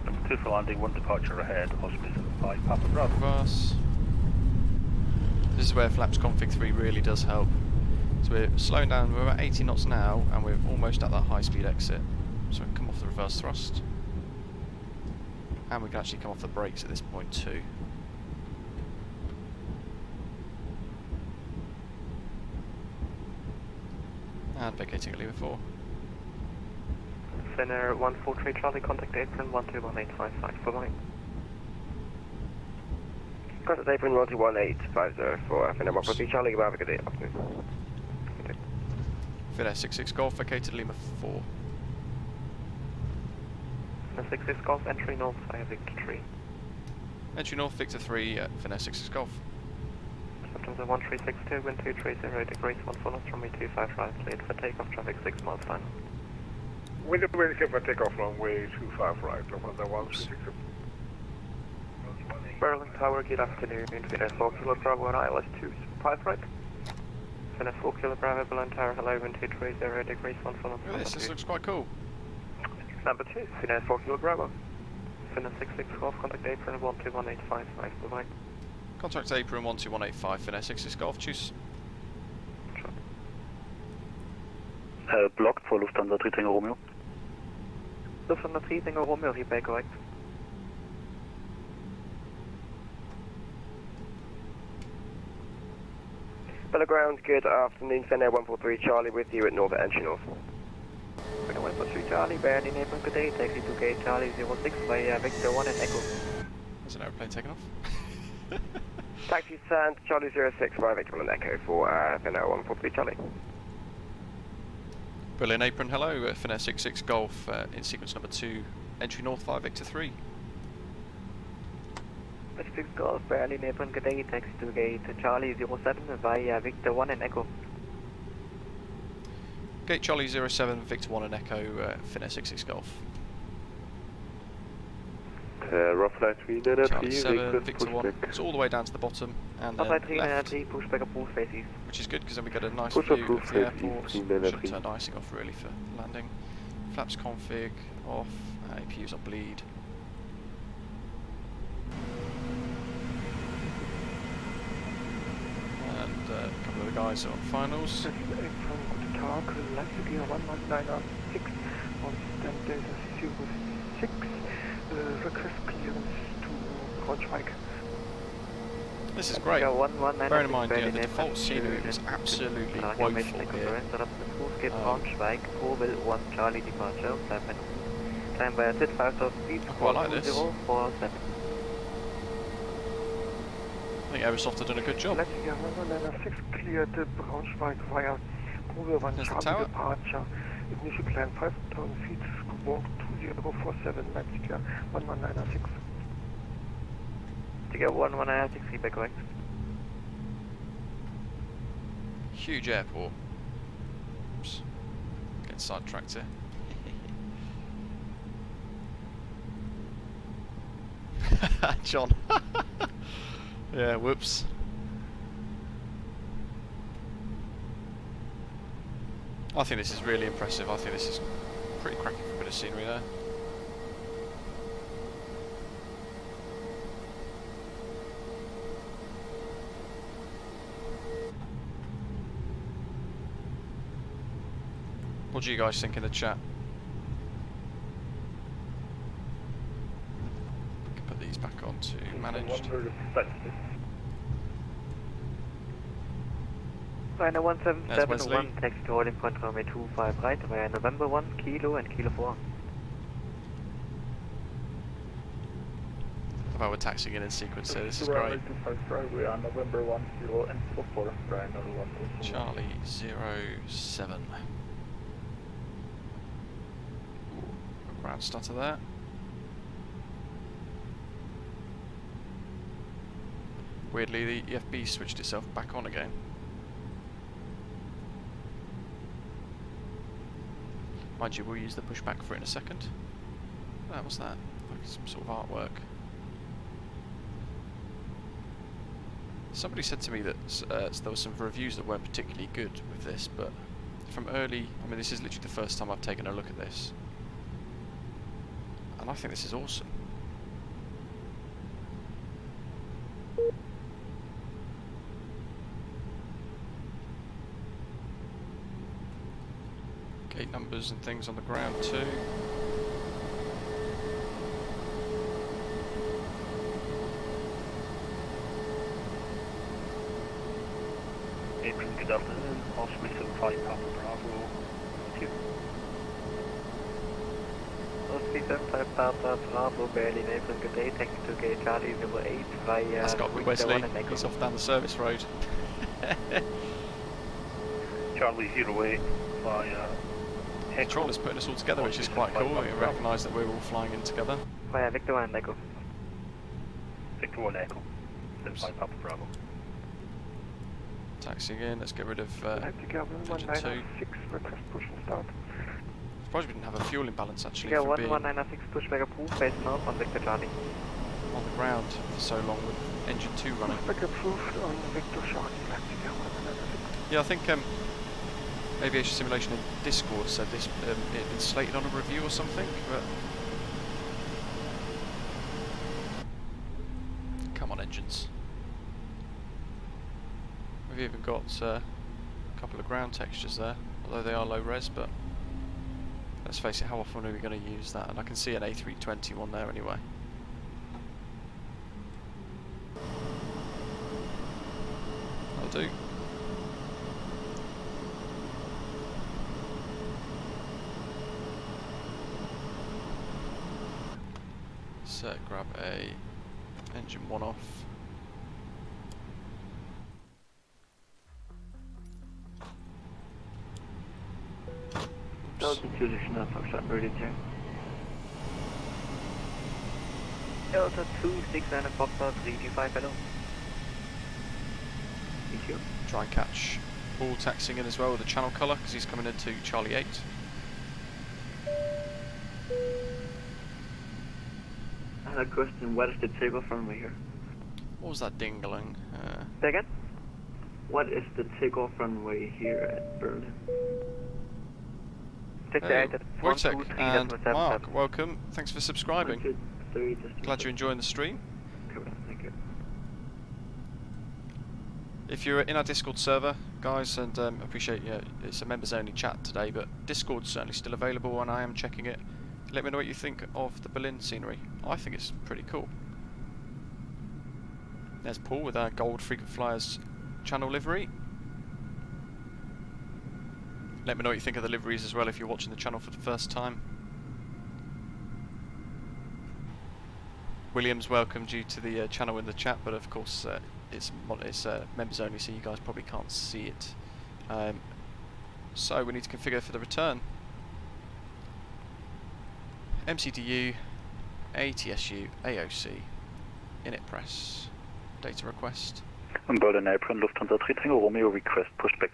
Number 2 for landing, 1 departure ahead, Osprey 75 Papa Bravo. Reverse. This is where flaps config 3 really does help. So we're slowing down, we're about 80 knots now, and we're almost at that high speed exit. So we can come off the reverse thrust. And we can actually come off the brakes at this point too. And vacating at Lima 4. Finnair 143 Charlie, contact apron 121855, bye-bye. Contact apron 121850 for Finnair 143 Charlie, goodbye, have a good day, afternoon. Finnair 66 Golf, vacated Lima 4. Finnair 66 Golf, entry north, via Victor 3. Entry north, Victor 3, Finnair 66 Golf. Lufthansa 1362, wind 230 degrees, 1 full off, runway 25 right, cleared for takeoff, traffic 6 miles final. Wind ready for takeoff, runway 25 right, Lufthansa 136. Berlin Tower, good afternoon, Finnair 4 Kilo Bravo and ILS 25 right. Finnair 4 Kilo Bravo, Berlin Tower, hello, wind 230 degrees, 1 full off. Look at this looks quite cool. Number 2, Finnair 4 Kilo Bravo. Finnair 66 Golf, contact apron 121855, bye-bye. Contact apron 12185, Finnair 66 Golf, choose. Blocked for Lufthansa 3 Tango Romeo. Lufthansa 3 Tango Romeo, replay correct. Bella Ground, good afternoon, Finnair 143 Charlie with you at Northern Entry North. Finnair 143 Charlie, Berlin April, good day, taxi to gate Charlie 06 via Victor 1 and Echo. There's an aeroplane taking off. Taxi sand, Charlie 06 via Victor 1 and Echo for Finnair 143 Charlie. Berlin Apron, hello, Finnair 66 Golf, in sequence number 2, entry north via Victor 3. 66 Golf, Berlin Apron, good day, taxi to gate Charlie 07 via Victor 1 and Echo. Gate Charlie 07, Victor 1 and Echo, Finnair 66 Golf. Rough line 393, Charlie 7, Victor 1, it's all the way down to the bottom, and then left, pushback approved faces. which is good because then we get a nice Push view approved of the faces, airport. 393. Should have turned icing off really for landing. Flaps config off, APUs on bleed. And a couple of the guys are on finals. From Good Talk, landing gear 1196 on stand delta 06, request clearance to Braunschweig. This is great. Bearing in mind, the default scenery was absolutely woeful here. Braunschweig, Kovel 1 Charlie departure, 7. Time by exit 5000 feet, I quite like this. 4047. I think Aerosoft have done a good job. Landing gear 1196 cleared Braunschweig via Kovel 1 There's the Charlie tower. departure. Initial plan 5000 feet, walk 2047, landing gear 1196. To get 1196 feedback correct. Huge airport. Oops. Getting sidetracked here. John. Yeah, whoops. I think this is really impressive. I think this is pretty cracking for a bit of scenery there. What do you guys think in the chat? Can put these back on to managed. Ryanair There's 1771, taxi to holding point runway 25 right, via November 1, Kilo and Kilo 4. How about we're taxiing in sequence here? This is great. We are November 1, Kilo and Kilo 4, Ryanair 1. Charlie 07. Ground stutter there. Weirdly, the EFB switched itself back on again. Mind you, we'll use the pushback for it in a second. What's that? Like some sort of artwork. Somebody said to me that there were some reviews that weren't particularly good with this, but from early... I mean, this is literally the first time I've taken a look at this. And I think this is awesome. Gate numbers and things on the ground too. Apron, good afternoon. Osprey 75 Papa Bravo. Thank you. Osprey 75 Papa Bravo, Berlin, Apron, good day. Taxi to gate Charlie 08 via... That's got to be Wesley. He's off down the service road. Charlie 08 via... Control is putting us all together, which is quite cool. We recognise that we're all flying in together. Via Victor 1 Echo. Victor 1 Echo. 75 Papa Bravo. Taxiing in, let's get rid of engine 2. Request push and start. Surprised we didn't have a fuel imbalance actually Yeah, for being 1906 pushback approved, face north on Victor Charlie. on the ground for so long with engine 2 running. Pushback approved on Victor Charlie. Yeah, I think Aviation Simulation in Discord said this it had been slated on a review or something, but come on, engines. We've even got a couple of ground textures there, although they are low res, but let's face it, how often are we going to use that? And I can see an A320 one there anyway. That'll do. So grab a engine 1 off. Delta 269 Foxtrot 325, hello. Thank you. Try and catch Paul taxiing in as well with the channel colour because he's coming into Charlie 8. I have a question, what is the takeoff runway here? What was that dingling? Say again? What is the takeoff runway here at Berlin? Hey, Wojtek and Mark, welcome. Thanks for subscribing. 1, 2, 3, Glad you're enjoying the stream. Thank you. If you're in our Discord server, guys, and appreciate it's a members only chat today, but Discord's certainly still available and I am checking it. Let me know what you think of the Berlin scenery. I think it's pretty cool. There's Paul with our gold frequent flyers channel livery. Let me know what you think of the liveries as well if you're watching the channel for the first time. Williams welcomed you to the channel in the chat, but of course it's members only, so you guys probably can't see it. So we need to configure for the return. MCDU, ATSU, AOC, init press, data request. Berlin Apron, Lufthansa 3 Tango Romeo request pushback.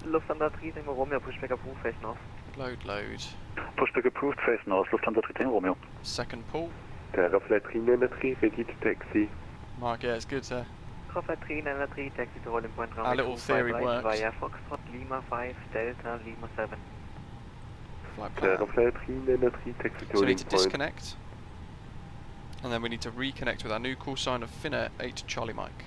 Lufthansa 3 Tango Romeo, pushback approved, face north. Load. Pushback approved, face north, Lufthansa 3 Tango Romeo. Second pull. Flight 393, ready to taxi. Mark, yeah, it's good to... Flight 393, taxi to rolling point our little theory works. Via Foxtrot Lima 5, Delta Lima 7. Flight plan. Flight 393, taxi to So we need to point. disconnect. And then we need to reconnect with our new call sign of Finnair 8 Charlie Mike.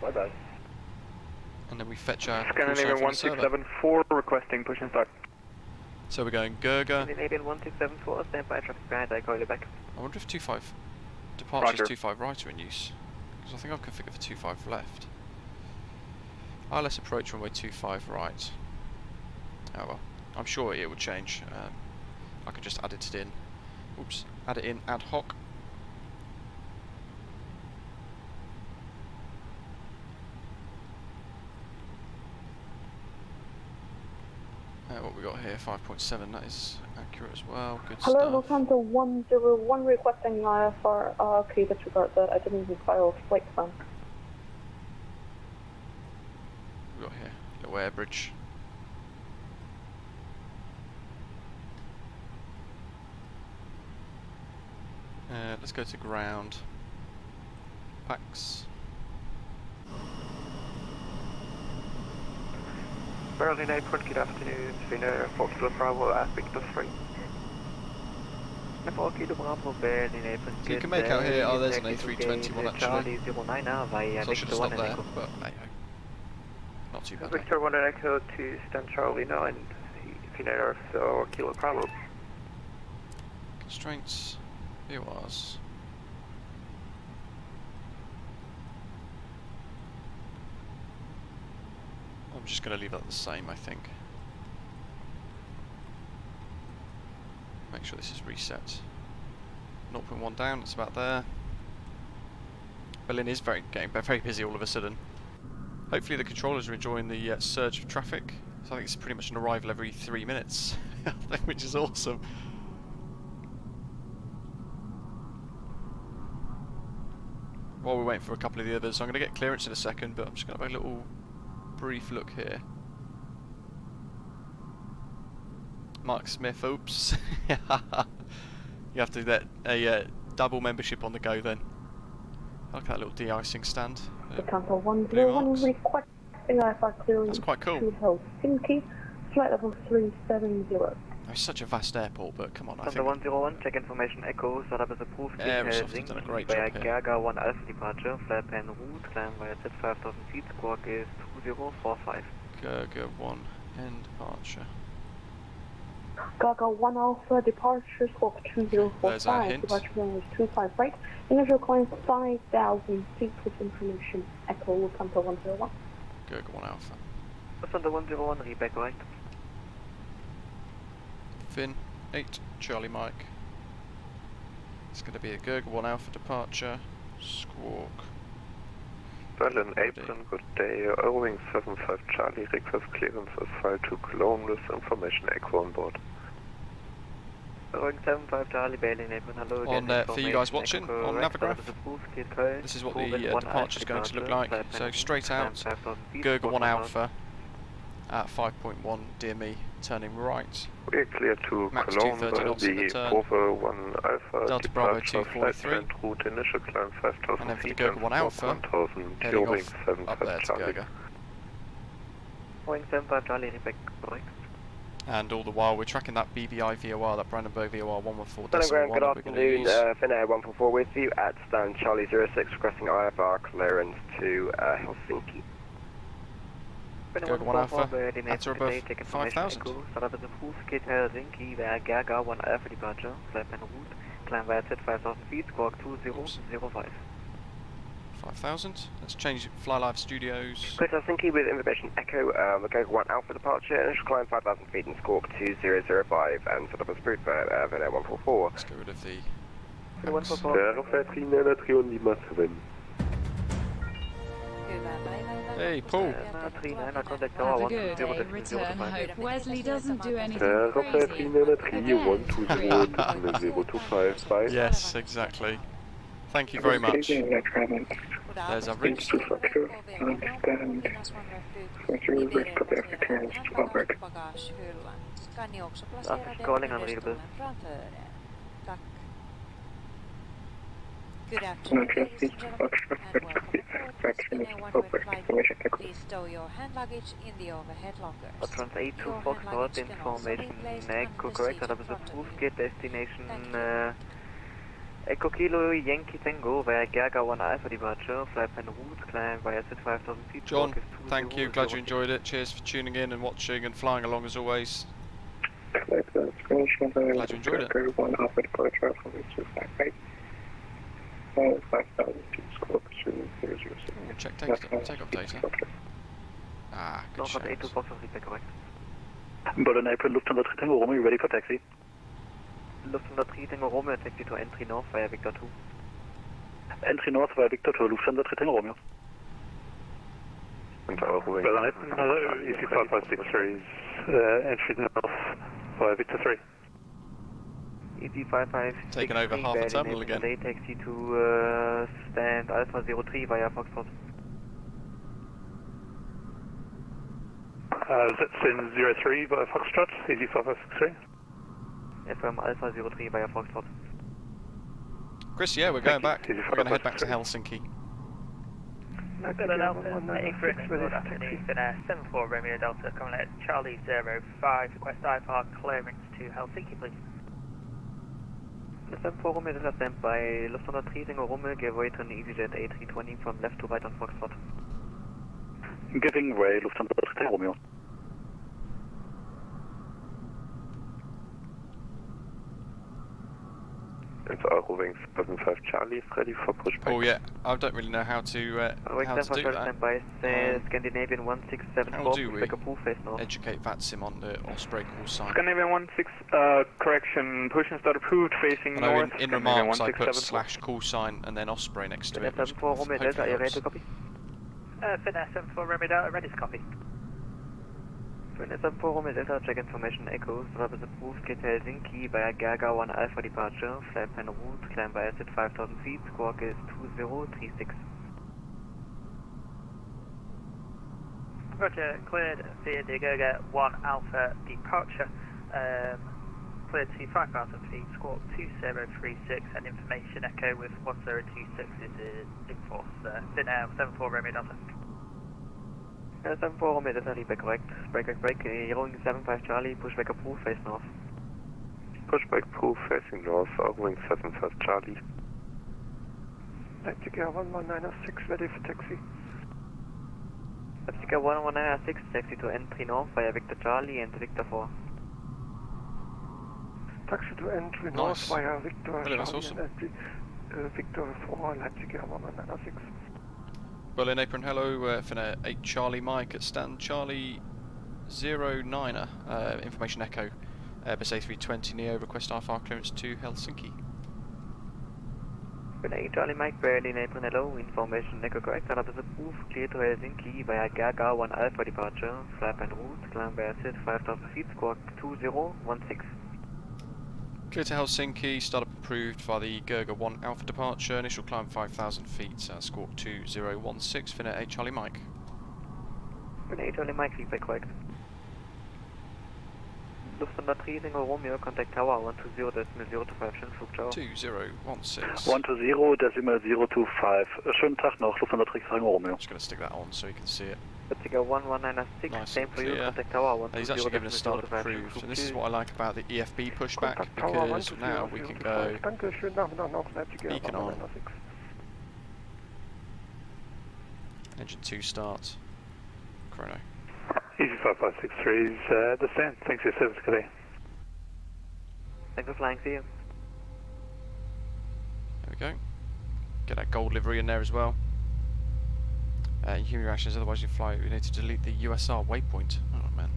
Bye bye. And then we fetch our Scandinavian call sign from the server. 1674 requesting push and start. So we're going Gerga. Scandinavian 1674, stand by traffic behind, I call you back. I wonder if 25 departures 25 right are in use. Because I think I've configured for 25 left. ILS approach runway 25 right. Oh well, I'm sure it would change. I could just add it in. Oops, add it in ad hoc. What we got here, 5.7, that is accurate as well. Good Hello, stuff. Lufthansa 101 requesting for okay, disregard that. I didn't even file a flight plan. We got here, little air bridge. Let's go to ground. Pax. Berlin Airport, good afternoon. Finnair, Foxtrot Bravo at Victor 3. Bravo, Berlin Airport. So you can make out here, oh there's an A321 actually. So I should have stopped there, but hey ho. Not too bad. Victor 1 and Echo to Stan Charlie 9, Finnair, so Kilo Bravo. Constraints, VORs. I'm just going to leave that the same, I think. Make sure this is reset. 0.1 down, it's about there. Berlin is getting very busy all of a sudden. Hopefully the controllers are enjoying the surge of traffic. So I think it's pretty much an arrival every 3 minutes, which is awesome. While we're waiting for a couple of the others, I'm going to get clearance in a second, but I'm just going to have a little brief look here. Mark Smith, oops. You have to get a double membership on the go then. I like that little de-icing stand. Lufthansa 101 requesting for clearance. That's quite cool. To Helsinki, flight level 370. It's such a vast airport, but come on, I think 101, check information Echo, startup is approved. Aerosoft has done a great job here. Gaga 1 Alpha departure, flight plan route, climb via set 5,000 feet, squawk is 2045. Gaga 1 end departure. Gaga 1 Alpha departure, squawk 2045, departure runway is 25 right, initial climb 5,000 feet with information Echo, Lufthansa 101. Gaga 1 Alpha. Lufthansa 101, reback right. Finn 8, Charlie Mike. It's going to be a Gaga 1 Alpha departure, squawk. Berlin Apron, good day. Irving 75 Charlie, request clearance as file to Cologne with information Echo on board. Irving 75 Charlie, Berlin Apron, hello again. For you guys watching on Navigraph, this is what the departure is going to look like. So straight out, Gaga 1 Alpha at 5.1 DME, turning right. We're clear to Max Cologne, 230 knots in the turn. Bravo 1 Alpha, Delta Bravo departure, 243. route, initial climb 5,000 And then for the feet, Gaga 1 Alpha, 1,000, heading Irving off 75 up there to Charlie. Gaga. Boeing 75 Charlie, reback correct. And all the while we're tracking that BBI VOR, that Brandenburg VOR 114.1 Good that we're going to afternoon, use. Finnair 144 with you at stand Charlie 06, requesting IFR clearance to Helsinki. Gaga 1 Alpha, at or above 5,000. Startup is approved, Helsinki, via Gaga 1 Alpha departure, flight plan route, climb via set 5,000 feet, squawk 2005. 5,000. Let's change Fly Live Studios. Chris Helsinki with information Echo, Gaga 1 Alpha departure, initial climb 5,000 feet and squawk 2005, and set up as approved by Finnair 144. Let's get rid of the... Hey, Paul. Have a good day, return hope. Wesley doesn't do anything crazy. Yes, exactly. Thank you very much. There's our route. Calling unreadable. Good afternoon, ladies and gentlemen, and welcome aboard this Finnair one-way flight. Please stow your hand luggage in the overhead lockers. Trans A2 Foxtrot, information Echo correct, that was approved, get destination Echo Kilo Yankee Tango via Gaga 1 Alpha departure, flight plan route, climb via set 5,000 feet. John, thank you, glad you enjoyed it. Cheers for tuning in and watching and flying along as always. Glad you enjoyed it. Check takeoff data. Ah, good shout. Berlin April, Lufthansa 3 Tango Romeo, ready for taxi. Lufthansa 3 Tango Romeo, taxi to entry north via Victor 2. Entry north via Victor 2, Lufthansa 3 Tango Romeo. Berlin, hello, EC5563 is entry north via Victor 3. EC5563 taking over half the terminal again. Taxi to stand Alpha 03 via Foxtrot. VATSIM 03 via Foxtrot, EC5563. FM Alpha 03 via Foxtrot. Chris, yeah, we're going back. We're going to head back to Helsinki. Good afternoon, Finnair 74 Romeo Delta, coming at Charlie 05, request IFR clearance to Helsinki, please. 74 Romeo Delta, stand by Lufthansa 3 Single Romeo, give way to an EasyJet A320 from left to right on Foxtrot. Giving way, Lufthansa 3 Romeo. It's Eurowings 75 Charlie is ready for pushback. Oh yeah, I don't really know how to do that. Scandinavian 167 how do we educate VATSIM on the Osprey call sign? Scandinavian 16, correction, push and start approved, facing north. In remarks I put / call sign and then Osprey next to it. Finnair 74 Romeo Delta, are you ready to copy? Finnair 74 Romeo Delta, ready to copy. Finnair 74 Romeo Delta, check information echoes, Rob is approved, get to Helsinki via Gaga 1 Alpha departure, flight plan route, climb by asset 5,000 feet, squawk is 2036. Roger, cleared via the Gaga 1 Alpha departure, cleared to 5,000 feet, squawk 2036, and information echo with 1026 is in force. Finnair 74 Romeo Delta. 74 Romeo Delta, lead back correct. Break, Eurowings 75 Charlie, pushback approved, face north. Pushback approved, facing north, Eurowings 75 Charlie. Leipzig 11906, ready for taxi. Leipzig 11906, taxi to entry north via Victor Charlie and Victor 4. Taxi to entry north via Victor Charlie awesome. and Victor 4, Leipzig 11906. Berlin apron, hello, Finnair 8 Charlie Mike at stand Charlie 09er, information echo, Airbus A320 Neo, request IFR clearance to Helsinki. Finnair 8 Charlie Mike, Berlin apron, hello, information echo correct, Airbus approved, clear to Helsinki via Gaga 1 Alpha departure, flight plan route, climb by asset 5,000 feet, squawk 2016. Clear to Helsinki, startup approved via the Gaga 1 Alpha departure, initial climb 5,000 feet, squawk 2016, Finnair 8 Charlie Mike. Finnair 8 Charlie Mike, feedback correct. Lufthansa 3 Single Romeo, contact tower 120.025, schönen Flug, ciao. 2016. 120.025, schönen Tag noch, Lufthansa 3 Single Romeo. I'm just going to stick that on so you can see it. Leipzig 11906, nice same for you, contact tower 120.025. He's actually given us startup approved, and this is what I like about the EFB pushback, because now we can go beacon on, engine 2 start, chrono. EC5563 is the stand, thanks for your service today. Thanks for flying, see you. There we go, get that gold livery in there as well. Human reactions, otherwise you fly, you need to delete the USR waypoint. Oh man.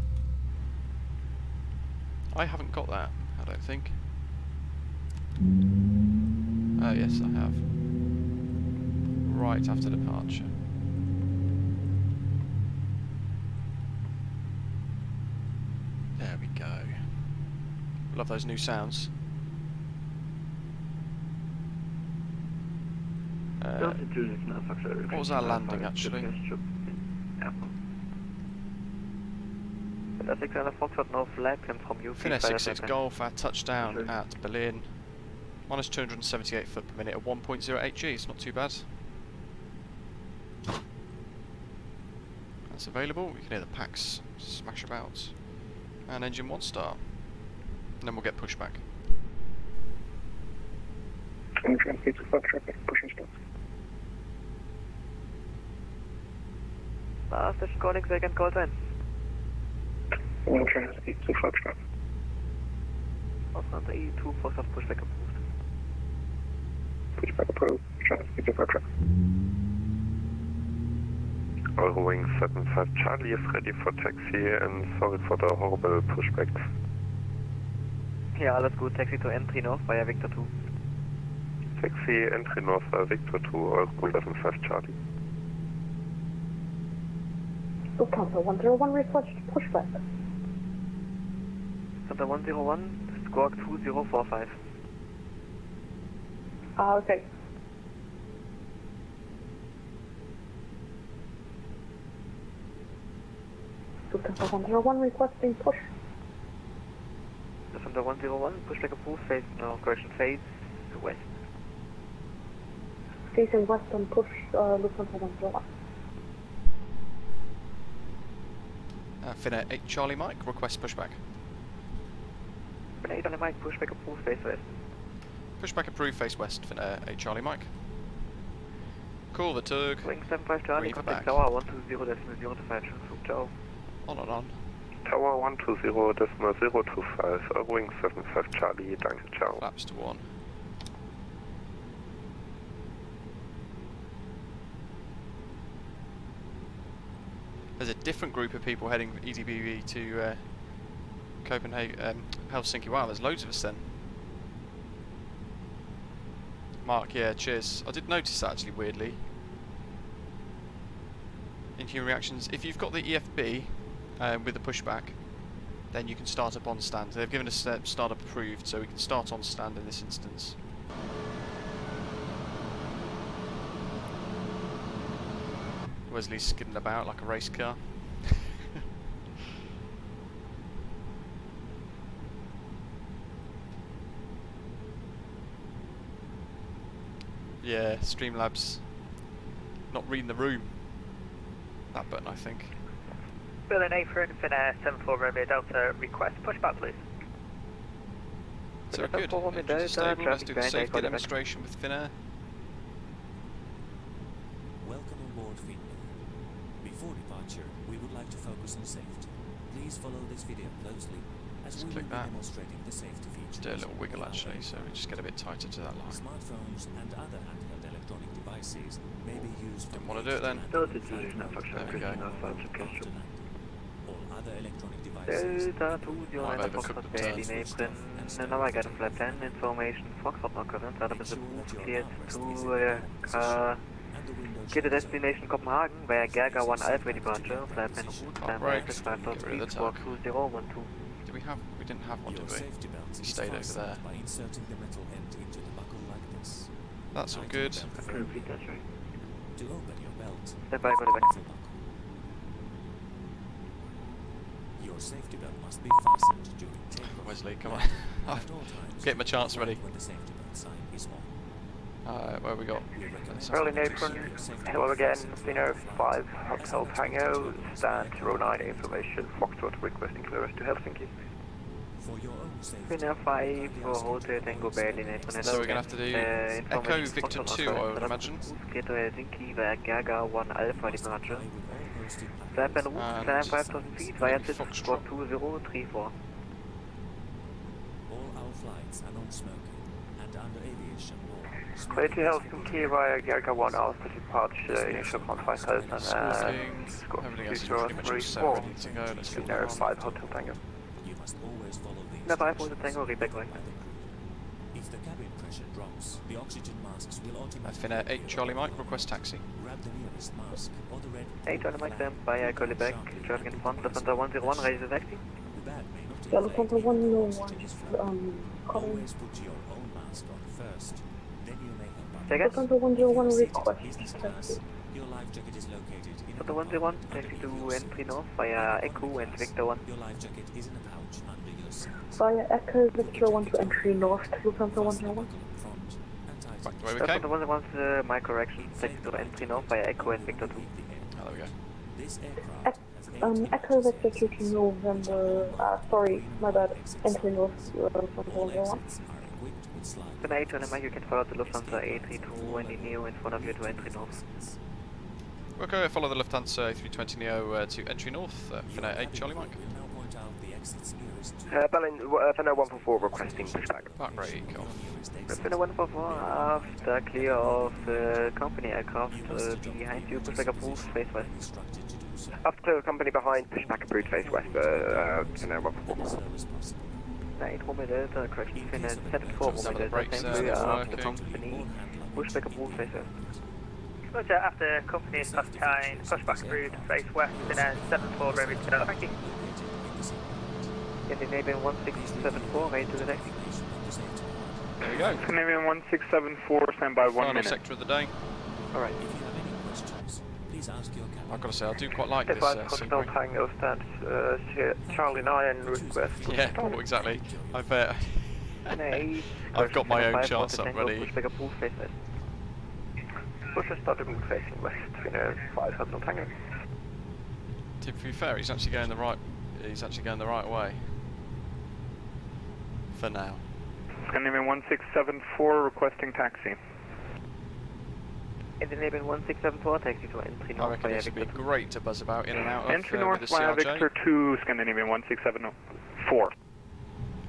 I haven't got that, I don't think. Oh yes, I have. Right after departure. There we go. Love those new sounds. What was our landing actually? Finnair 66 Golf, our touchdown at Berlin. Minus 278 foot per minute at 1.08 G, it's not too bad. That's available, you can hear the packs smash about. And engine 1 star. And then we'll get pushback. Last station calling, second call sign. Translate to Foxtrot. Lufthansa E2, Foxtrot pushback approved. Pushback approved, translate to Foxtrot. Eurowings 75 Charlie is ready for taxi, and sorry for the horrible pushback. Ja, alles gut, taxi to entry north via Victor 2. Taxi entry north via Victor 2, Eurowings 75 Charlie. Lufthansa 101 request pushback. Lufthansa 101, squawk 2045. Okay. Lufthansa 101 requesting push. Lufthansa 101, pushback approved, face, no, correction, face west. Facing west and push Lufthansa 101. Finnair 8 Charlie Mike, request pushback. Finnair 8 Charlie Mike, pushback approved, face west. Pushback approved, face west, Finnair 8 Charlie Mike. Call the tug. Wing 75 Charlie, contact tower 120.025, ciao. On and on. Tower 120.025, Wing 75 Charlie, danke, ciao. Flaps to 1. There's a different group of people heading EDBV to Copenhagen, Helsinki. Wow, there's loads of us then. Mark, yeah, cheers. I did notice that actually, weirdly. Inhuman reactions. If you've got the EFB with the pushback, then you can start up on stand. They've given us startup approved, so we can start on stand in this instance. Wesley's skidding about like a race car. Yeah, Streamlabs not reading the room. That button, I think. Berlin Apron, Finnair 74 Romeo Delta, request pushback please. So good. Let's do a safety demonstration with Finnair. Welcome on board Finnair. Before departure, we would like to focus on safety. Please follow this video closely as we will be demonstrating the safety features. Let's do a little wiggle actually, so we just get a bit tighter to that line. Smartphones and other handheld electronic devices may be used. Didn't want to do it then. There we go. All other electronic devices. Delta 209 Foxtrot Berlin Apron, navigator flight plan information, Foxtrot no current, data is cleared to get to destination Copenhagen via Gerga 1 Alpha departure, flight plan route, and access 5.3, squawk 2012. Do we have, we didn't have one, did we? We stayed over there. By inserting the metal end into the buckle like this. That's all good. To open your belt, Step by, go back. Your safety belt must be fastened during takeoff. Wesley, come on. Get my chance ready. When the safety belt sign is on. Where we got? Berlin Apron, hello again, Finnair 5 Hotel Tango, stand 09 information, Foxtrot requesting clearance to Helsinki. For your own safety. Finnair 5 for Hotel Tango Berlin Apron. So we're going to have to do Echo Victor 2, I would imagine. Get to Helsinki via Gerga 1 Alpha departure. Flight plan route, climb 5,000 feet via squawk 2034. All our flights are non-smoking and under aviation law. Ready to Helsinki via Gerga 1 Alpha departure, initial command 5000 and squawk 2034. Finnair 5 Hotel Tango. You must always follow these. Finnair 5 Hotel Tango, reback right. If the cabin pressure drops, the oxygen masks will automatically. Finnair 8 Charlie Mike, request taxi. Grab the nearest mask or the red. 8 Charlie Mike, stand by KOLJA, traffic in front, Lufthansa 101, raise the taxi. Yeah, Lufthansa 101, calling. Always put your own mask on first, then you may have Lufthansa 101 request taxi. Your life jacket is located in Lufthansa 101, taxi to entry north via Echo and Victor 1. Your life jacket is in a pouch under your seat. Via Echo Victor 1 to entry north, Lufthansa 101. Back the way we came. Lufthansa 101, my correction, taxi to entry north via Echo and Victor 2. Oh, there we go. This aircraft Echo Victor 2 to November, sorry, my bad, entry north, Lufthansa 101. Finnair 8 Charlie Mike, you can follow the Lufthansa A32 and the Neo in front of you to entry north. Okay, follow the Lufthansa A320 Neo to entry north, Finnair 8 Charlie Mike. Berlin, Finnair 144 requesting pushback. Back rate off. Finnair 144, after clear of the company aircraft behind you, pushback approved, face west. After clear company behind, pushback approved, face west, Finnair 144. 8 Romeo Delta, correction, Finnair 74 Romeo Delta, thank you, after company, pushback approved, face west. Roger, after company is past time, pushback route, face west, Finnair 74, ready to go. Thank you. Scandinavian 1674, ready to the deck. There we go. Scandinavian 1674, stand by 1 Final minute. sector of the day. Alright. If you have any questions, please ask your captain. I've got to say, I do quite like this Hotel scenery. Tango stands Charlie 9 request. Yeah, well, exactly. I've got my own charts up ready. Push started move facing west, Finnair 5 Hotel Tango. To be fair, he's actually going the right. He's actually going the right way. For now. Scandinavian 1674 requesting taxi. Scandinavian 1674, taxi to entry I north reckon via this would be Victor 2. great to buzz about in and out of Entry with north the via CRJ. Victor 2, Scandinavian 1674.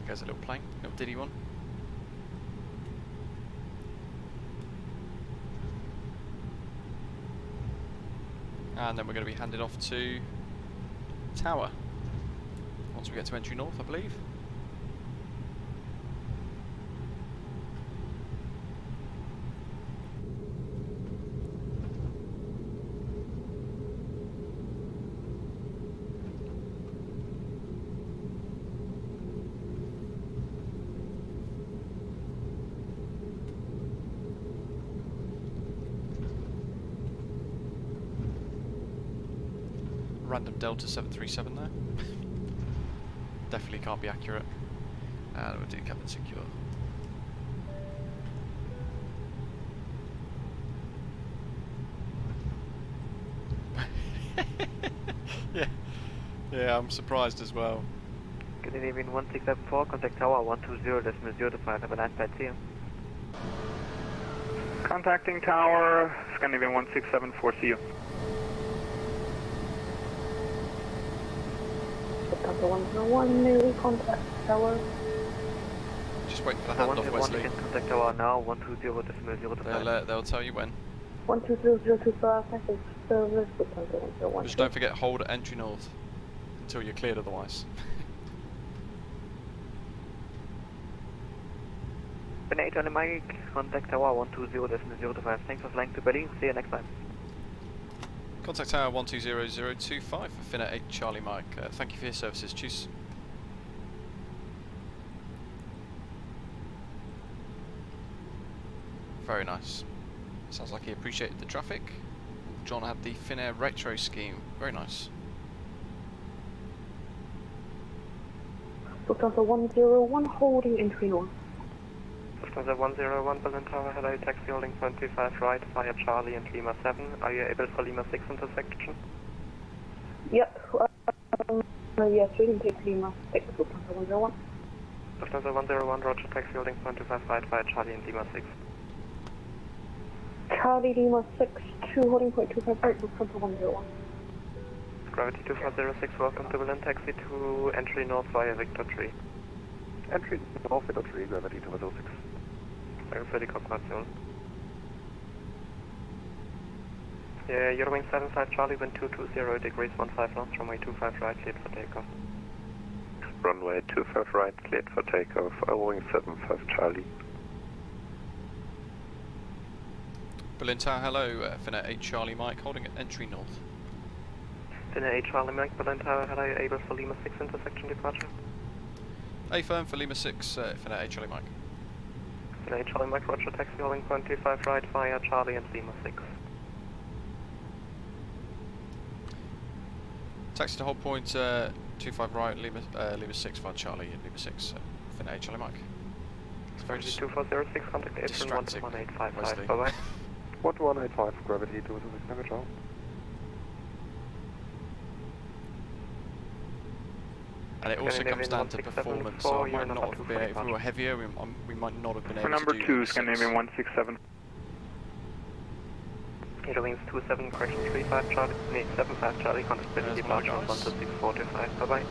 There's a little plane, little diddy one. And then we're going to be handed off to Tower. Once we get to entry north, I believe. Random Delta 737 there. Definitely can't be accurate. And we'll do cabin secure. Yeah, I'm surprised as well. Scandinavian 1674, contact tower 120.025, have a nice flight, see you. Contacting tower, Scandinavian 1674, see you. Delta 101, may we contact tower? Just wait for the handoff, Wesley. Contact tower now, 120.025. They'll tell you when. 120.025, message service with Delta 101. Just don't forget hold at entry north until you're cleared otherwise. Finnair on the mic, contact tower 120.025. Thanks for flying to Berlin, see you next time. Contact tower 120.025 for Finnair 8 Charlie Mike. Thank you for your services. Cheers. Very nice. Sounds like he appreciated the traffic. John had the Finnair retro scheme. Very nice. Lufthansa 101 holding entry north. Lufthansa 101 Berlin Tower, hello, taxi holding 0.25 right via Charlie and Lima 7. Are you able for Lima 6 intersection? Yep, yes, we can take Lima 6, Lufthansa 101. Lufthansa 101, roger, taxi holding 0.25 right via Charlie and Lima 6. Charlie Lima 6, 2 holding 0.25 right, Lufthansa 101. Gravity 2406, welcome to Berlin, taxi to entry north via Victor 3. Entry north Victor 3, gravity 2406. Ready confirmation. Yeah, Eurowing 75 Charlie, wind 220 degrees 15 knots, runway 25 right, cleared for takeoff. Runway 25 right, cleared for takeoff, Eurowing 75 Charlie. Berlin Tower, hello, Finnair 8 Charlie Mike, holding at entry north. Finnair 8 Charlie Mike, Berlin Tower, hello, able for Lima 6 intersection departure. A firm for Lima 6, Finnair 8 Charlie Mike. Finnair 8 Charlie Mike, roger, taxi holding 0.25 right via Charlie and Lima 6. Taxi to hold point 25 right, Lima 6 via Charlie and Lima 6, Finnair 8 Charlie Mike. It's very 2406, contact April 11855, bye-bye. 1185, gravity 226, never Charlie. And it also comes down to performance, so I might not have been, if we were heavier, we might not have been able number to do two, Scandinavian 167. Eurowings 27, correction 35 Charlie, 75 Charlie, contact Berlin departure 12645, bye-bye.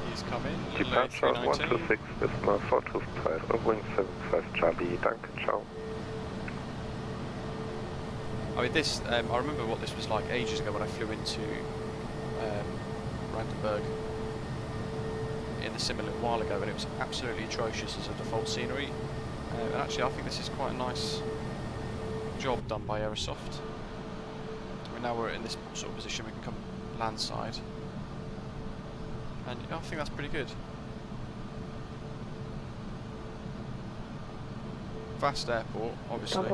He's coming, Departure 126, decimal 425, Eurowing 75 Charlie, danke, ciao. I mean this, I remember what this was like ages ago when I flew into Brandenburg in the sim a little while ago, and it was absolutely atrocious as a default scenery. And actually I think this is quite a nice job done by Aerosoft. Now we're in this sort of position, we can come land side. And I think that's pretty good. Vast airport, obviously.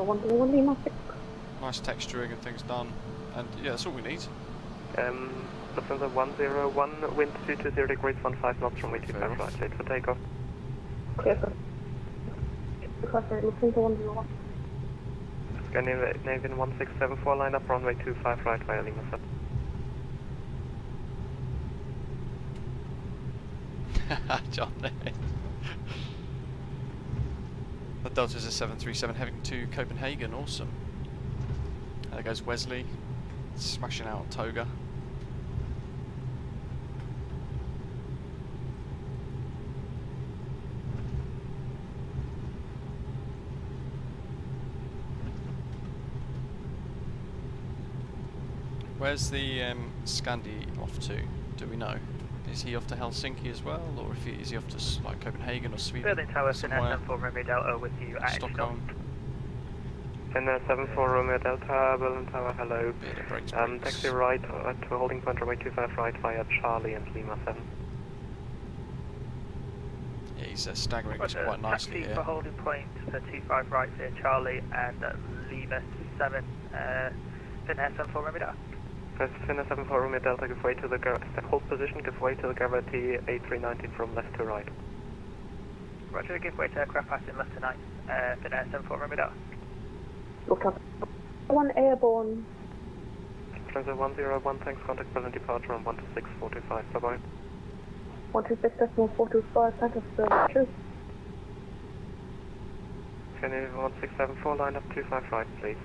Nice texturing and things done. And yeah, that's all we need. Lufthansa 101, wind 220 degrees, 15 knots from 25 right, late for takeoff. Clear for Lufthansa 101. Scandinavian 1674, line up runway 25 right via Lima 7. John. The Delta is a 737 heading to Copenhagen, awesome. There goes Wesley, smashing out Toga. Where's the Scandi off to? Do we know? Is he off to Helsinki as well, or is he off to like Copenhagen or Sweden? Berlin Tower, somewhere? Finnair 74 Romeo Delta with you at Stockholm. Finnair 74 Romeo Delta, Berlin Tower, hello. Taxi right to holding point runway 25 right via Charlie and Lima 7. Yeah, he's staggering us quite nicely taxi here. for holding point for 25 right via Charlie and Lima 7, Finnair 74 Romeo Delta. First Finnair 74 Romeo Delta, give way to the hold position, give way to the gravity A319 from left to right. Roger, give way to aircraft passing left to right, Finnair 74 Romeo Delta. Lufthansa 1 airborne. Lufthansa 101, thanks, contact present departure on 126.45, bye bye. 126.425, contact service. Finnair 1674, line up 25 right, please.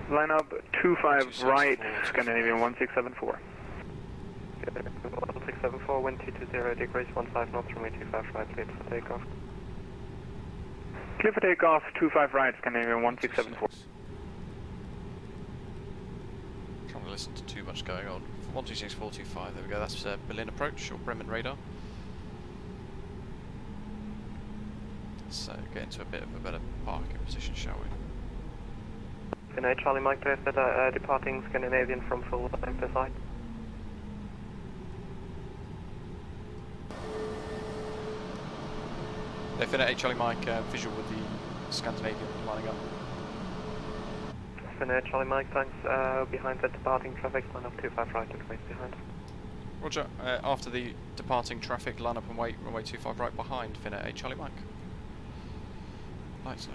Line up 25 right, Scandinavian 1674. 1674, wind 220 degrees, 15 knots from 25 right, clear for takeoff. Clear for takeoff, 25 right, Scandinavian 1674. Can't really listen to too much going on. 126.425, there we go, that's Berlin approach, or Bremen radar. Let's get into a bit of a better parking position, shall we? Finnair Charlie Mike to departing Scandinavian from full length side. Yeah, Finnair Charlie Mike, visual with the Scandinavian lining up. Finnair Charlie Mike, thanks, behind the departing traffic, line up 25 right and wait behind. Roger, after the departing traffic, line up and wait, runway 25 right behind Finnair Charlie Mike. Nice,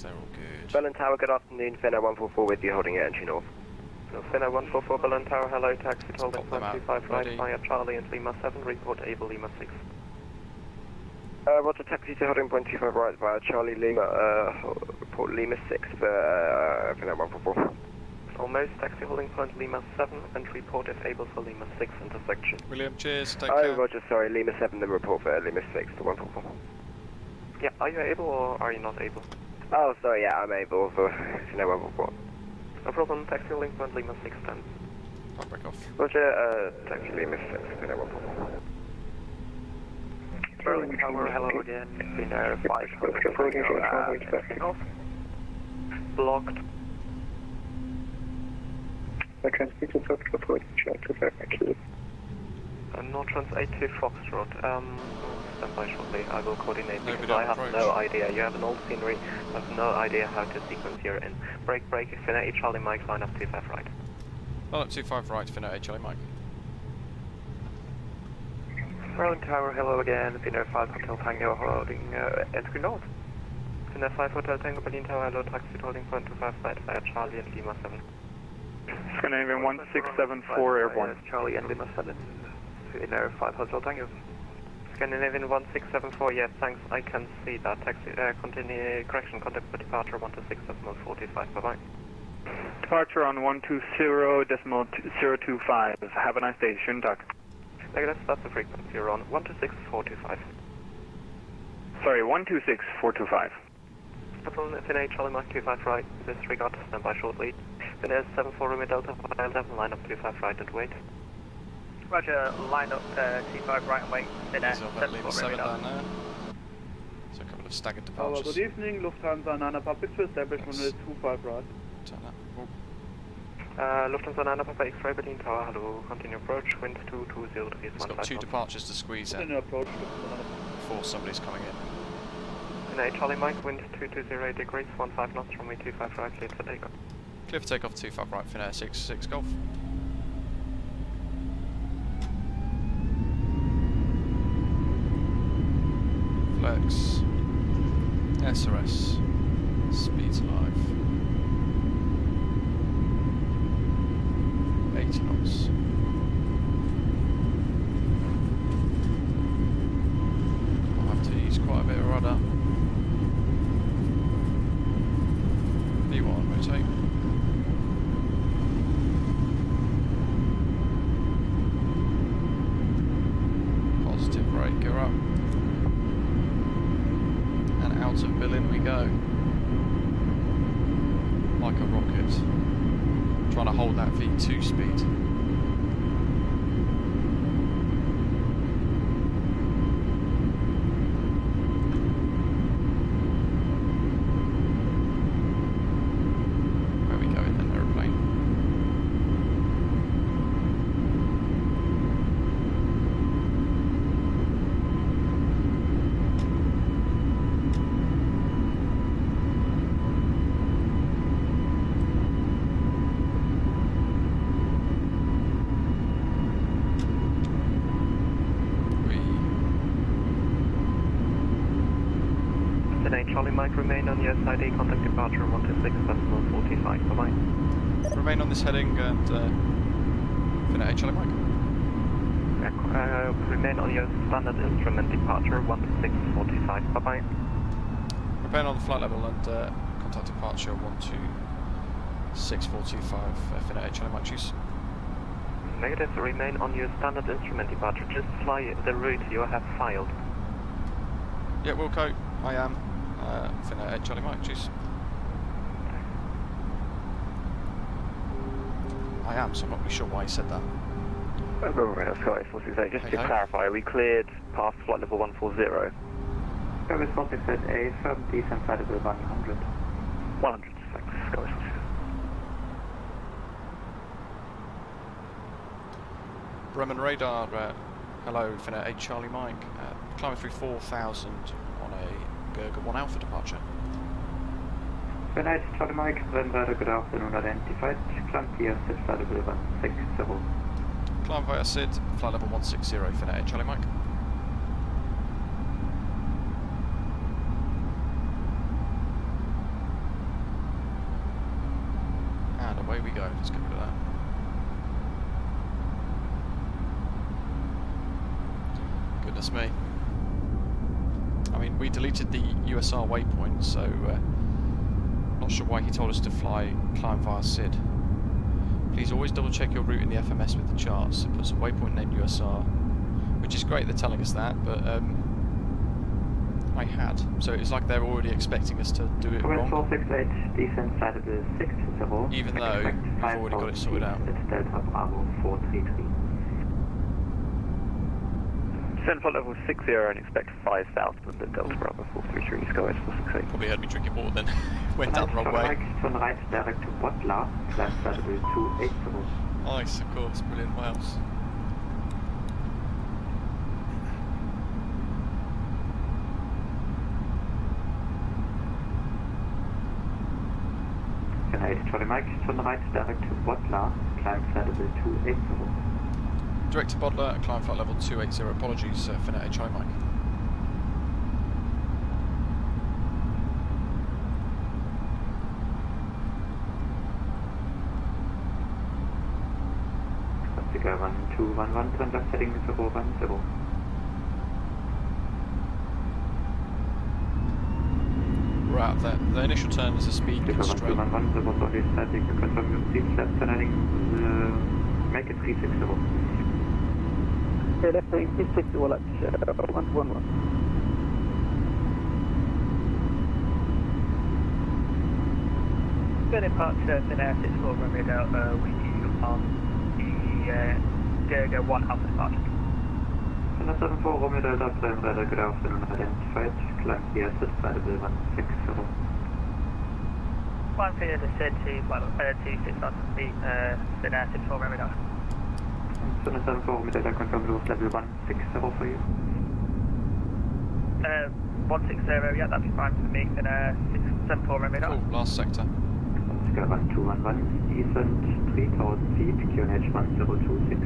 they're all good. Berlin Tower, good afternoon. Finnair 144 with you, holding your entry north. So Finnair 144, Berlin Tower, hello, taxi holding 25 right via Charlie and Lima 7, report able Lima 6. Roger, taxi to holding point 25 right via Charlie Lima, report Lima 6 for Finnair 144. Almost, taxi holding point Lima 7 and report if able for Lima 6 intersection. William, cheers, take care. Roger, sorry, Lima 7 then report for Lima 6 to 144. Yeah, are you able or are you not able? Oh, sorry, yeah, I'm able for Finnair 144. No problem, taxi holding point Lima 610. I'll break off. Roger, taxi Lima 6, Finnair 144. Berlin Tower, hello again, Finnair 500 north. Blocked. I transmit to South Report, to Fairbanks. Nortrans 82 Foxtrot, stand by shortly, I will coordinate because No, I have no idea, you have an old scenery, I have no idea how to sequence here in. Break, Finnair Charlie Mike, line up 25 right. Line up 25 right, Finnair Charlie Mike. Berlin Tower, hello again, Finnair 5 Hotel Tango holding entry north. Finnair 5 Hotel Tango, Berlin Tower, hello, taxi holding point 25 right via Charlie and Lima 7. Scandinavian 1674 airborne. Charlie and Lima 7. Finnair 5 Hotel Tango. Scandinavian 1674, yes, thanks, I can see that. Taxi, correction, contact for departure 126.45, bye-bye. Departure on 120.025. Have a nice day, schönen Tag. Negative, that's the frequency you're on, 126.425. Sorry, 126.425. Finnair Charlie Mike 25 right, disregard, stand by shortly. Finnair 74 Romeo Delta, 11, line up 25 right and wait. Roger, line up 25 right and wait, Finnair 74 Romeo Delta. Down there. So a couple of staggered departures. Good evening, Lufthansa Nana Papa to establishment is 25 right. Turn that. Lufthansa Nana Papa X-ray Berlin Tower, hello, continue approach, wind 220 It's got 2 departures to squeeze in before somebody's coming in. Finnair Charlie Mike, wind 220 degrees, 15 knots, runway 25 right, clear for takeoff. Clear for takeoff, 25 right, Finnair 66 Golf. Flex, SRS, speeds live, 80 knots. I'll have to use quite a bit of rudder. V1, rotate. Positive brake, go up. Out of Berlin we go, like a rocket, trying to hold that V2 speed. Where we go in an aeroplane. Charlie Mike, remain on your side A, contact departure 126.45, bye-bye. Remain on this heading and Finnair Charlie Mike. Remain on your standard instrument departure 126.45, bye-bye. Remain on the flight level and contact departure 126.425, Finnair Charlie Mike, choose. Negative, remain on your standard instrument departure, just fly the route you have filed. Yeah, Wilco, I am. Finnair Charlie Mike, choose. I am, so I'm not really sure why he said that. Just to clarify, we cleared past flight level 140. Service 46 A, firm descent flight level 100. 100, thanks. Bremen radar, hello, Finnair Charlie Mike. Climbing through 4,000 on a Gerga 1 Alpha departure. Finnair Charlie Mike, Bremen good afternoon, identified. Climb via SID flight level 160. Climb via SID, flight level 160, Finnair Charlie Mike. And away we go, let's get rid of that. Goodness me. I mean, we deleted the USR waypoint, so not sure why he told us to climb via SID. Please always double check your route in the FMS with the charts. It puts a waypoint named USR, which is great they're telling us that, but I had. So it's like they're already expecting us to do it wrong. 468, descent flight level 60. Even though we've already got it sorted out. It's Delta Bravo 433. Descend flight level 60 and expect 5 southbound at Delta Bravo 433, Skywest 468. Probably heard me drinking water then. Went down the wrong way. Turn right direct to Butler, climb flight level 280. Nice, of course, brilliant, Wales. Finnair Charlie Mike, turn right direct to Butler, climb flight level 280. Direct to Bodler, climb flight level 280, apologies, Finnair Charlie Mike. Figure 1211, turn left heading 010. Right, the initial turn is a speed constraint. 1211, static, confirm your seat, left turn heading, make it 360. Left heading 360, well, 111. Good departure, Finnair 64 runway Delta with you on the Gerga 1 Alpha departure. Finnair 74 Romeo Delta, Flying radar, good afternoon, identified, climb the asset, flightable 160. 1 Finnair descend to 26,000 feet, Finnair 64 Romeo Delta. Finnair 74 Romeo Delta, confirm route level 160 for you. 160, yeah, that'd be fine for me, Finnair 74 Romeo Delta. Cool, last sector. Oscar 1211, descent 3000 feet, QNH 1026.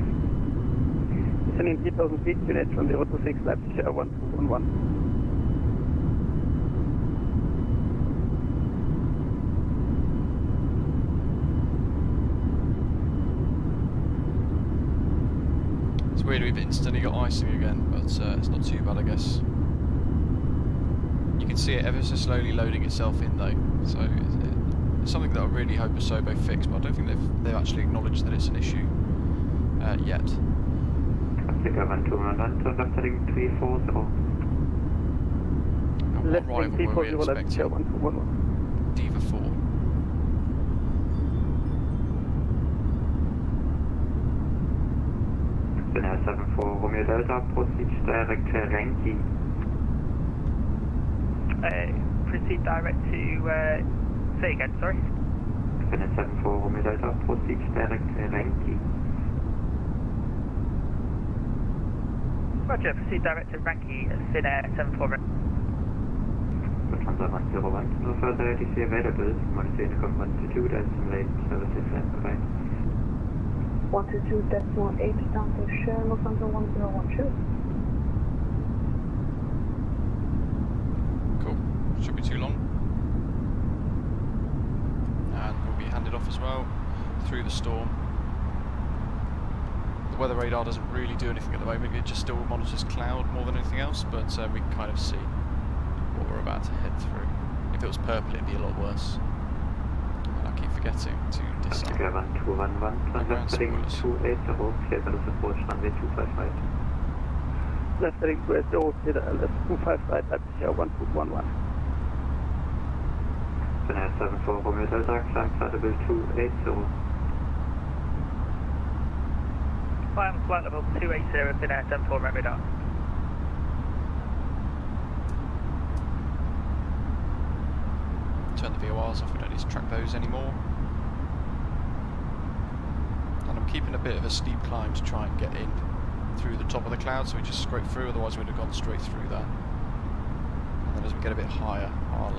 Descending 3000 feet, QNH 1026, Leipzig Air 1211. It's weird, we've instantly got icing again, but it's not too bad, I guess. You can see it ever so slowly loading itself in though, so it's something that I really hope Asobo fix, but I don't think they've actually acknowledged that it's an issue yet. Left wing 340, Leipzig Air 1211. Diva 4. Finnair 74 Romeo Delta, proceed direct to Renki. Proceed direct to, say again, sorry? Finnair 74 Romeo Delta, proceed direct to Renki. Roger, proceed direct to Renki, Finnair 74 Renki. Lufthansa 101, no further ATC available, maintain altitude as simulated services and provide. 122.8 down to share, Lufthansa 1012. Cool, should be too long. And we'll be handed off as well through the storm. The weather radar doesn't really do anything at the moment, it just still monitors cloud more than anything else, but we can kind of see what we're about to head through. If it was purple it'd be a lot worse. And I keep forgetting to discount. Oscar 1211, left heading 280, clear Belus approach runway 25 right. Left heading 280, clear Belus 25 right, Leipzig Air 1211. Finnair 74 Romeo Delta, climb flightable 280. Climb flight level 280, Finnair 74 Romeo Delta. Turn the VORs off, we don't need to track those anymore. And I'm keeping a bit of a steep climb to try and get in through the top of the cloud, so we just scrape through, otherwise we'd have gone straight through that. And then as we get a bit higher, I'll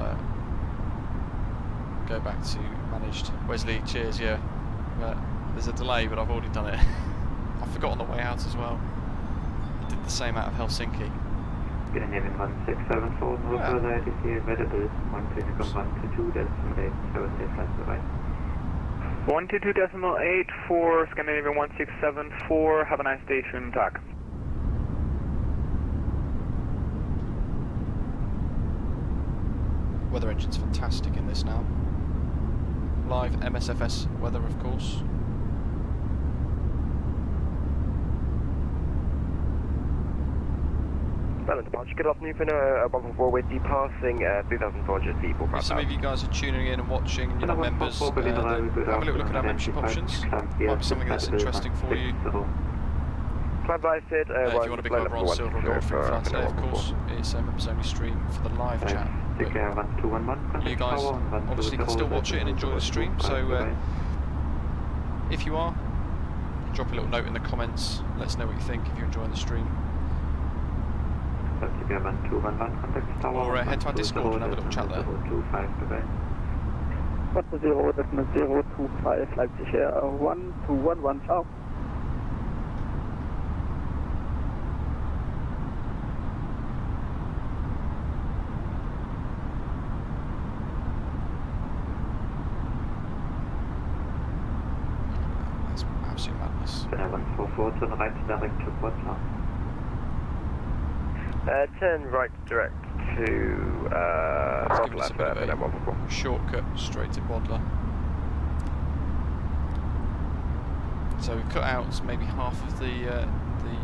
go back to managed. Wesley, cheers, yeah. There's a delay, but I've already done it. I forgot on the way out as well. I did the same out of Helsinki. Getting in 1674, no further ATC available, 122.8, services and provide. 122.8 for Scandinavian 1674, have a nice day, schönen Tag. Weather engine's fantastic in this now. Live MSFS weather, of course. Departure, good afternoon, Finnair 144, we're departing 3,400 feet. If some of you guys are tuning in and watching and you're not members, have a little look at our membership options. Might be something that's interesting for you. If you want to become a bronze, silver or gold free flight today, of course, it's a members only stream for the live chat. But you guys obviously can still watch it and enjoy the stream, so if you are, drop a little note in the comments, let us know what you think if you're enjoying the stream. Or head to our Discord and have a little chat there. 10.025, Leipzig Air 1211, ciao. That's absolute madness. 144 to the right, direct to Bodla. Turn right direct to Bodla, shortcut straight to Bodla. So we've cut out maybe half of the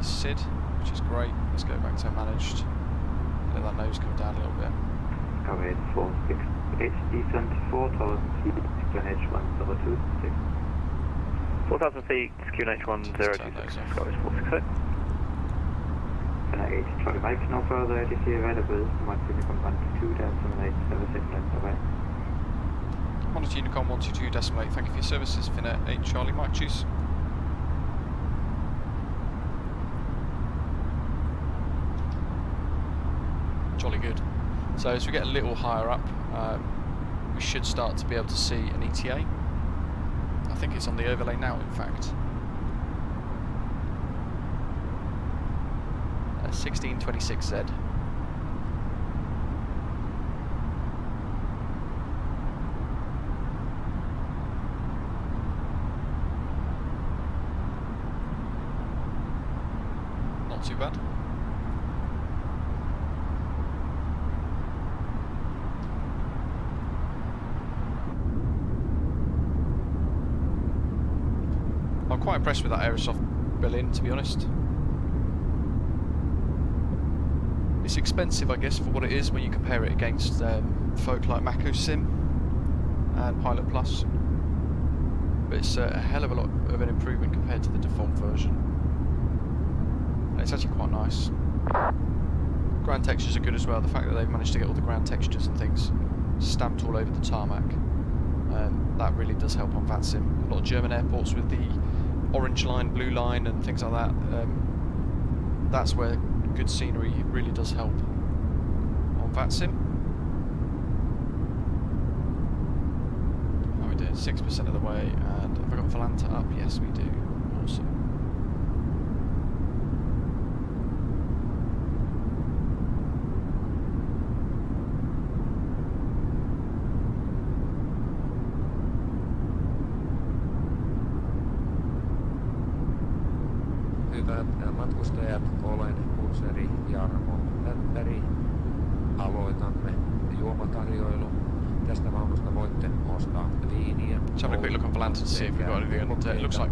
SID, which is great. Let's go back to managed. Let that nose come down a little bit. Cover 468, descent 4,000 feet, QNH 1026. 4,000 feet, QNH 1026, cover 468. 8 Charlie Mike, no further ATC available. Mike Unicorn 122.8, service Finland, bye-bye. Monitor Unicorn 122.8, thank you for your services. Finnair 8 Charlie Mike, choose. Jolly good. So as we get a little higher up, we should start to be able to see an ETA. I think it's on the overlay now, in fact. 1626Z. Not too bad. I'm quite impressed with that Aerosoft Berlin, to be honest. It's expensive, I guess, for what it is when you compare it against folk like MacoSim and Pilot Plus. But it's a hell of a lot of an improvement compared to the default version. And it's actually quite nice. Ground textures are good as well. The fact that they've managed to get all the ground textures and things stamped all over the tarmac, that really does help on VATSIM. A lot of German airports with the orange line, blue line and things like that, that's where good scenery really does help on VATSIM. How are we doing? 6% of the way, and have I got Volanta up? Yes, we do. Awesome. Matkustajat, olen kurseri Jarmo Lämperi. Aloitamme juomatarjoilun. Tästä vaunusta voitte ostaa viiniä. Let's have a quick look on Volanta to see if we've got anything on. It looks like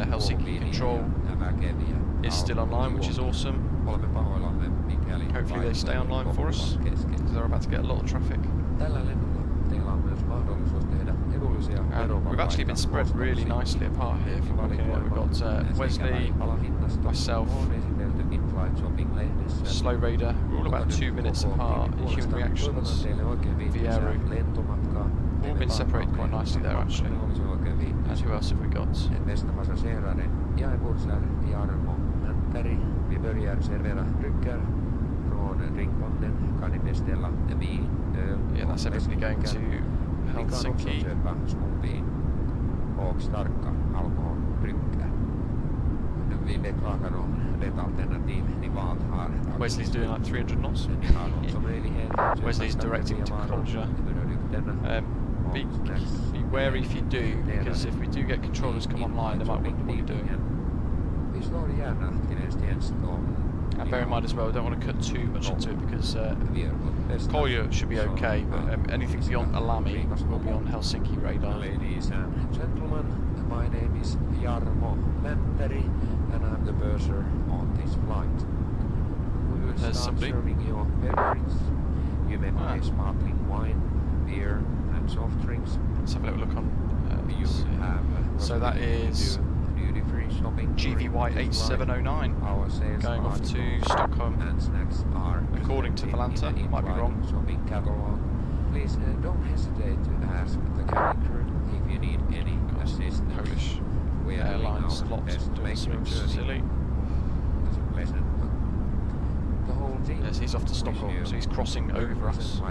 Helsinki Control is still online, which is awesome. Hopefully they stay online for us, because they're about to get a lot of traffic. We've actually been spread really nicely apart here. If you're looking at it, we've got Wesley, myself, Slow Raider. We're all about 2 minutes apart. Human Reactions, Vieru. All been separated quite nicely there actually. And who else have we got? Yeah, that's everybody going to Helsinki. Wesley's doing like 300 knots. Wesley's directing to KOLJA. Be wary if you do, because if we do get controllers come online, they might wonder what you're doing. And bear in mind as well, we don't want to cut too much into it, because KOLJA should be okay, but anything beyond Alami will be on Helsinki radar. Ladies and gentlemen, my name is Jarmo Lämperi, and I'm the purser on this flight. We will start serving your beverage. You may buy sparkling wine, beer, and soft drinks. Let's have a little look on. So that is GVY 8709 going off to Stockholm. According to Volanta, might be wrong. Please don't hesitate to ask the cabin crew if you need any assistance. Polish airlines lot doing something silly. Yes, he's off to Stockholm, so he's crossing over us.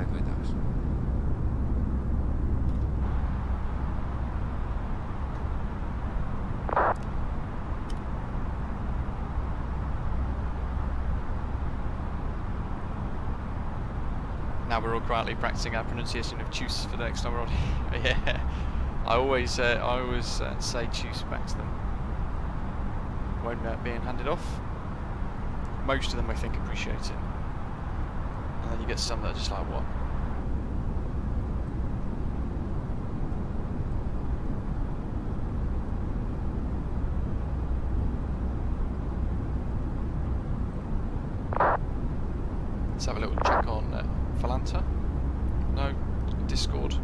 Now we're all quietly practicing our pronunciation of choose for the next time we're on. Yeah, I always say choose back to them when being handed off. Most of them I think appreciate it, and then you get some that are just like, what? Let's have a little check on Volanta. No, Discord.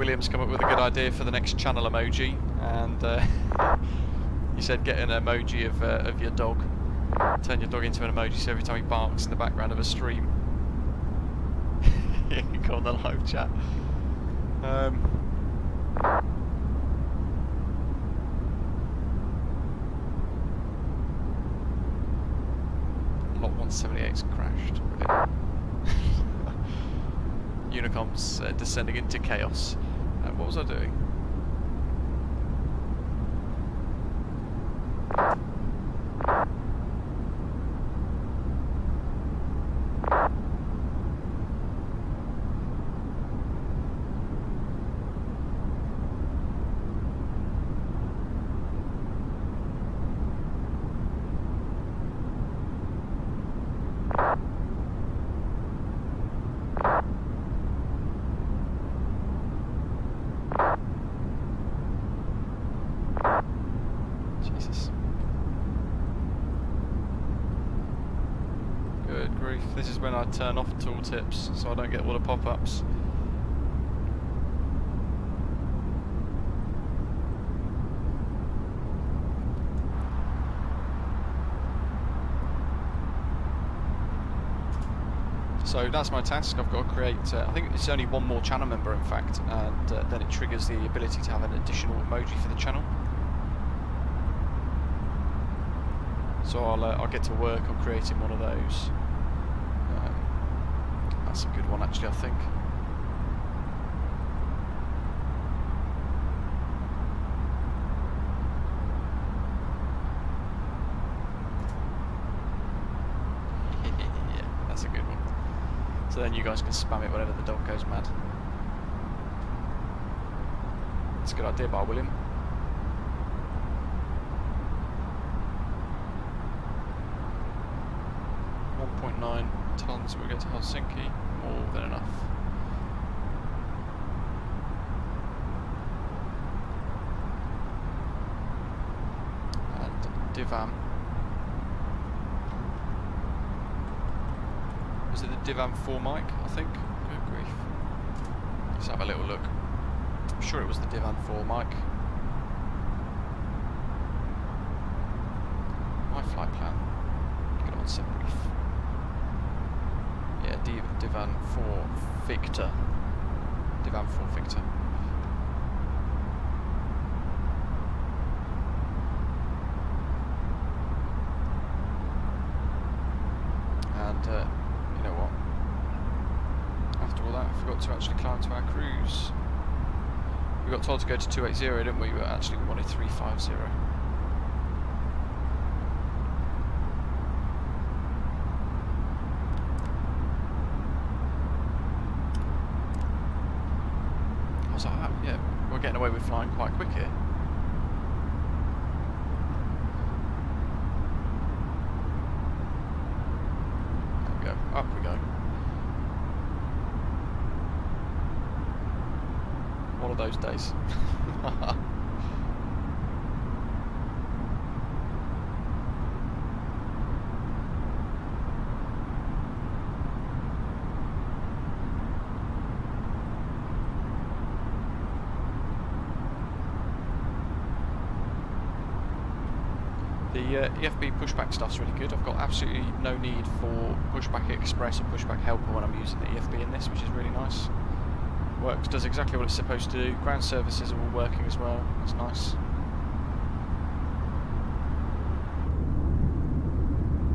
William's come up with a good idea for the next channel emoji, and he said get an emoji of your dog. Turn your dog into an emoji so every time he barks in the background of a stream. You can go on the live chat. Lot 178's crashed. Unicom's descending into chaos. What was I doing? This is when I turn off tooltips so I don't get all the pop-ups. So that's my task. I've got to create, I think it's only one more channel member in fact, and then it triggers the ability to have an additional emoji for the channel. So I'll get to work on creating one of those. That's a good one actually, I think. Yeah, that's a good one. So then you guys can spam it whenever the dog goes mad. That's a good idea by William. Tons, we'll go to Helsinki, more than enough. And Divan. Was it the Divan 4 mic, I think? Good grief. Let's have a little look. I'm sure it was the Divan 4 mic. My flight plan. Get on set brief. Yeah, Divan 4 Victor. Divan 4 Victor. And, you know what? After all that, I forgot to actually climb to our cruise. We got told to go to 280, didn't we? But actually we wanted 350. Yeah, we're getting away with flying quite quick here. There we go, up we go. One of those days. The EFB pushback stuff's really good. I've got absolutely no need for pushback express or pushback helper when I'm using the EFB in this, which is really nice. Works, does exactly what it's supposed to do. Ground services are all working as well. That's nice.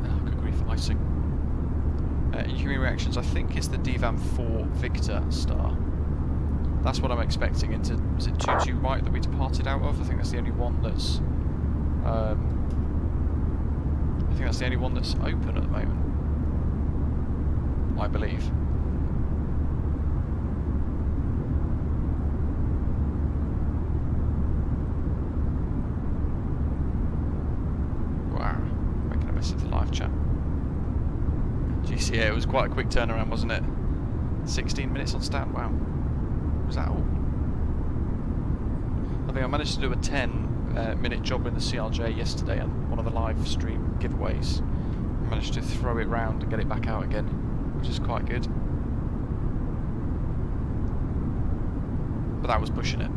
Oh, good grief, icing. Inhuman reactions, I think it's the Divan 4 Victor star. That's what I'm expecting into, is it 22 right that we departed out of? I think that's the only one that's I think that's the only one that's open at the moment, I believe. Wow, making a mess of the live chat. GCA, it was quite a quick turnaround, wasn't it? 16 minutes on stand, wow. Was that all? I think I managed to do a 10-minute job in the CRJ yesterday on one of the live stream giveaways. I managed to throw it round and get it back out again, which is quite good. but that was pushing it.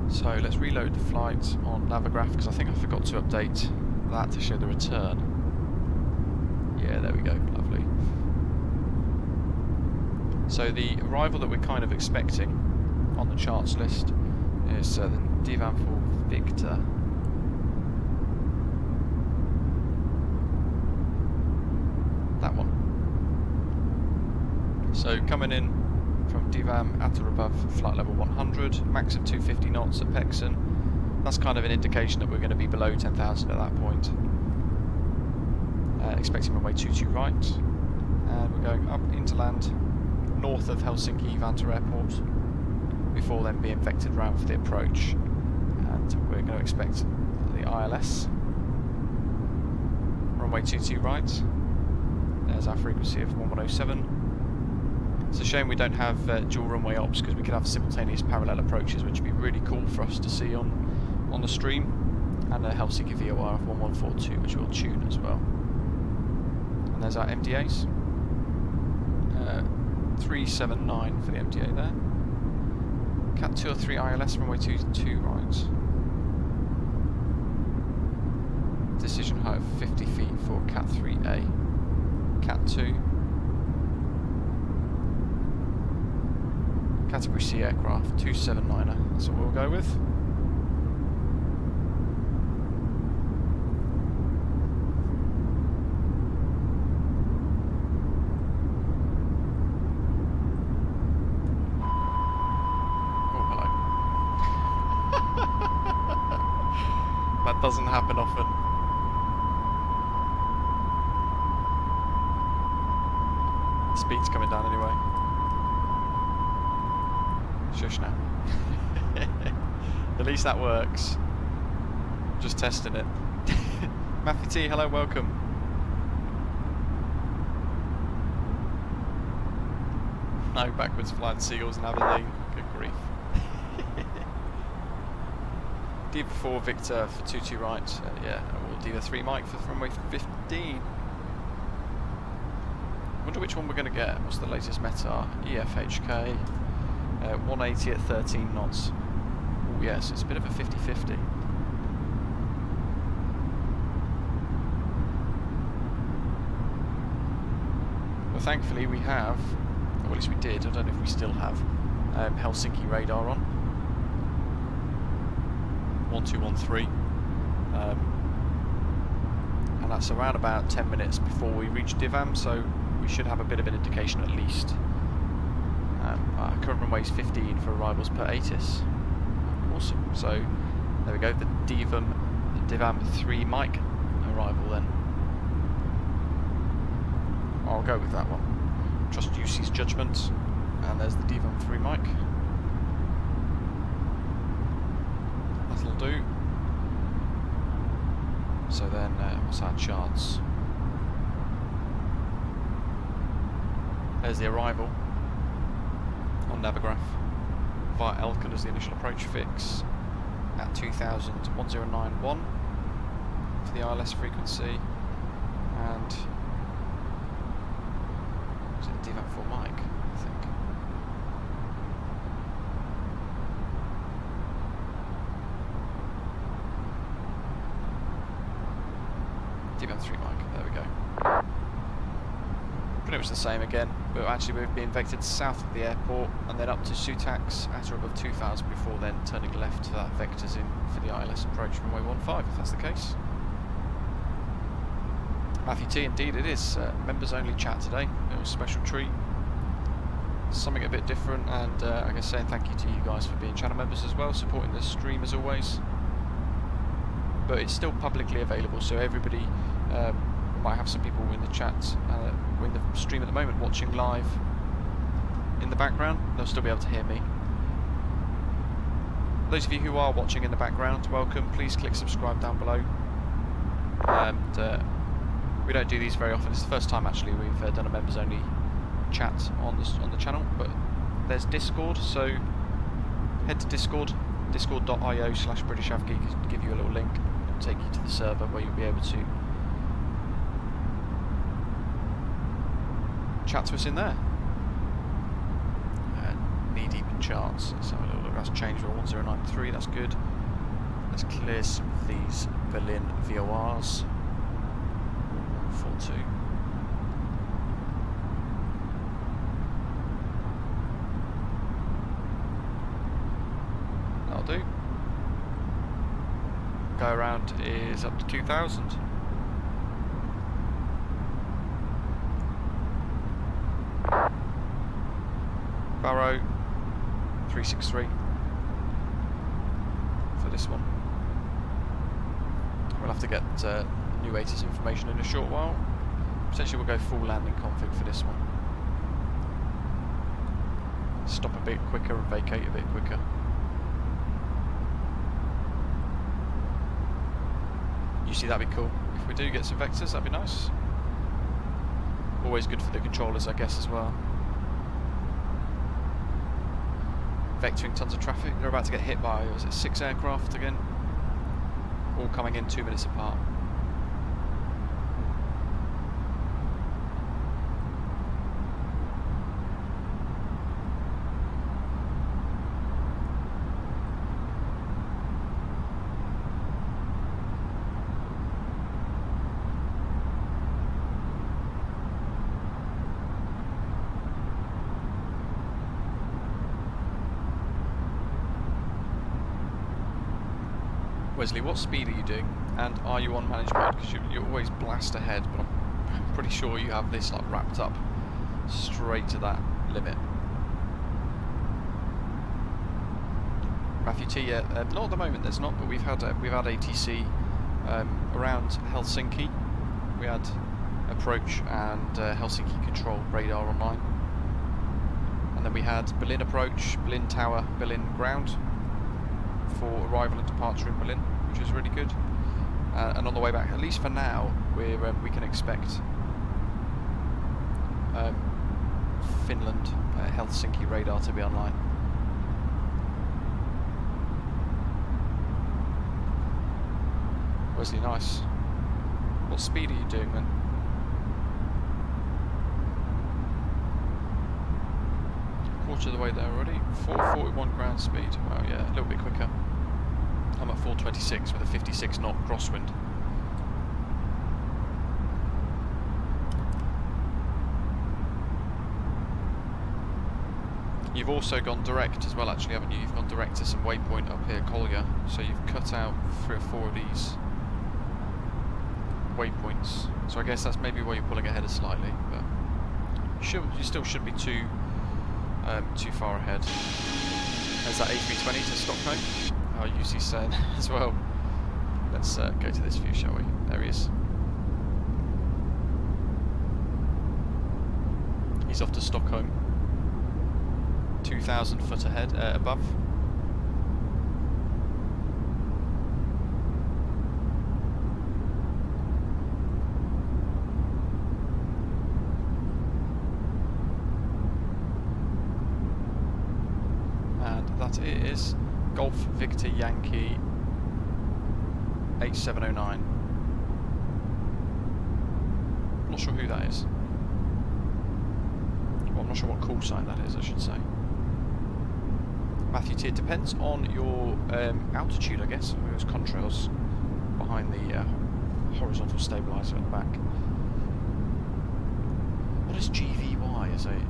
So let's reload the flight on Navigraph, because I think I forgot to update that to show the return. Yeah, there we go, lovely. So the arrival that we're kind of expecting on the charts list is the DVAM for Victor. That one. So coming in from DVAM at or above flight level 100, max of 250 knots at Pexon. That's kind of an indication that we're going to be below 10,000 at that point. Expecting runway 22 right, and we're going up into land north of Helsinki Airport before then being vectored round for the approach, and we're going to expect the ILS. Runway 22 right, there's our frequency of 1107. It's a shame we don't have dual runway ops, because we could have simultaneous parallel approaches, which would be really cool for us to see on the stream, and a Helsinki VOR of 1142, which we'll tune as well. And there's our MDAs. 379 for the MDA there. Cat 203 ILS, runway 22 right. Decision height of 50 feet for Cat 3A. Cat 2. Category C aircraft, 279er, that's what we'll go with. That doesn't happen often. The speed's coming down anyway. Shush now. At least that works. Just testing it. Matthew T, hello, welcome. No backwards flying seagulls in Aberdeen. Good grief. Diva 4 Victor for 22 right, yeah, or Diva 3 Mike for runway 15. Wonder which one we're going to get. What's the latest METAR? EFHK, 180 at 13 knots. Oh yes, it's a bit of a 50-50. Well, thankfully we have, or at least we did, I don't know if we still have, Helsinki radar on. 1213, and that's around about 10 minutes before we reach Divam, so we should have a bit of an indication at least. Our current runway is 15 for arrivals per ATIS. Awesome, so there we go, the Divam 3 Mike arrival then. I'll go with that one. Trust UC's judgment, and there's the Divam 3 Mike. That'll do. So then, what's our charts? There's the arrival on Navigraph via Elkin as the initial approach fix at 2091 for the ILS frequency, and is it DVAP 4 Mike, I think. DVAP 3 Mike, there we go. Pretty much the same again, but actually we've been vectored south of the airport and then up to Sutax at or above 2000 before then turning left for that vectors in for the ILS approach runway 15, if that's the case. Matthew T, indeed it is. Members only chat today. It was a special treat. Something a bit different, and I guess saying thank you to you guys for being channel members as well, supporting the stream as always. But it's still publicly available, so everybody, we might have some people in the chat, in the stream at the moment watching live in the background, they'll still be able to hear me. Those of you who are watching in the background, welcome. Please click subscribe down below. And we don't do these very often. It's the first time actually we've done a members only chat on the channel, but there's Discord, so head to Discord, discord.io/BritishAvGeek to give you a little link. It'll take you to the server where you'll be able to chat to us in there. Knee deep in charts. Let's have a little look. That's changed to 1093. That's good. Let's clear some of these Berlin VORs. 142. That'll do. Go around is up to 2000. Barrow 363 for this one. We'll have to get new ATIS information in a short while. Potentially we'll go full landing config for this one. Stop a bit quicker and vacate a bit quicker. You see, that'd be cool. If we do get some vectors, that'd be nice. Always good for the controllers, I guess, as well. Vectoring tons of traffic. They're about to get hit by, was it 6 aircraft again? All coming in 2 minutes apart. Wesley, what speed are you doing? And are you on managed mode? Because you always blast ahead, but I'm pretty sure you have this like wrapped up straight to that limit. Matthew T, yeah, not at the moment there's not, but we've had ATC around Helsinki. We had approach and Helsinki control radar online. And then we had Berlin approach, Berlin tower, Berlin ground for arrival and departure in Berlin, which is really good. And on the way back, at least for now, we can expect Finland Helsinki radar to be online. Wesley, nice. What speed are you doing then? Quarter of the way there already. 441 ground speed. Wow, yeah, a little bit quicker. I'm at 426 with a 56 knot crosswind. You've also gone direct as well, actually, haven't you? You've gone direct to some waypoint up here, KOLJA. So you've cut out 3 or 4 of these waypoints. So I guess that's maybe why you're pulling ahead slightly, but you still should be too far ahead. There's that A320 to Stockholm. Oh, UC saying as well. Let's go to this view, shall we? There he is. He's off to Stockholm. 2,000 foot ahead, above. That is Golf Victor Yankee 8709. I'm not sure who that is. Well, I'm not sure what call sign that is, I should say. Matthew T, it depends on your altitude, I guess. Those contrails behind the horizontal stabilizer at the back. What is GVY? Is it?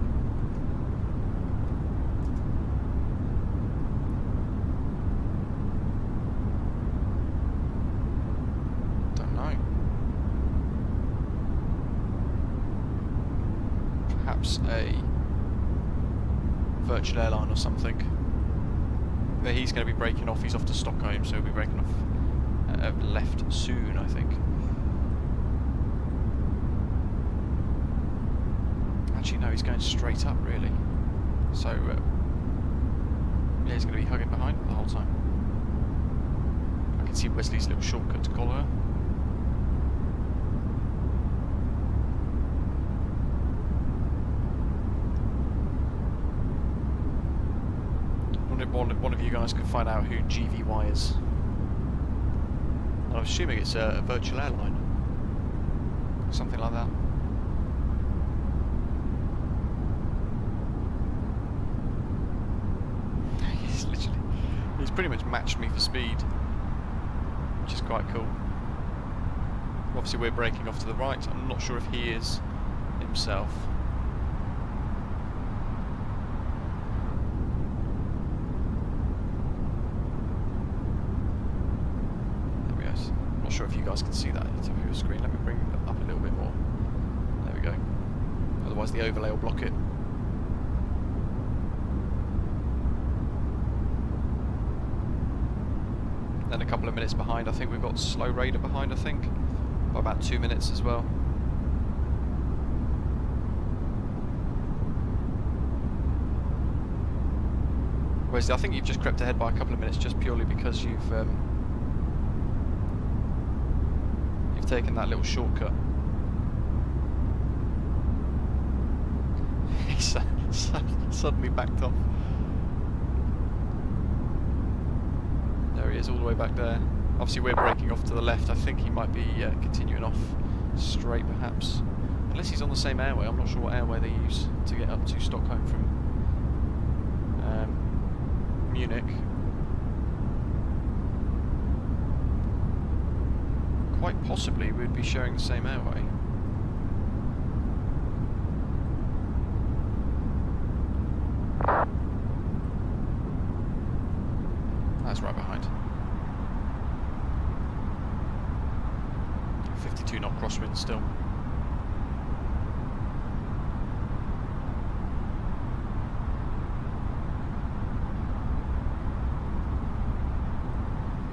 A virtual airline or something. But he's going to be breaking off. He's off to Stockholm, so he'll be breaking off left soon, I think. Actually, no, he's going straight up, really. So, yeah, he's going to be hugging behind the whole time. I can see Wesley's little shortcut to KOLJA. One of you guys could find out who GVY is. I'm assuming it's a virtual airline. Something like that. pretty much matched me for speed, which is quite cool. Obviously we're braking off to the right. I'm not sure if he is himself. There we go. I'm not sure if you guys can see that at the top of your screen. Let me bring it up a little bit more. There we go. Otherwise the overlay will block it. Then a couple of minutes behind, I think we've got Slow Raider behind, I think. By about 2 minutes as well. Whereas I think you've just crept ahead by a couple of minutes just purely because you've taken that little shortcut. He suddenly backed off. There he is, all the way back there. Obviously we're braking off to the left. I think he might be continuing off straight perhaps. Unless he's on the same airway. I'm not sure what airway they use to get up to Stockholm from Munich. Quite possibly we'd be sharing the same airway. That's right behind. 52 knot crosswind still.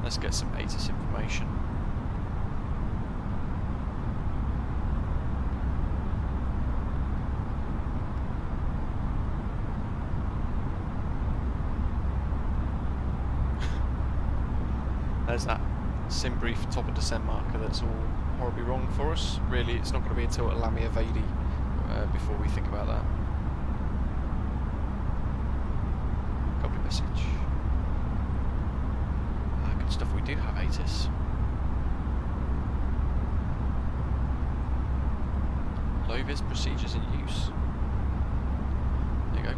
Let's get some ATIS information. There's that sim brief top of descent marker that's all horribly wrong for us. Really, it's not going to be until Lamia Vadi before we think about that. Copy message. Good stuff, we do have ATIS. Low-vis procedures in use. There you go.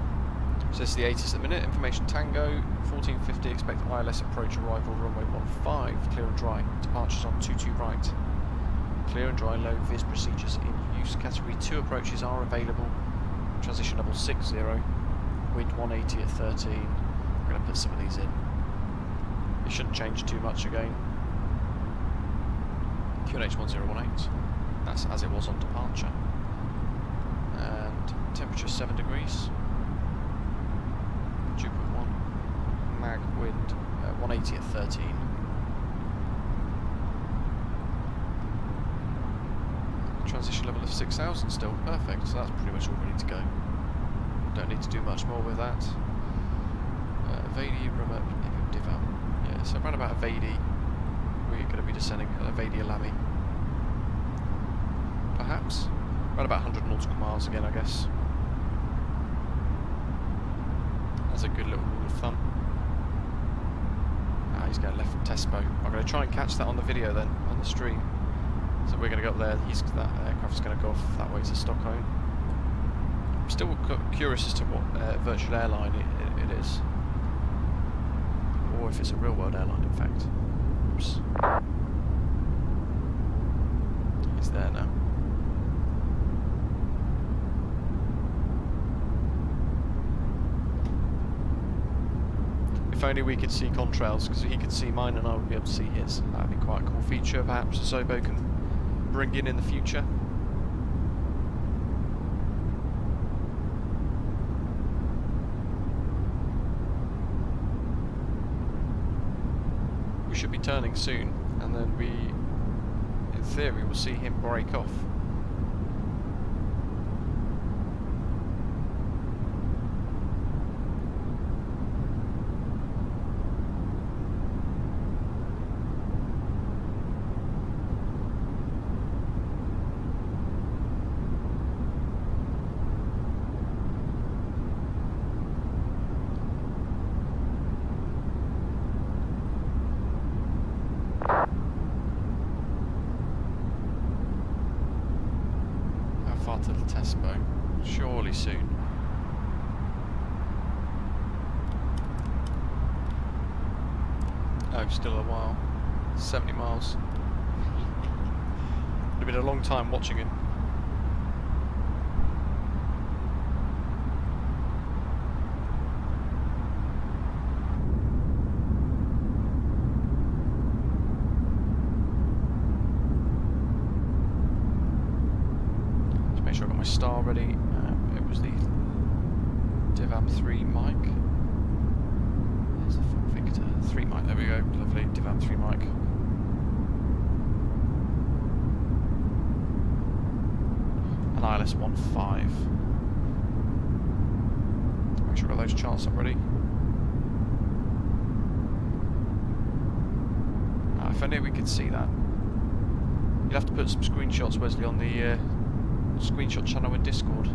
So this is the ATIS at the minute. Information Tango, 1450, expect ILS approach arrival runway 15, clear and dry. Departures on 22 right. Clear and dry low-vis procedures in use. Category 2 approaches are available. Transition level 60, wind 180 at 13. We're going to put some of these in. It shouldn't change too much again. QNH 1018, that's as it was on departure. And temperature 7 degrees. Dew point 1. Mag wind 180 at 13. Transition level of 6,000 still, perfect. So that's pretty much all ready to go. Don't need to do much more with that. Vadi, Rummer, Diva. Yeah, so around about a Vadi, we're going to be descending at a Vadi Alami. Perhaps. Around about 100 nautical miles again, I guess. That's a good little rule of thumb. Ah, he's going left from Tespo. I'm going to try and catch that on the video then, on the stream. So we're going to go up there, that aircraft's going to go off that way to Stockholm. I'm still curious as to what virtual airline it is. Or if it's a real world airline, in fact. Oops. He's there now. If only we could see contrails, because he could see mine and I would be able to see his. That would be quite a cool feature, perhaps Asobo can bring in the future. We should be turning soon, and then we, in theory, will see him break off. To the Tespo, surely soon. Oh, still a while. 70 miles. Would have been a long time watching him. Just make sure I got my star ready. It was the Divam 3 mic. There's the Victor 3 mic, there we go, lovely, Divam 3 mic. An ILS 1.5. Make sure I got those charts up ready. If only we could see that. You'll have to put some screenshots, Wesley, on the screenshot channel in Discord.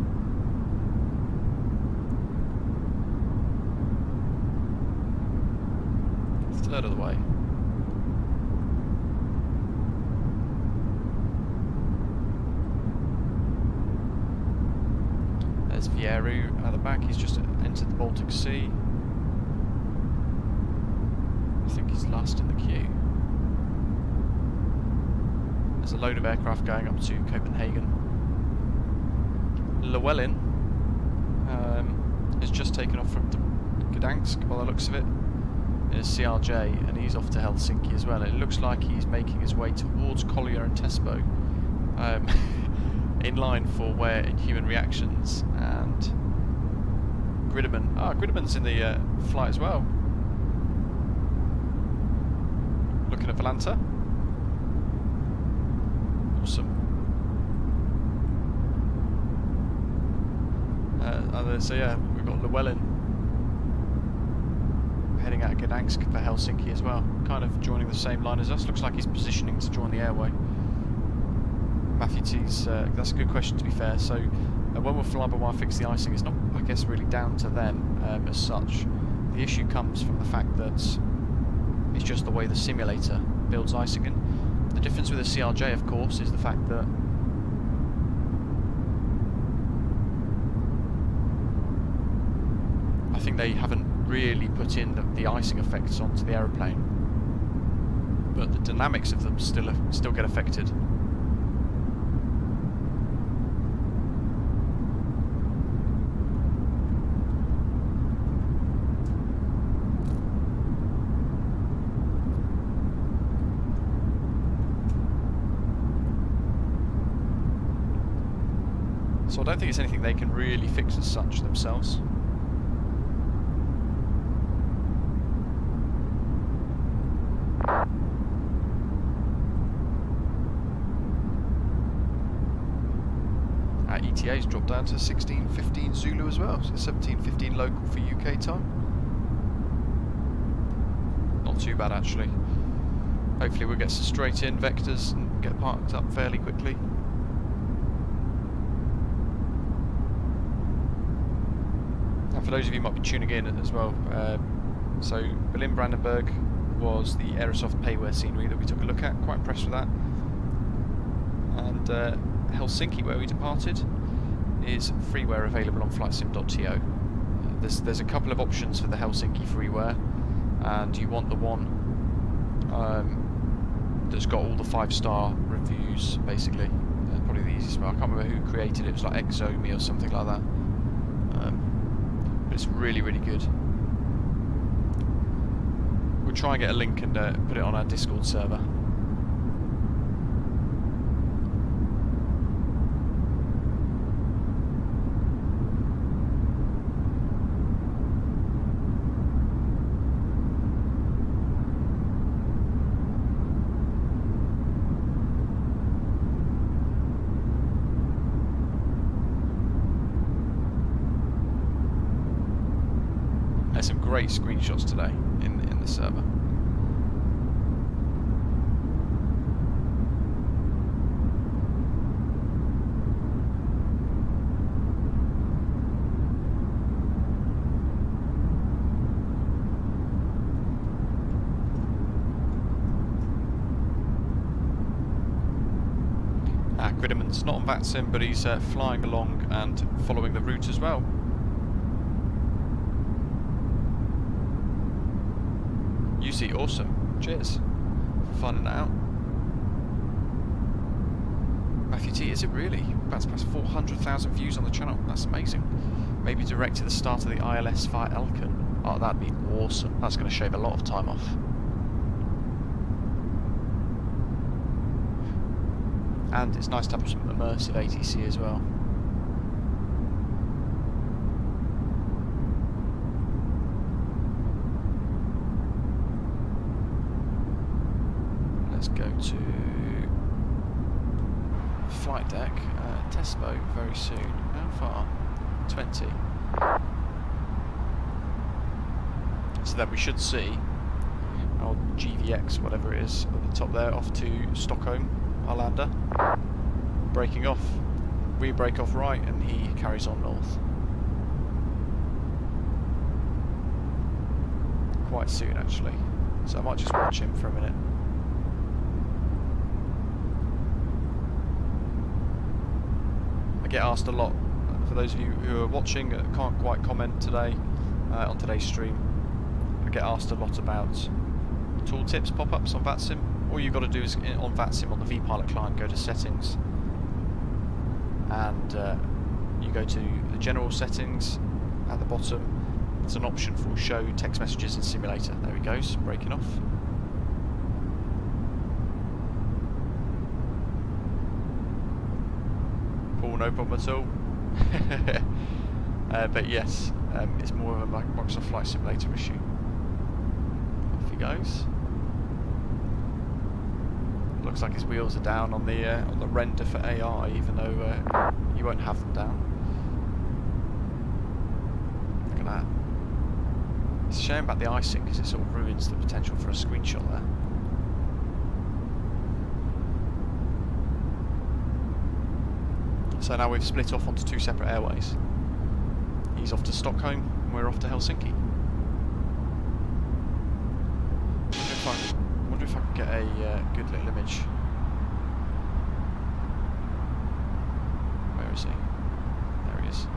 Third of the way. There's Vieru at the back, he's just entered the Baltic Sea. I think he's last in the queue. There's a load of aircraft going up to Copenhagen. Llewellyn has just taken off from Gdansk by the looks of it. In a CRJ, and he's off to Helsinki as well. It looks like he's making his way towards KOLJA and Tesbo, in line for wear in human reactions. And Grideman, Grideman's in the flight as well. Looking at Volanta. Awesome. So yeah, we've got Llewellyn heading out of Gdansk for Helsinki as well, kind of joining the same line as us. Looks like he's positioning to join the airway. Matthew T's, that's a good question to be fair. So when will flybywire fix the icing? It's not, I guess, really down to them as such. The issue comes from the fact that it's just the way the simulator builds icing in. The difference with a CRJ, of course, is the fact that I think they haven't really put in the icing effects onto the aeroplane, but the dynamics of them still get affected. So I don't think it's anything they can really fix as such themselves. ETA's dropped down to 16:15 Zulu as well, so 17:15 local for UK time. Not too bad actually. Hopefully we'll get some straight in vectors and get parked up fairly quickly. And for those of you who might be tuning in as well, so Berlin Brandenburg was the Aerosoft payware scenery that we took a look at, quite impressed with that. And Helsinki, where we departed, is freeware available on flightsim.to. There's a couple of options for the Helsinki freeware, and you want the one that's got all the 5-star reviews, basically. Probably the easiest one. I can't remember who created it. It was like Exomi or something like that. But it's really, really good. We'll try and get a link and put it on our Discord server. There's some great screenshots today in the server. Grideman's not on VATSIM, but he's flying along and following the route as well. You see, awesome. Cheers for finding that out. Matthew T, is it really? That's past 400,000 views on the channel. That's amazing. Maybe direct to the start of the ILS via Elkin. Oh, that'd be awesome. That's going to shave a lot of time off. And it's nice to have some immersive ATC as well. Let's go to flight deck, test boat very soon. How far? 20. So then we should see our GVX, whatever it is, at the top there, off to Stockholm, Arlanda, breaking off. We break off right and he carries on north. Quite soon actually, so I might just watch him for a minute. I get asked a lot, for those of you who are watching, can't quite comment today on today's stream, I get asked a lot about tooltips pop-ups on VATSIM. All you've got to do is on VATSIM on the vPilot client, go to settings, and you go to the general settings at the bottom. There's an option for show text messages in simulator. There he goes, breaking off. Paul, no problem at all. But yes, it's more of a Microsoft Flight Simulator issue. Off he goes. Looks like his wheels are down on the render for AI, even though you won't have them down. Look at that. It's a shame about the icing because it sort of ruins the potential for a screenshot there. So now we've split off onto two separate airways. He's off to Stockholm and we're off to Helsinki. I wonder if I can get a good little image. Where is he? There he is.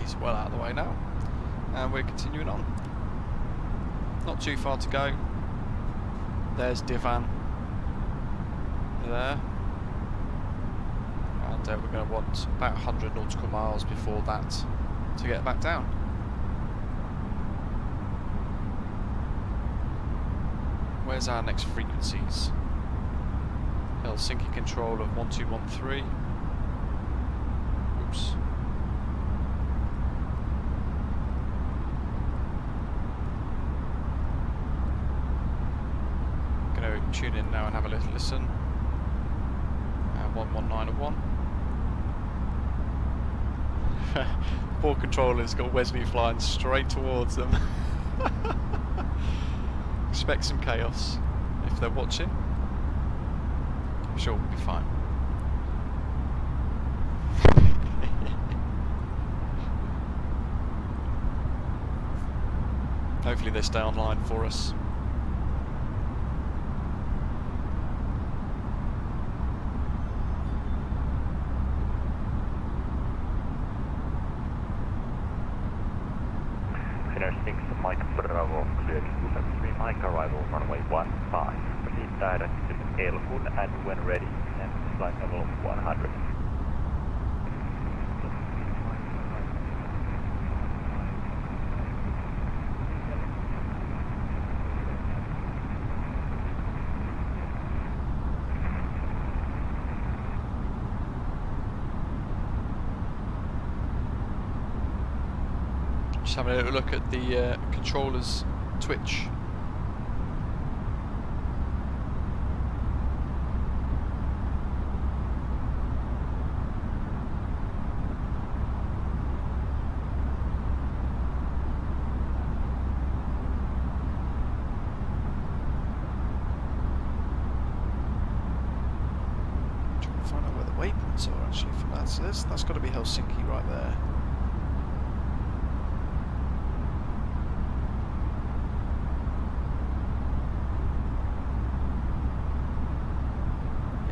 He's well out of the way now, and we're continuing on. Not too far to go. There's Divan there, and we're going to want about 100 nautical miles before that to get back down. Where's our next frequencies? Helsinki control of 1213. Oops. Tune in now and have a little listen. 11901. Poor controller's got Wesley flying straight towards them. Expect some chaos if they're watching. I'm sure we'll be fine. Hopefully they stay online for us. Mike Bravo, cleared 273, Mike arrival runway 15. Proceed direct to Elkun and when ready, and flight level 100. Just having a little look at the controller's twitch. NUNTO actually for that. So that's got to be Helsinki right there.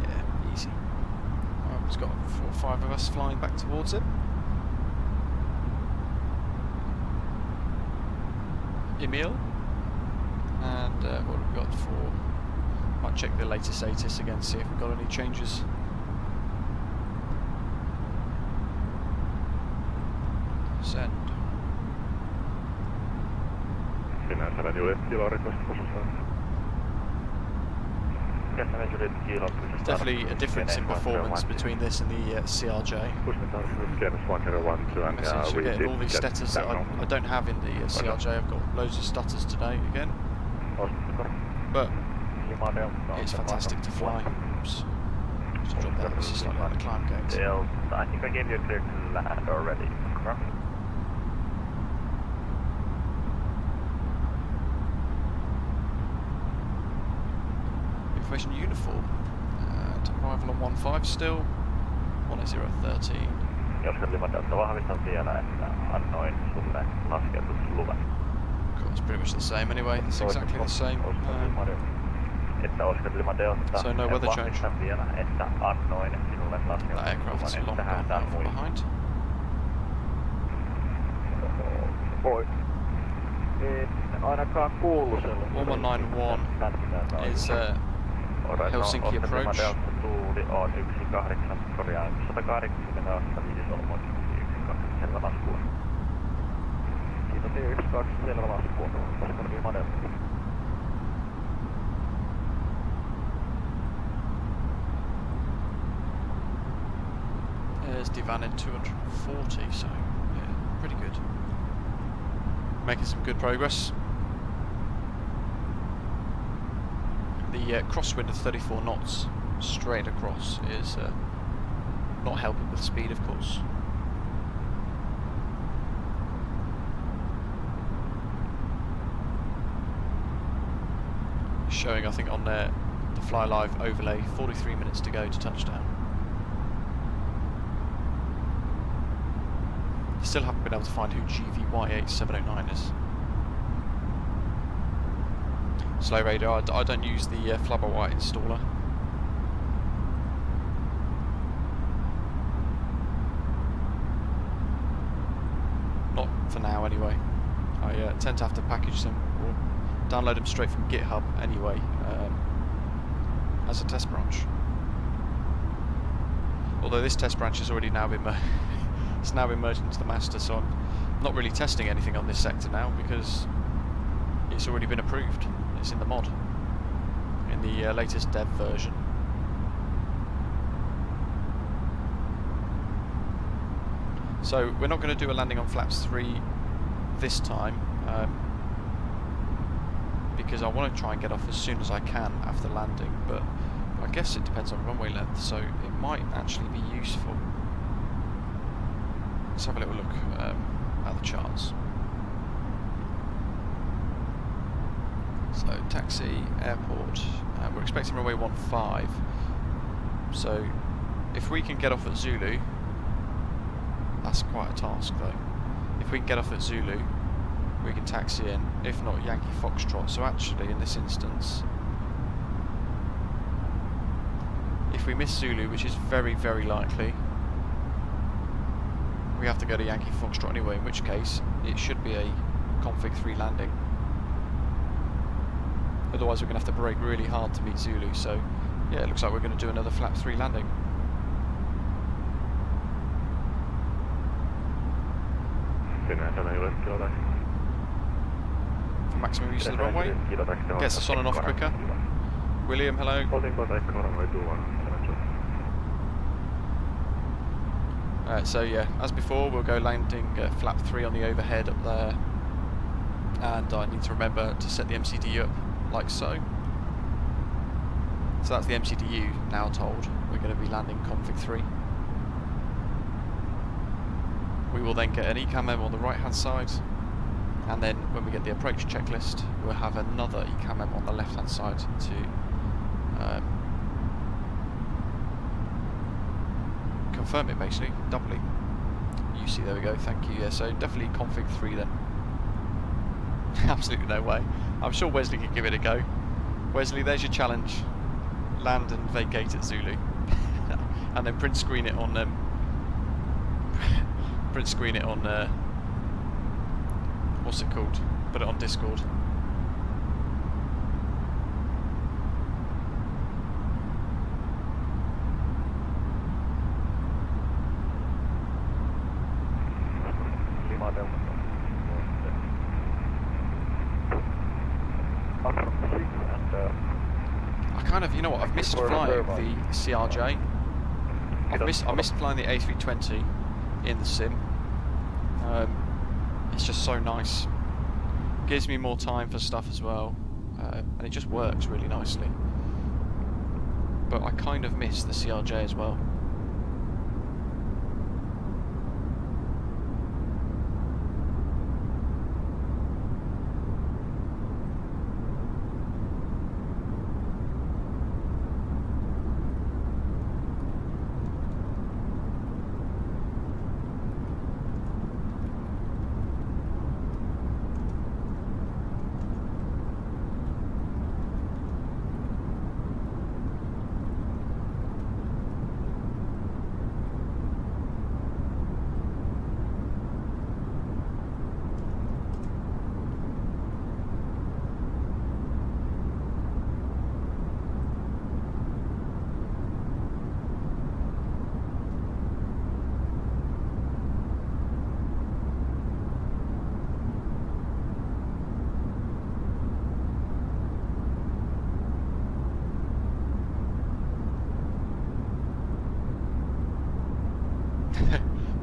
Yeah, easy. Well, it's got 4 or 5 of us flying back towards it. Emil. And what have we got for... Might check the latest status again, see if we've got any changes. Send. Finnair 7 Juliet, kilo request for There's definitely a difference in performance between this and the CRJ. Message again, all these stutters that I don't have in the CRJ. I've got loads of stutters today again. But it's fantastic to fly. Oops. Just drop that, this is slightly on the climb gate. I think I gave you a clear to land already, correct? Information uniform. Arrival on 15 still. 18013. It's pretty much the same anyway. It's exactly the same. So no weather change. That aircraft's long gone now from behind. Ainakaan kuulu sellaista. 1191 is Helsinki approach. Tuuli on 18, korjaan 180 5 solmoin 12 selvä laskua. Kiitos 12 selvä laskua. Koska oli manööveri. There's Divan in 240, so yeah, pretty good. Making some good progress. The crosswind of 34 knots straight across is not helping with speed, of course. Showing, I think, on the Fly Live overlay, 43 minutes to go to touchdown. Still haven't been able to find who GVY8709 is. Slow radar, I don't use the flybywire installer. Not for now anyway. I tend to have to package them or download them straight from GitHub anyway, as a test branch. Although this test branch has already now been it's now been merged into the master, so I'm not really testing anything on this sector now because it's already been approved. It's in the mod, in the latest dev version. So we're not going to do a landing on flaps 3 this time, because I want to try and get off as soon as I can after landing, but I guess it depends on runway length, so it might actually be useful. Let's have a little look at the charts. So taxi, airport, we're expecting runway 15, so if we can get off at Zulu, that's quite a task though. If we can get off at Zulu, we can taxi in, if not Yankee Foxtrot. So actually in this instance, if we miss Zulu, which is very, very likely, we have to go to Yankee Foxtrot anyway, in which case it should be a config 3 landing. Otherwise we're going to have to brake really hard to meet Zulu, so yeah, it looks like we're going to do another flap 3 landing. For maximum use of the runway, gets us on and off quicker. William, hello. So yeah, as before, we'll go landing flap 3 on the overhead up there, and I need to remember to set the MCDU up like so. So that's the MCDU now told we're going to be landing config 3. We will then get an ECAM on the right hand side, and then when we get the approach checklist, we'll have another ECAM on the left hand side to confirm it basically, doubly. UC, there we go, thank you. Yeah, so definitely config 3 then. Absolutely no way. I'm sure Wesley could give it a go. Wesley, there's your challenge. Land and vacate at Zulu. And then print screen it on what's it called? Put it on Discord. You know what? I've missed flying the CRJ. I missed flying the A320 in the sim. It's just so nice. Gives me more time for stuff as well, and it just works really nicely. But I kind of miss the CRJ as well.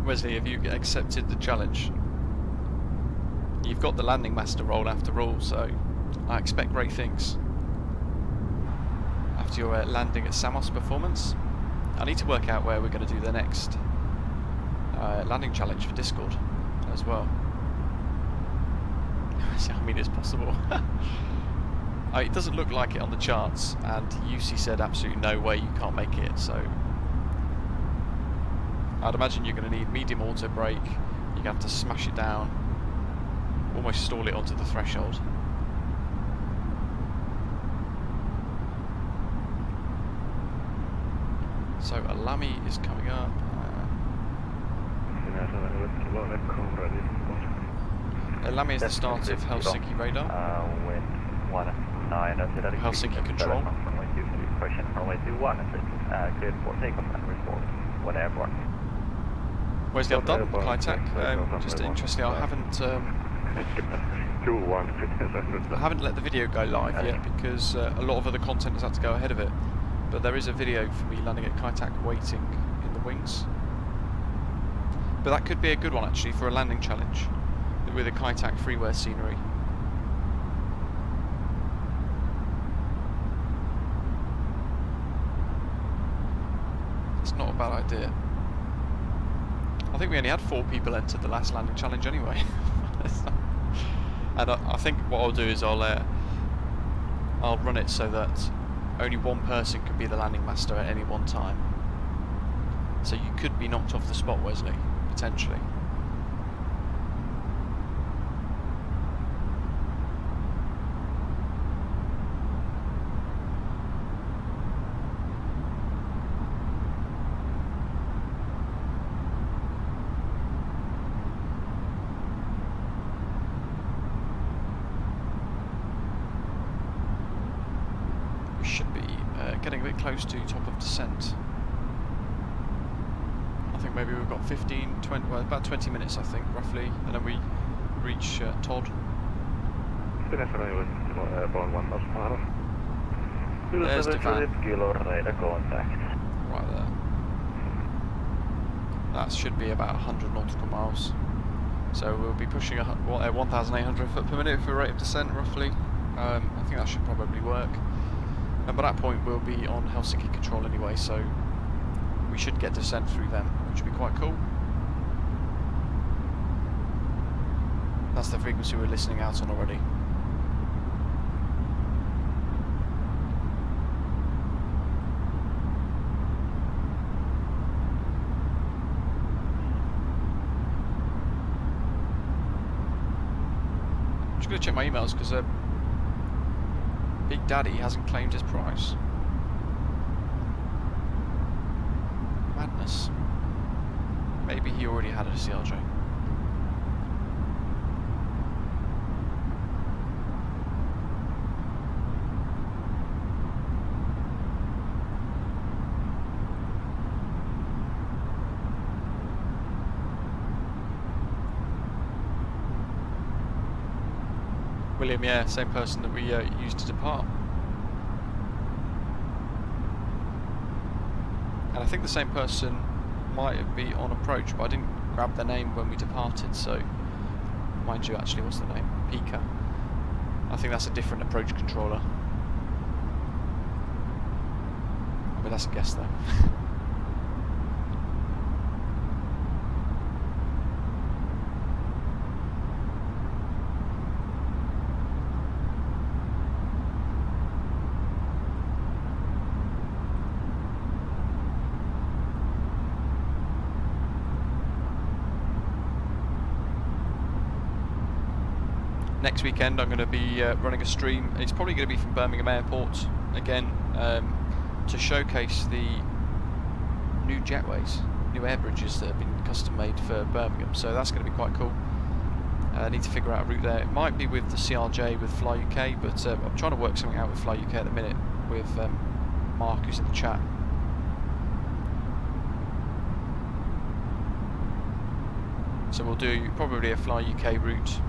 Wesley, have you accepted the challenge? You've got the landing master role after all, so I expect great things. After your landing at Samos performance, I need to work out where we're going to do the next landing challenge for Discord as well. I mean, it's possible. It doesn't look like it on the charts, and UC said absolutely no way you can't make it, so I'd imagine you're going to need medium auto brake. You're going to have to smash it down, almost stall it onto the threshold. So a Lamy is coming up. A Lamy is the start of Helsinki radar. Helsinki control. Cleared for takeoff and report. One airborne. Wesley, I've done KETAP. Just interestingly, I haven't let the video go live yet because a lot of other content has had to go ahead of it. But there is a video for me landing at KETAP waiting in the wings. But that could be a good one actually for a landing challenge with a KETAP freeware scenery. It's not a bad idea. I think we only had 4 people enter the last landing challenge anyway. And I think what I'll do is I'll run it so that only one person can be the landing master at any one time. So you could be knocked off the spot, Wesley, potentially. Getting a bit close to top of descent. I think maybe we've got 15, 20, well about 20 minutes I think roughly, and then we reach Todd. There's the van. Right there. That should be about 100 nautical miles. So we'll be pushing 1,800 foot per minute for rate of descent roughly. I think that should probably work. And by that point we'll be on Helsinki control anyway, so we should get descent through them, which would be quite cool. That's the frequency we're listening out on already. just going to check my emails because Big Daddy hasn't claimed his price. Madness. Maybe he already had a CRJ. William, yeah, same person that we used to depart. And I think the same person might be on approach, but I didn't grab their name when we departed, so mind you, actually, what's the name? Pika. I think that's a different approach controller. But that's a guess though. Next weekend I'm going to be running a stream. It's probably going to be from Birmingham Airport again, to showcase the new jetways, new air bridges that have been custom made for Birmingham, so that's going to be quite cool. I need to figure out a route there. It might be with the CRJ with Fly UK, but I'm trying to work something out with Fly UK at the minute with Mark, who's in the chat. So we'll do probably a Fly UK route.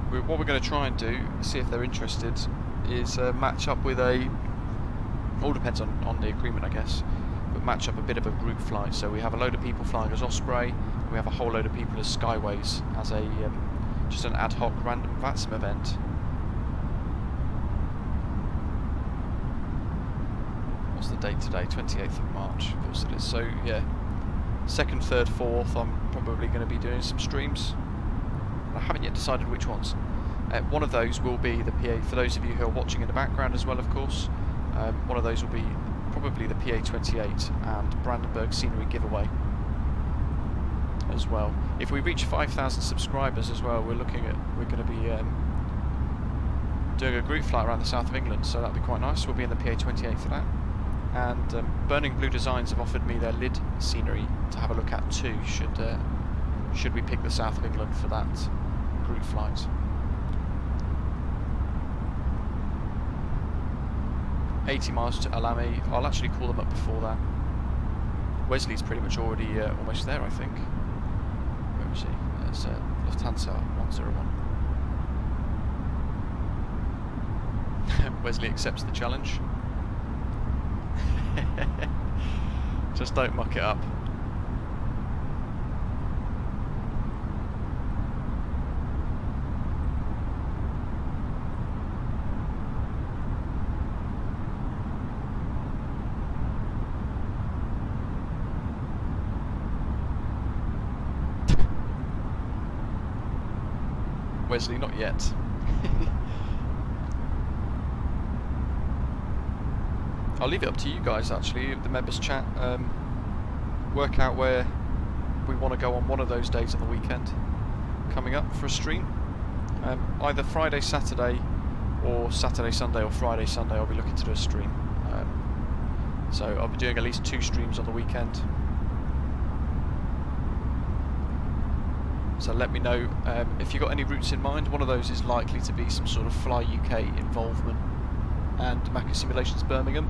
What we're going to try and do, see if they're interested, is match up with a, all depends on the agreement I guess, but match up a bit of a group flight. So we have a load of people flying as Osprey, and we have a whole load of people as Skyways as a just an ad hoc random VATSIM event. What's the date today? 28th of March, of course it is. So yeah, 2nd, 3rd, 4th I'm probably going to be doing some streams. I haven't yet decided which ones. One of those will be the PA, for those of you who are watching in the background as well, of course. One of those will be probably the PA28 and Brandenburg scenery giveaway as well. If we reach 5,000 subscribers as well, we're going to be doing a group flight around the south of England, so that'll be quite nice. We'll be in the PA28 for that. And Burning Blue Designs have offered me their lid scenery to have a look at too, should we pick the south of England for that group flight. $80 miles to Alami. I'll actually call them up before that. Wesley's pretty much already almost there, I think. Where is he? There's Lufthansa 101. Wesley accepts the challenge. Just don't muck it up. Wesley, not yet. I'll leave it up to you guys actually, the members chat. Work out where we want to go on one of those days on the weekend coming up for a stream. Either Friday, Saturday, or Saturday, Sunday, or Friday, Sunday I'll be looking to do a stream. So I'll be doing at least 2 streams on the weekend. So let me know if you've got any routes in mind. One of those is likely to be some sort of Fly UK involvement and Macca Simulations Birmingham.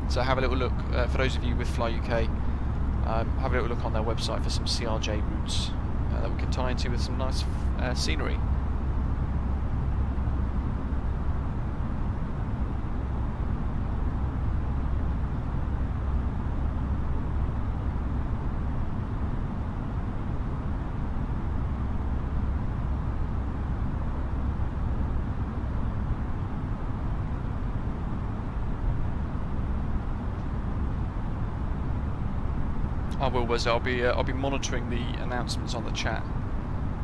So have a little look, for those of you with Fly UK, have a little look on their website for some CRJ routes that we can tie into with some nice scenery. I will, Wes. I'll be monitoring the announcements on the chat,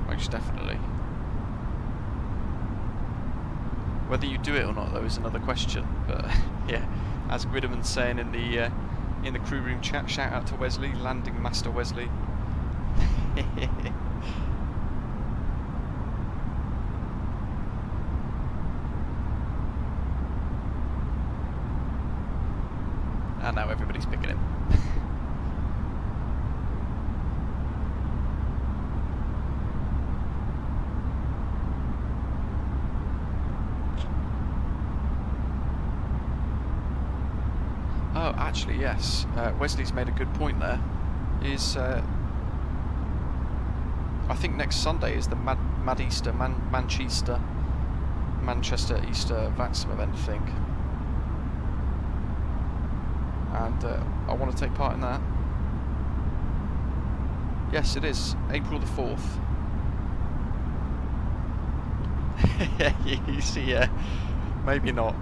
most definitely. Whether you do it or not, though, is another question. But yeah, as Gridman's saying in the crew room chat, shout out to Wesley, Landing Master Wesley. And now everybody's picking him. Oh, actually, yes. Wesley's made a good point there. I think next Sunday is the Manchester Easter VATSIM event thing. And I want to take part in that. Yes, it is. April the 4th. You see, maybe not.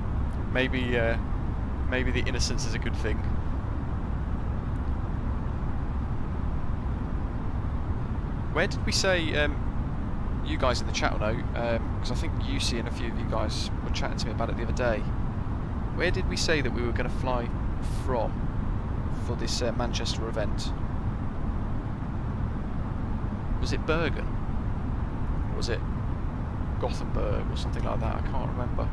Maybe the innocence is a good thing. Where did we say, you guys in the chat will know, because I think UC and a few of you guys were chatting to me about it the other day. Where did we say that we were going to fly from for this Manchester event? Was it Bergen? Or was it Gothenburg or something like that? I can't remember.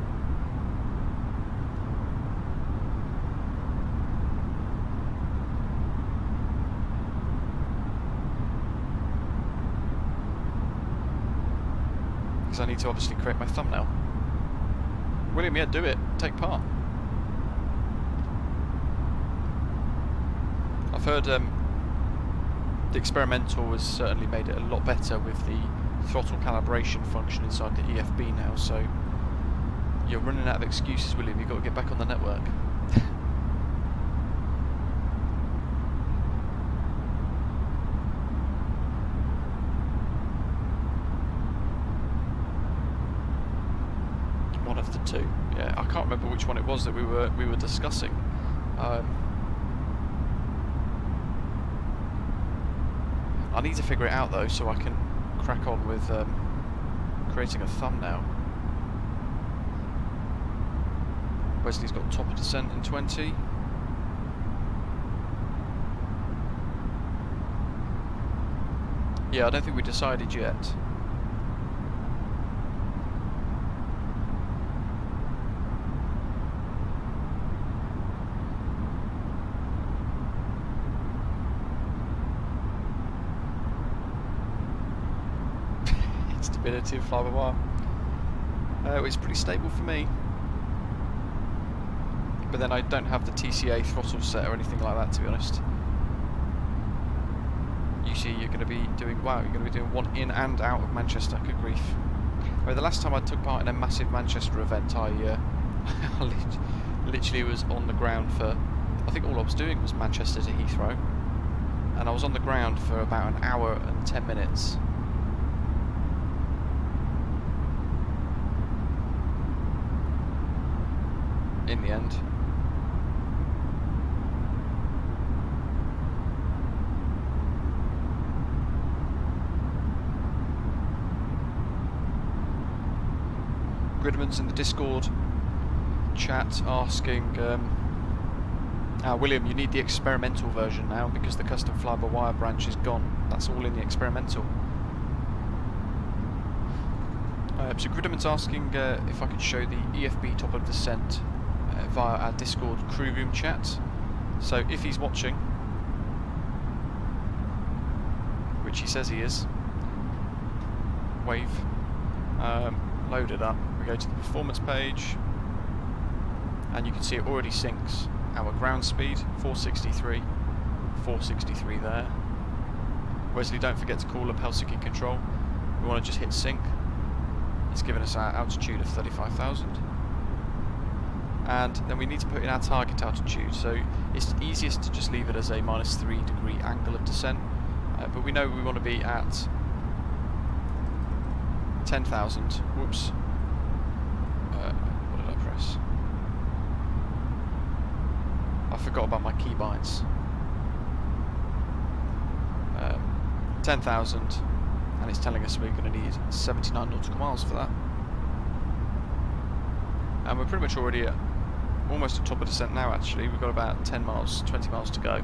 Because I need to obviously create my thumbnail. William, yeah, do it. Take part. I've heard the experimental has certainly made it a lot better with the throttle calibration function inside the EFB now, so you're running out of excuses, William. You've got to get back on the network. One of the two. Yeah, I can't remember which one it was that we were discussing. I need to figure it out though, so I can crack on with creating a thumbnail. Wesley's got top of descent in 20. Yeah, I don't think we decided yet. Stability of fly-by-wire. It's pretty stable for me. But then I don't have the TCA throttle set or anything like that, to be honest. Usually you're going to be doing, wow, you're going to be doing one in and out of Manchester. Good grief. I mean, the last time I took part in a massive Manchester event, I literally was on the ground for, I think all I was doing was Manchester to Heathrow. And I was on the ground for about an hour and 10 minutes. In the end. Gridman's in the Discord chat asking, William, you need the experimental version now because the custom fly-by-wire branch is gone. That's all in the experimental. So Gridman's asking if I could show the EFB top of descent via our Discord crew room chat. So if he's watching, which he says he is, wave, load it up. We go to the performance page, and you can see it already syncs our ground speed, 463 there. Wesley, don't forget to call up Helsinki Control. We want to just hit sync. It's given us our altitude of 35,000. And then we need to put in our target altitude, so it's easiest to just leave it as a -3 degree angle of descent, but we know we want to be at 10,000. Whoops. What did I press? I forgot about my keybinds. 10,000, and it's telling us we're going to need 79 nautical miles for that. And we're pretty much already at almost at top of descent now. Actually, we've got about 10 miles, 20 miles to go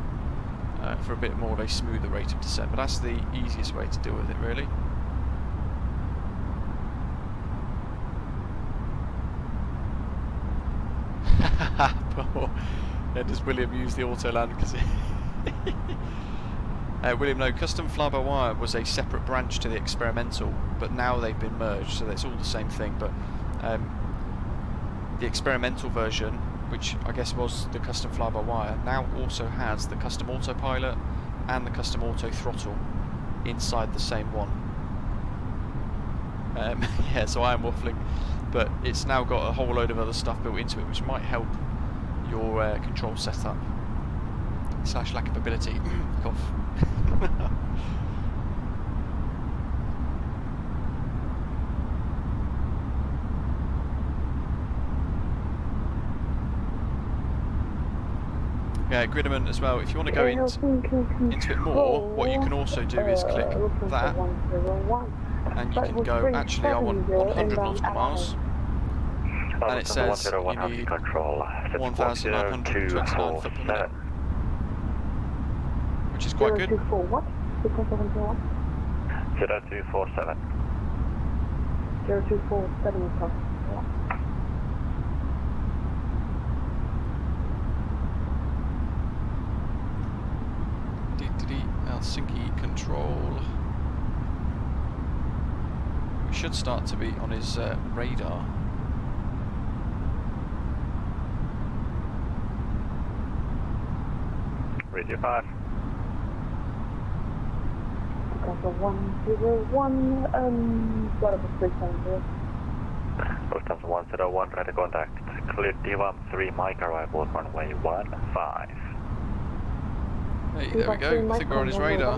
for a bit more of a smoother rate of descent, but that's the easiest way to deal with it, really. Yeah, does William use the auto land? Because William, no, custom fly-by-wire was a separate branch to the experimental, but now they've been merged, so it's all the same thing. But the experimental version, which I guess was the custom fly-by-wire, now also has the custom autopilot and the custom auto throttle inside the same one. Yeah, so I am waffling, but it's now got a whole load of other stuff built into it, which might help your control setup / lack of ability. Cough. Yeah, Gridman as well. If you want to go into it more, what you can also do is click that, and you can go, actually I want 100 nautical miles, and it says you need 1,929 foot per minute, which is quite good. 0247. 0247 o'clock. Helsinki control. We should start to be on his radar. Radio 5. Delta 101, Flybywire 370. Lufthansa 101, ready contact. Clear TILAV 3 mic arrival, runway 15. Hey, there we go. I think we're on his radar.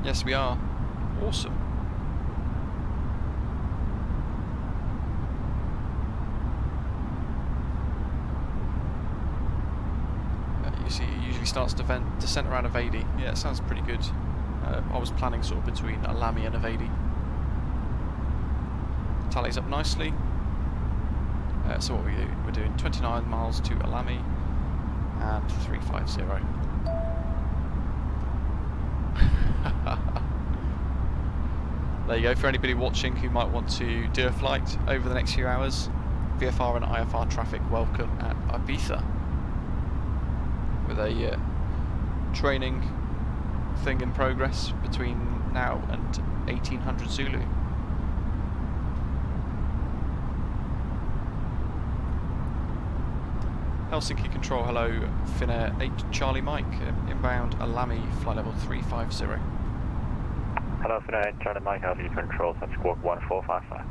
Yes, we are. Awesome. You see, it usually starts to descent around Avadi. Yeah, it sounds pretty good. I was planning sort of between Alami and Avadi. Tallies up nicely. So what we're doing 29 miles to Alami. And 350. There you go, for anybody watching who might want to do a flight over the next few hours. VFR and IFR traffic welcome at Ibiza, with a training thing in progress between now and 1800 Zulu. Helsinki control, hello, Finnair 8 Charlie Mike, inbound Alami, flight level 350. Hello, Finnair 8 Charlie Mike, how do you control at Squawk 1455?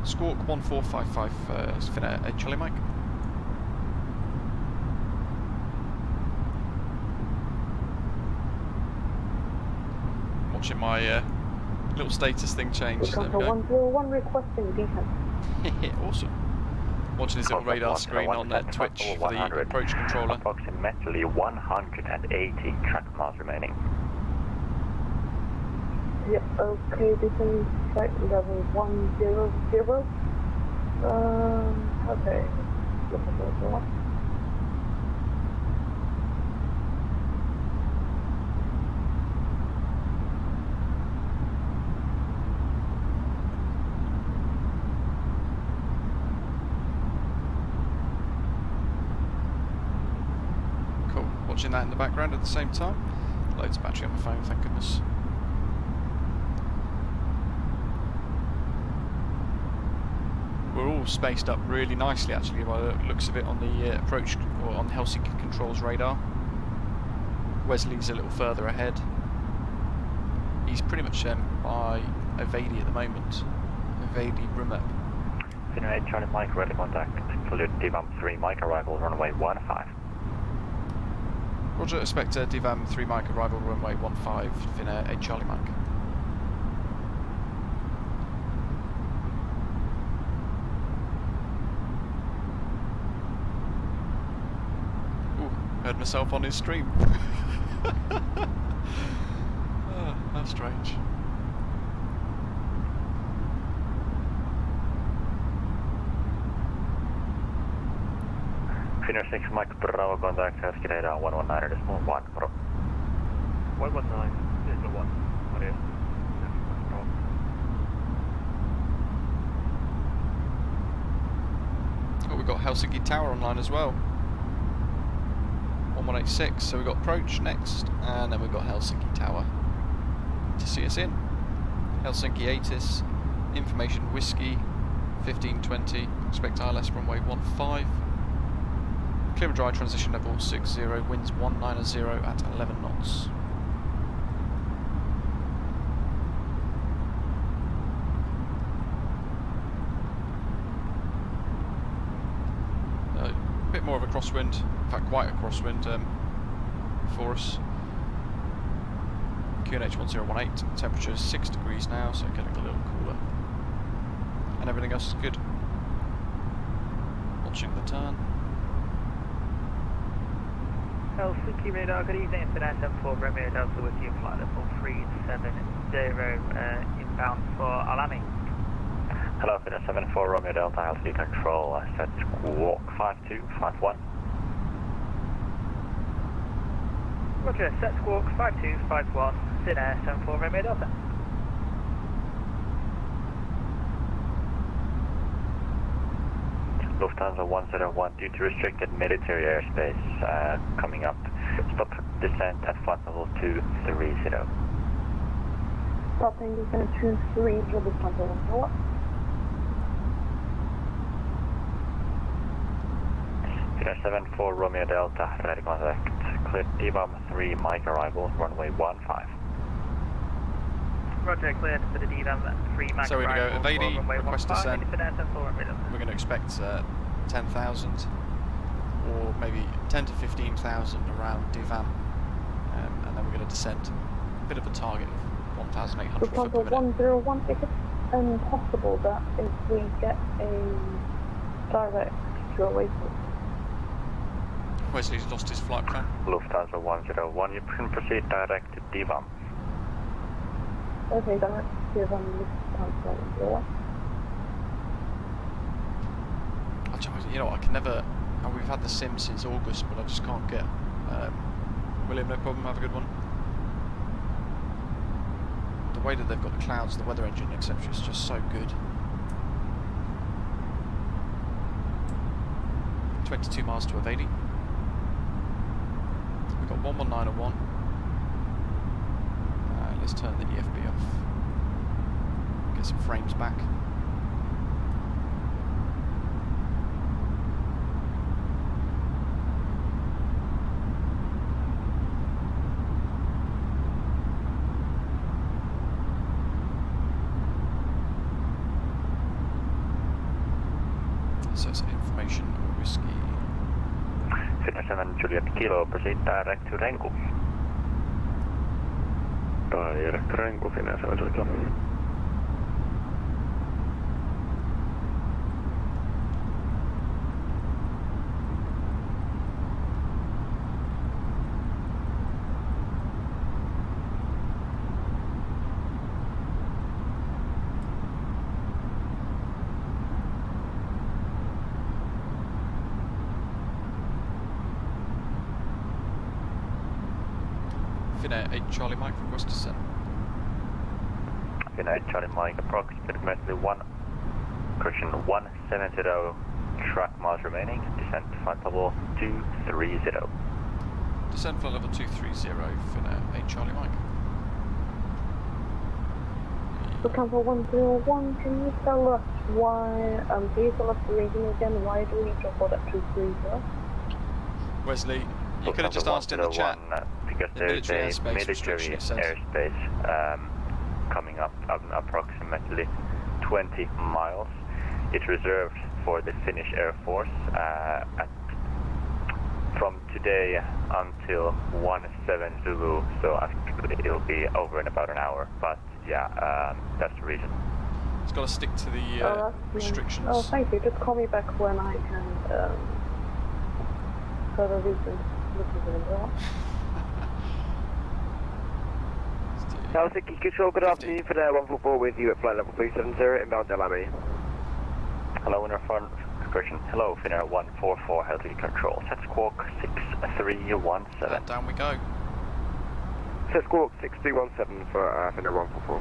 Squawk 1455, Finnair 8 Charlie Mike. Watching my little status thing change. There we go. 101 requesting defense. Awesome. Watching his little radar screen on Twitch for the approach controller. Approximately 180 track miles remaining. Yep, okay, defense flight level 100. Okay. Watching that in the background at the same time. Loads of battery on my phone, thank goodness. We're all spaced up really nicely actually by the looks of it on the approach, or on the Helsinki controls radar. Wesley's a little further ahead. He's pretty much by Avadi at the moment. Avadi Rumep. Finnair 8 Charlie Mike, ready contact. Clear TILAV 3 mic arrival, runway 15. Roger, expect DVAM 3 Mike arrival, runway 15, Finnair 8 Charlie Mike. Ooh, heard myself on his stream. Oh, how strange. Finnair 6 Mike Bravo contact, Helsinki radar 119.1. 119 is the one. What is? we've got Helsinki Tower online as well. 1186, so we've got approach next, and then we've got Helsinki Tower to see us in. Helsinki ATIS, information whiskey, 1520, expect ILS runway 15. Clear and dry, transition level 60, winds 190 at 11 knots. A bit more of a crosswind, in fact quite a crosswind for us. QNH 1018, temperature is 6 degrees now, so getting a little cooler. And everything else is good. Watching the turn. Helsinki radar, good evening, Finnair 74 Romeo Delta with you, flight level 370, inbound for Alani. Hello, Finnair 74 Romeo Delta, altitude control, set squawk 5251. Roger, set squawk 5251, Finnair 74 Romeo Delta. Lufthansa 101 due to restricted military airspace coming up. Stop descent at flight level 230. Stopping descent 23, Lufthansa 101. Finnair 74 Romeo Delta, ready contact. Clear DVAM 3, Mike arrival, runway 15. Roger, cleared for the DVAM 3 Mike so we're going to go evading, request descent. We're going to expect 10,000 or maybe 10 to 15,000 around DVAM, and then we're going to descend. A bit of a target of 1,800 foot per minute. 101, is it possible that if we get a direct to away from Wesley's lost his flight plan. Lufthansa 101, you can proceed direct to DVAM. Okay, direct to DVAM, Lufthansa 101. You know, I can never. We've had the sim since August, but I just can't get. William, no problem. Have a good one. The way that they've got the clouds, the weather engine, etc., is just so good. 22 miles to evading. We've got 11901. Let's turn the EFB off. Get some frames back. So it's information whiskey. Finnair 7 Juliet Kilo, proceed direct to Renku. Direct Renku, Finnair 7 Juliet Kilo. Finnair 8 Charlie Mike, request descent. Finnair 8 Charlie Mike, approximately 170 track miles remaining, descent flight level 230. Descent flight level 230, Finnair 8 Charlie Mike. Lufthansa 101, can you tell us why, can you tell us the reason again, why do we drop out at 230? Wesley, you could have just asked in the chat. Because there's a military airspace coming up approximately 20 miles. It's reserved for the Finnish Air Force from today until 17 Zulu, so actually it'll be over in about an hour, but yeah, that's the reason. It's got to stick to the restrictions. Oh, thank you. Just call me back when I can further reason. Helsinki Control, good afternoon, Finnair 144 with you at flight level 370, inbound Delamy. Hello, Winner Front, correction, hello, Finnair 144, Helsinki Control, set squawk 6317. And down we go. Set squawk 6317 for Finnair 144.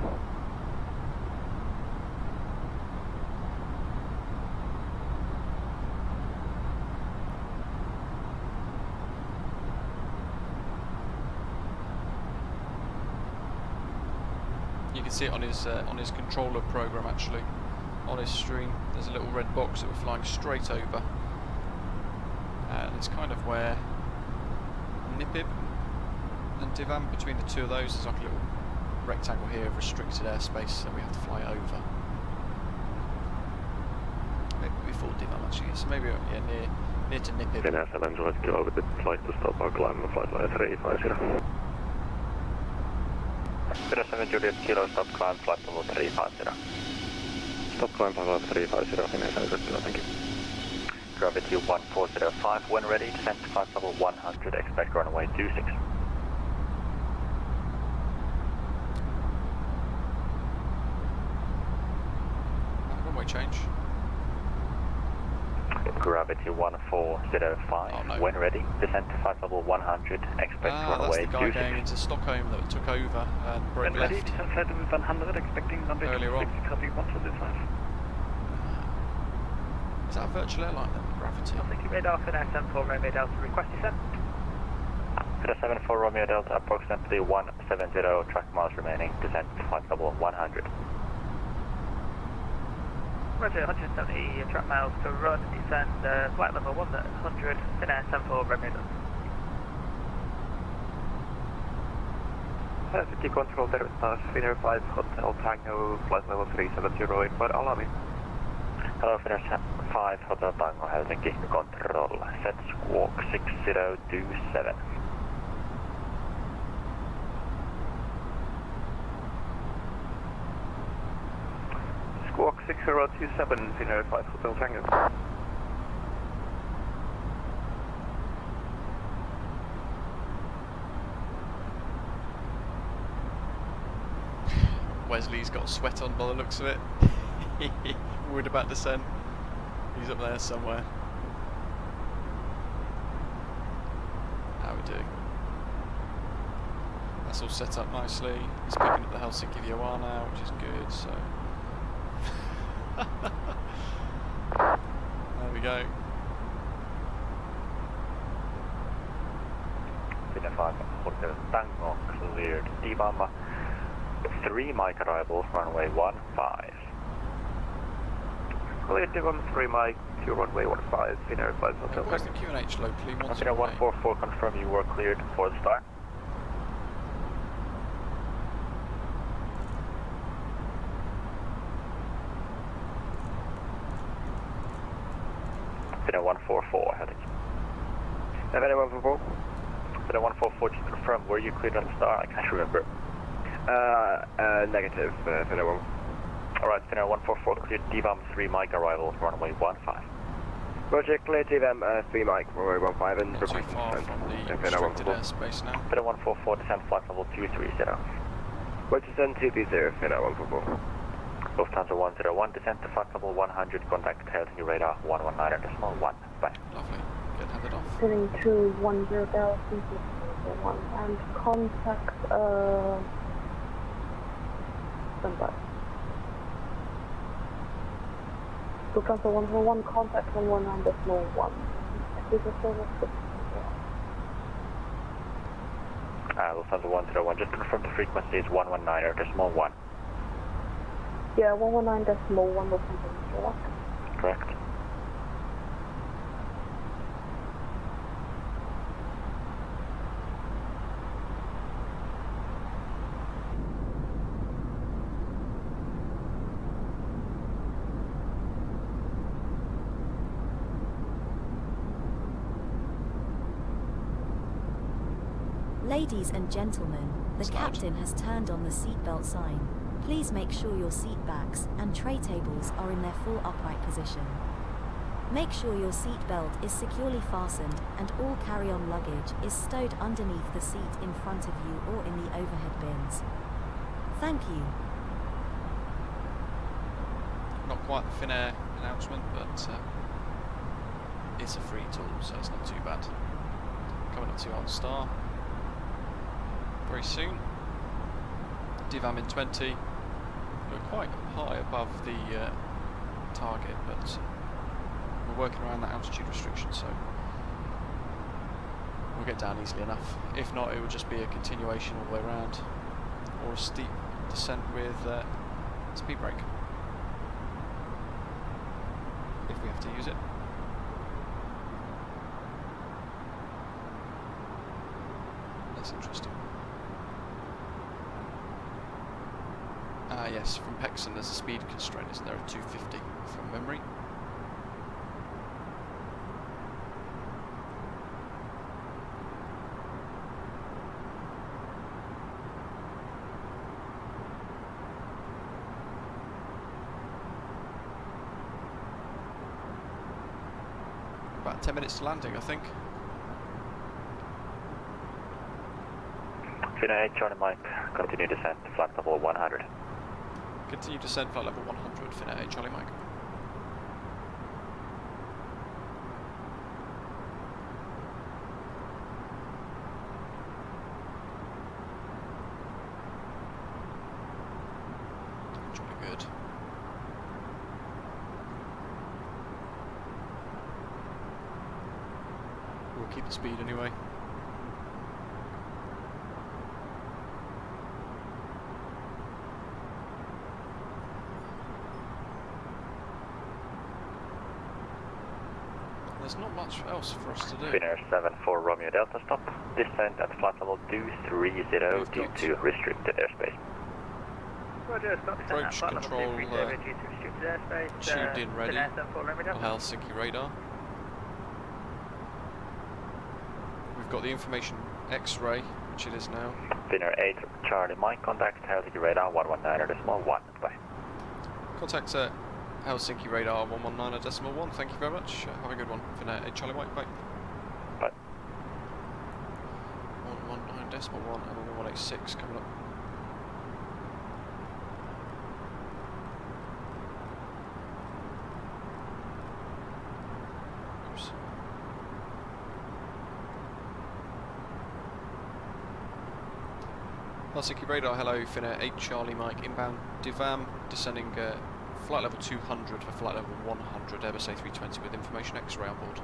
can see it on his controller program actually. On his screen, there's a little red box that we're flying straight over, and it's kind of where Nipib and Divan, between the two of those, there's like a little rectangle here of restricted airspace that we have to fly over. Maybe before Divan actually, so maybe yeah, near to Nipib. Finnair 7 kilo with the flight to stop or climb and flight via 350. Finnair 7 Juliet kilo, stop climb, flight level 350. Stop climb flight 350, Finnair 7 kilo, thank you. Gravity 1405, when ready, descent to flight level 100, expect runway 26. Runway change. Gravity 1405, when ready, descent to flight level 100, expect runway 26. That's the guy going into Stockholm that took over and broke left. Ready, descent flight level 100, expecting runway 26, copy 125. Is that a virtual airline then, Gravity? Helsinki radar, Finnair 74 Romeo Delta, request descent. Finnair 74 Romeo Delta, approximately 170, track miles remaining, descent to flight level 100. Roger, 170 track miles to run, descend flight level 100, Finnair 74 Romeo Delta. Helsinki Control, tervetuloa Finnair 5 Hotel Tango, flight level 370 in Miami. Hello, Finnair 5 Hotel Tango, Helsinki Control, set squawk 6027. Squawk 6027, Finnair 5 Hotel Tango. Wesley's got sweat on by the looks of it. Worried about descent. He's up there somewhere. How we doing? That's all set up nicely. He's picking up the Helsinki VOR now, which is good, so there we go. Finnair 5 Hotel Tango cleared. DBAM 3 mic arrival, runway 15. Cleared DBAM 3 mic to runway 15, Finnair 5 Hotel Where's the QNH locally? Finnair 144, confirm you were cleared for the start. Finnair 144, heading. Finnair 144. Finnair 144, just confirm, were you cleared on the start? I can't remember. Negative, Finnair 1. Alright, Finnair 144, cleared DBAM 3 mic arrival, runway 15. Roger, clear DBAM 3 mic, runway 15 and request descent. Finnair 144. Finnair 144, descent flight level 230. Roger, descent 230, Finnair 144. Lufthansa 101, descent to flight level 100, contact Helsinki radar 119.1. Bye. Lovely. Get handed off. Heading to 10 Helsinki 1 and contact standby. Lufthansa 101, contact 119.1. This is service. Lufthansa 101, just confirm the frequency is 119.1. Yeah, 119.1 Lufthansa 101. Correct. Ladies and gentlemen, the captain has turned on the seatbelt sign. Please make sure your seat backs and tray tables are in their full upright position. Make sure your seat belt is securely fastened and all carry-on luggage is stowed underneath the seat in front of you or in the overhead bins. Thank you. Not quite the Finnair announcement, but it's a free tool, so it's not too bad. Coming up to on star very soon. DVAM in 20. We're quite high above the target, but we're working around that altitude restriction, so we'll get down easily enough. If not, it will just be a continuation all the way around, or a steep descent with speed brake, if we have to use it. That's interesting. Yes, from Pexon there's a speed constraint, isn't there, of 250 from memory. About 10 minutes to landing, I think. Finnair 8 Charlie Mike, continue descent, flight level 100. Continue descent, flight level 100, Finnair 8 Charlie Mike. Jolly good. We'll keep the speed anyway. There's not much else for us to do. Finnair 74 Romeo Delta stop. Descent at flight level 230 due to restricted airspace. Roger, stop Approach control tuned in ready. Helsinki radar. We've got the information X-ray, which it is now. Finnair 8 Charlie Mike, contact Helsinki radar 119.1. Bye. Contact Helsinki radar 119.1. Thank you very much. Have a good one. Finnair 8 Charlie Mike. Bye. Bye. 119.1 and 186 coming up. Oops. Helsinki radar, hello, Finnair 8 Charlie Mike, inbound Divam, descending flight level 200 for flight level 100, Airbus A320 with information X-ray on board.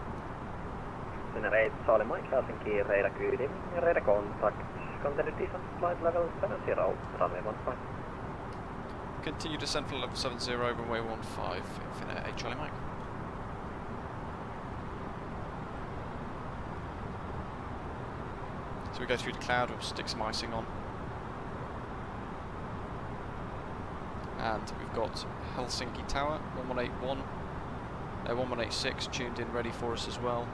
Finnair 8 Charlie Mike, Helsinki radar good evening, radar contact, continue descent flight level 70, runway 15. Continue descent flight level 70, runway 15, Finnair 8 Charlie Mike. So we go through the cloud, we'll stick some icing on. And we've got Helsinki Tower, 1181, 1186 tuned in ready for us as well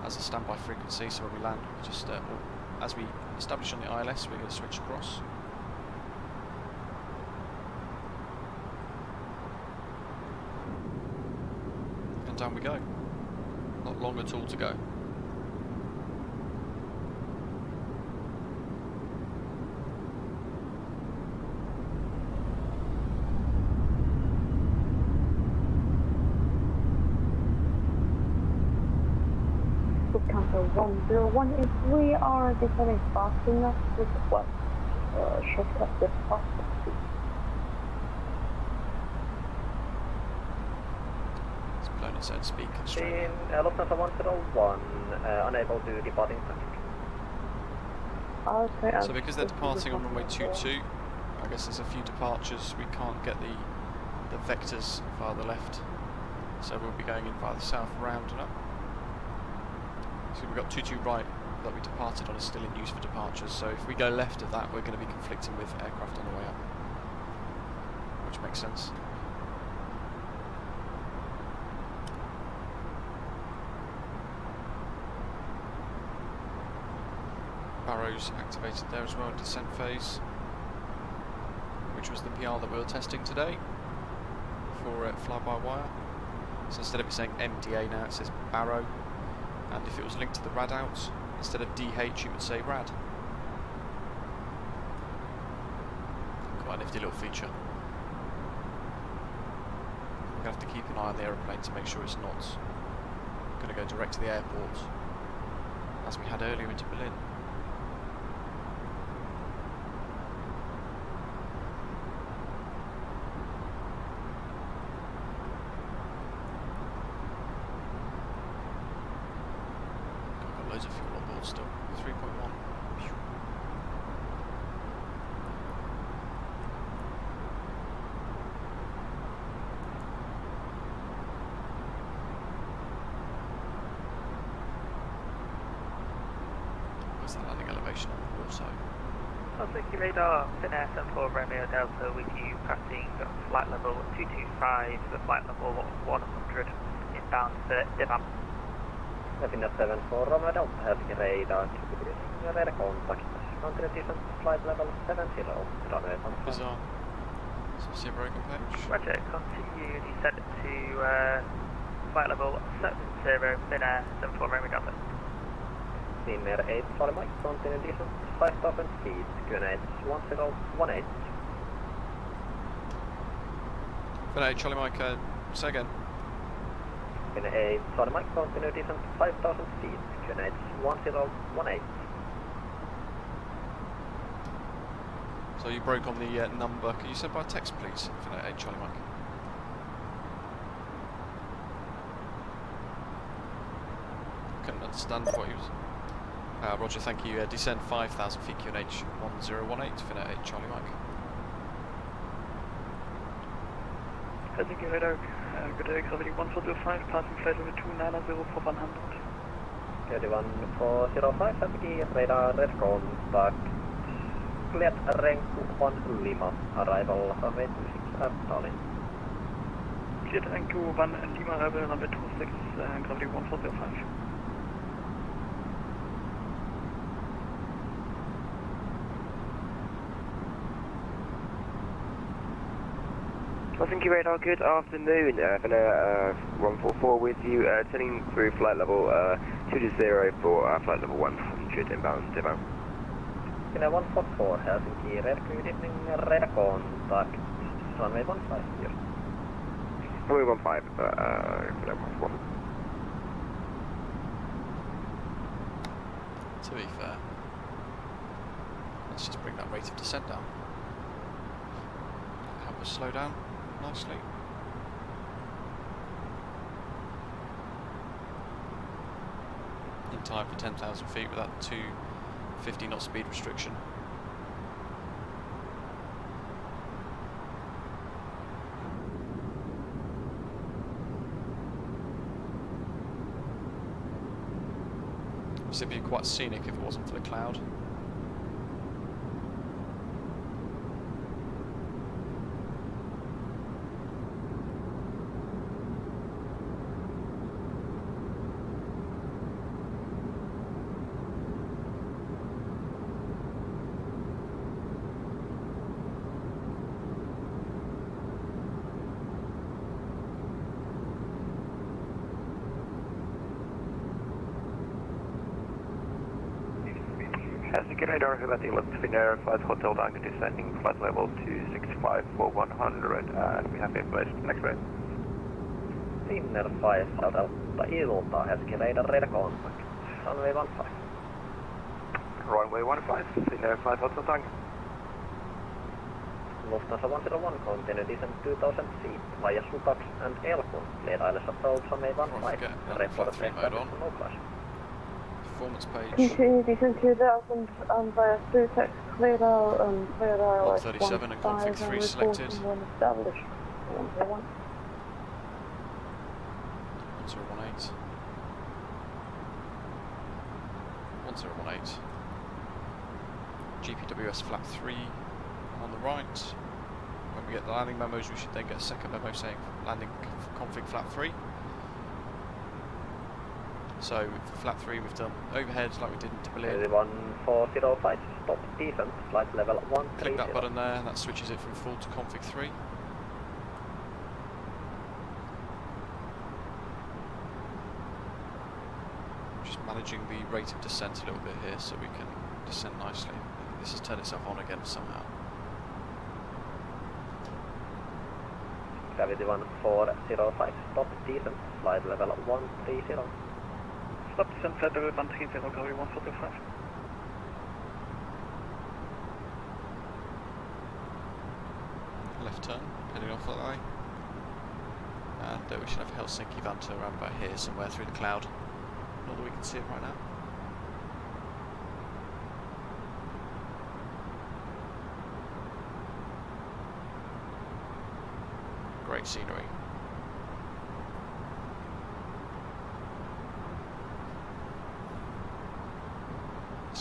as a standby frequency, so when we land, we just, as we establish on the ILS, we're going to switch across. And down we go. Not long at all to go. Counter 101, if we are descending fast enough, request shortcut the fastest speed. It's blown its own speed constraint. In Lufthansa 101, unable to depart in traffic. Okay, so because they're departing on runway 22, I guess there's a few departures, we can't get the vectors via the left, so we'll be going in via the south round and up. So we've got 22 right that we departed on is still in use for departures, so if we go left of that we're going to be conflicting with aircraft on the way up, which makes sense. Barrows activated there as well, descent phase, which was the PR that we were testing today for fly-by-wire. So instead of it saying MDA now it says Barrow. And if it was linked to the rad out, instead of DH you would say rad. Quite a nifty little feature. We're going to have to keep an eye on the aeroplane to make sure it's not going to go direct to the airport, as we had earlier into Berlin. Loads of fuel on board still, 3.1. What's the landing elevation on the port side? Helsinki radar, Finnair 74 Romeo Delta with you passing flight level 225, flight level 100, inbound for IVAM. Finnair 74 Romeo Delta, Helsinki radar, radar contact, continue descent, flight level 70, runway 15. Bizarre. So see a broken page. Roger, continue descent to flight level 70, Finnair 74 Romeo Delta. Finnair 8, sorry Mike, continue descent, 5,000 feet, QNH 1018. Finnair 8, Charlie Mike, say again. Finnair 8, sorry Mike, continue descent, 5,000 feet, QNH 1018. So you broke on the number. Can you send by text, please, Finnair 8, Charlie Mike? Couldn't understand what he was. Roger, thank you. Descend 5,000 feet, QNH 1018, Finnair 8, Charlie Mike. Helsinki radar, good day, gravity 1405, passing flight level 290 for 100. Gravity 1405, Helsinki radar, red contact, cleared Renku 1 Lima, arrival runway 26 at Tallinn. Cleared Renku 1 Lima, arrival runway 26, gravity 1405. Helsinki radar, good afternoon. Finnair 144 with you, turning through flight level 220 for flight level 100 inbound Divo. Finnair 144, Helsinki, red, good evening, radar contact, runway 15 here. Runway 15, Finnair 144. To be fair, let's just bring that rate of descent down. Help us slow down nicely. In time for 10,000 feet with that 250 knot speed restriction. This would be quite scenic if it wasn't for the cloud. Helsinki radar, hyvä tilat, Finnair, flight hotel Tango descending, flight level 265 for 100, and we have been placed. Next rate. Finnair 5, Delta iltaa, Helsinki radar contact, runway 15. Runway 15, Finnair, flight hotel Tango. Lufthansa 101, continue descent 2,000 feet, via Sutax and Elkun, clear ILS approach runway 15, report no clash. Performance page. Continue descent 2,000 via Sutax, cleared out, 137 and config 3 selected. Established. 101. 1018. 1018. GPWS flap 3 on the right. When we get the landing memos, we should then get a second memo saying landing config flap 3. So for flap 3 we've done overheads like we did in Berlin. 1405, stop descent, flight level 130. Click that button there and that switches it from full to config 3. Just managing the rate of descent a little bit here so we can descend nicely. This has turned itself on again somehow. Gravity 1405, stop descent, flight level 130. Stop descent, flight level 130, gravity 1405. Left turn, heading off that way. And we should have Helsinki Vantaa around about here somewhere through the cloud. Not that we can see it right now. Great scenery.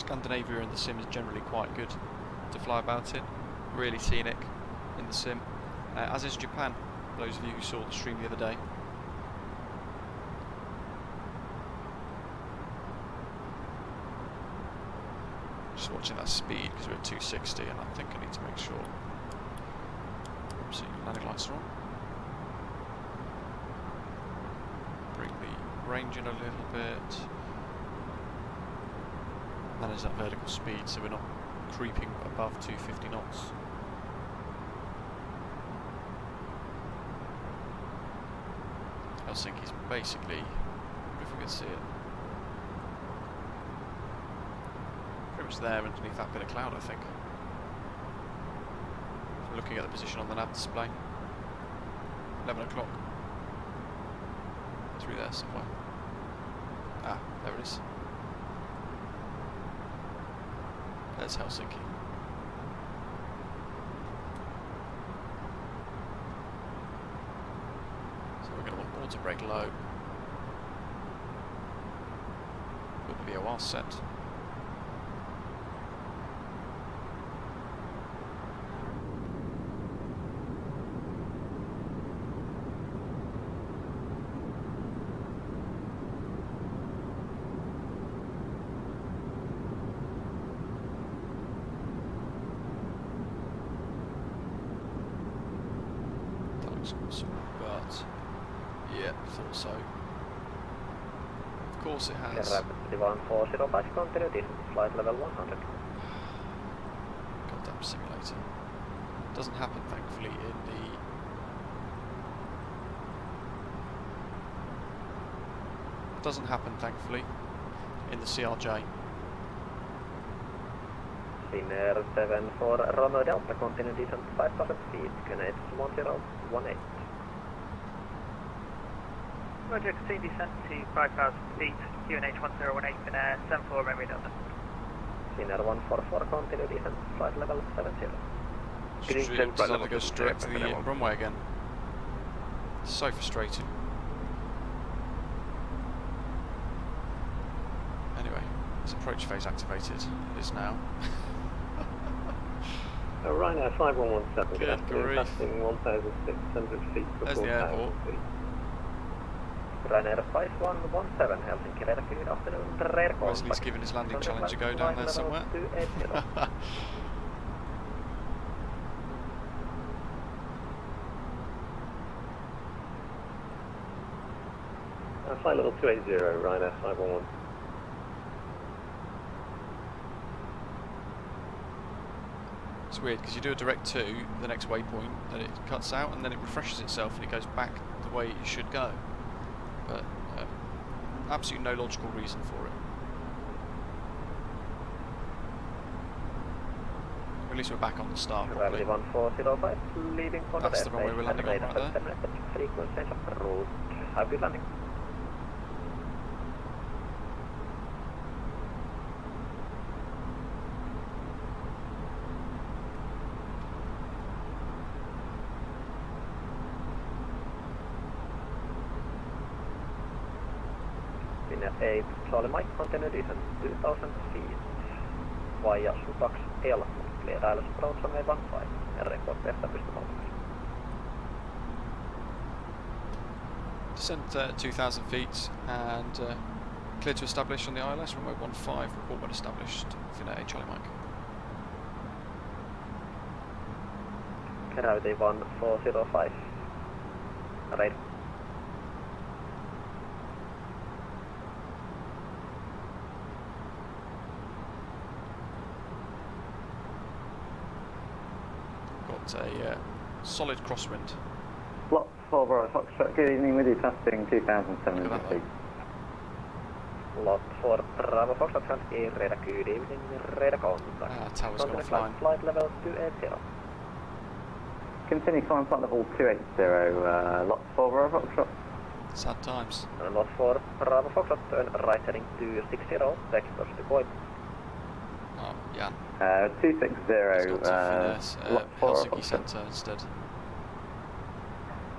Scandinavia in the sim is generally quite good to fly about in. Really scenic in the sim, as is Japan, for those of you who saw the stream the other day. Just watching that speed because we're at 260, and I think I need to make sure. Oops, landing lights are on. Bring the range in a little bit. Manage that vertical speed so we're not creeping above 250 knots. Helsinki's basically, if we can see it, pretty much there underneath that bit of cloud, I think. If we're looking at the position on the nav display. 11 o'clock. Through there somewhere. Ah, there it is. There's Helsinki. So we're going to want board to brake low. With the VOR set. But yeah, thought so. Of course it has. Rapid 1405, continue descent, flight level 100. Goddamn simulator. Doesn't happen thankfully in the CRJ. Finnair 74 Romeo Delta, continue descent 5,000 feet, Canadian 1018. Roger, continue descent to 5,000 feet, QNH 1018 Finnair 74 Romeo Delta. Finnair 144, continue descent, flight level 70. Decided to go straight to the runway again. So frustrating. Anyway, it's approach phase activated. It is now. Ryanair 5117, good grief. passing 1,600 feet before there's the airport. Ryanair 5117, Helsinki Airport, good afternoon, rear contact. Wesley's giving his landing challenge a go down there somewhere. Flight level 280, Ryanair 511. It's weird because you do a direct to the next waypoint and it cuts out and then it refreshes itself and it goes back the way it should go. But absolutely no logical reason for it. At least we're back on the start properly. 1405, leaving for that's the runway we're landing on right there. Frequency of route. Have a good landing. Finnair 8, Charlie Mike, continue descent 2,000 feet via Subax L, clear ILS approach runway 15, and report established approach. Descent 2,000 feet and clear to establish on the ILS, runway 15, report when established, Finnair 8, Charlie Mike. Gravity 1405, right. A solid crosswind. Lot 4 Bravo Foxtrot, good evening with you, passing 2,700 feet. Lot 4 Bravo Foxtrot, Helsinki, radar, good evening, radar contact. Tower's gone flying. Flight level 280. Continue climb flight level 280, lot 4 Bravo Foxtrot. Sad times. Lot 4 Bravo Foxtrot, turn right heading 260, Takeoff deployed. Oh, yeah. 260, Helsinki Centre instead.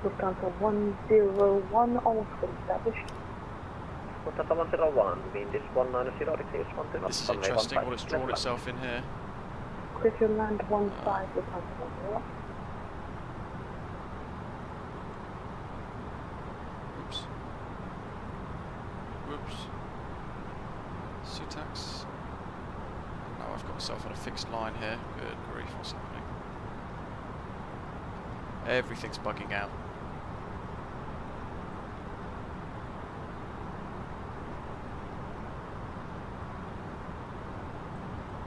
Lufthansa 101, almost established. Delta 101, wind is 190 degrees, 1 to This is interesting, what it's drawn itself in here. Quick land 15, Lufthansa 101. Oops. Whoops. Sutax. Now I've got myself on a fixed line here. Good grief, what's happening? Everything's bugging out.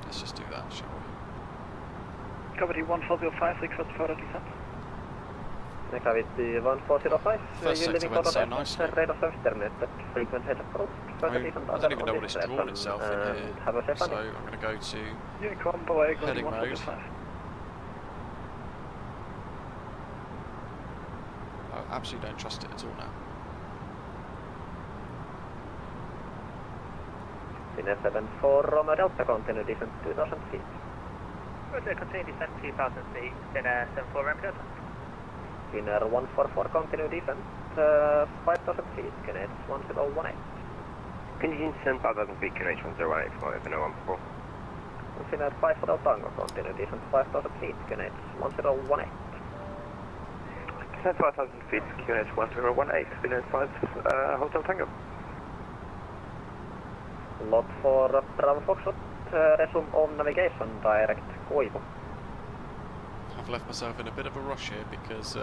Let's just do that, shall we? Gravity 1405, request further descent. Gravity 1405, First you sector living went so on nicely. radar service terminated, frequent head approach, further descent I don't even know what it's drawn itself in here, have a safe so landing. I'm going to go to Unicorn Boy, heading mode. I absolutely don't trust it at all now. Finnair 74 Romeo Delta, continue descent 2000 feet. Roger, continue descent 2000 feet, Finnair 74 Romeo Delta. Finnair 144, continue descent 5000 feet, Canadian 1018. Continue descent 5000 feet, Canadian 1018, for Finnair 144. Finnair 5 Hotel Tango, continue descent 5000 feet, Canadian 1018. Descent 5000 feet, QNH 1018, Finnair 5 Hotel Tango. Lot for Bravo Foxtrot, resume on navigation, direct KOLJA. I've left myself in a bit of a rush here because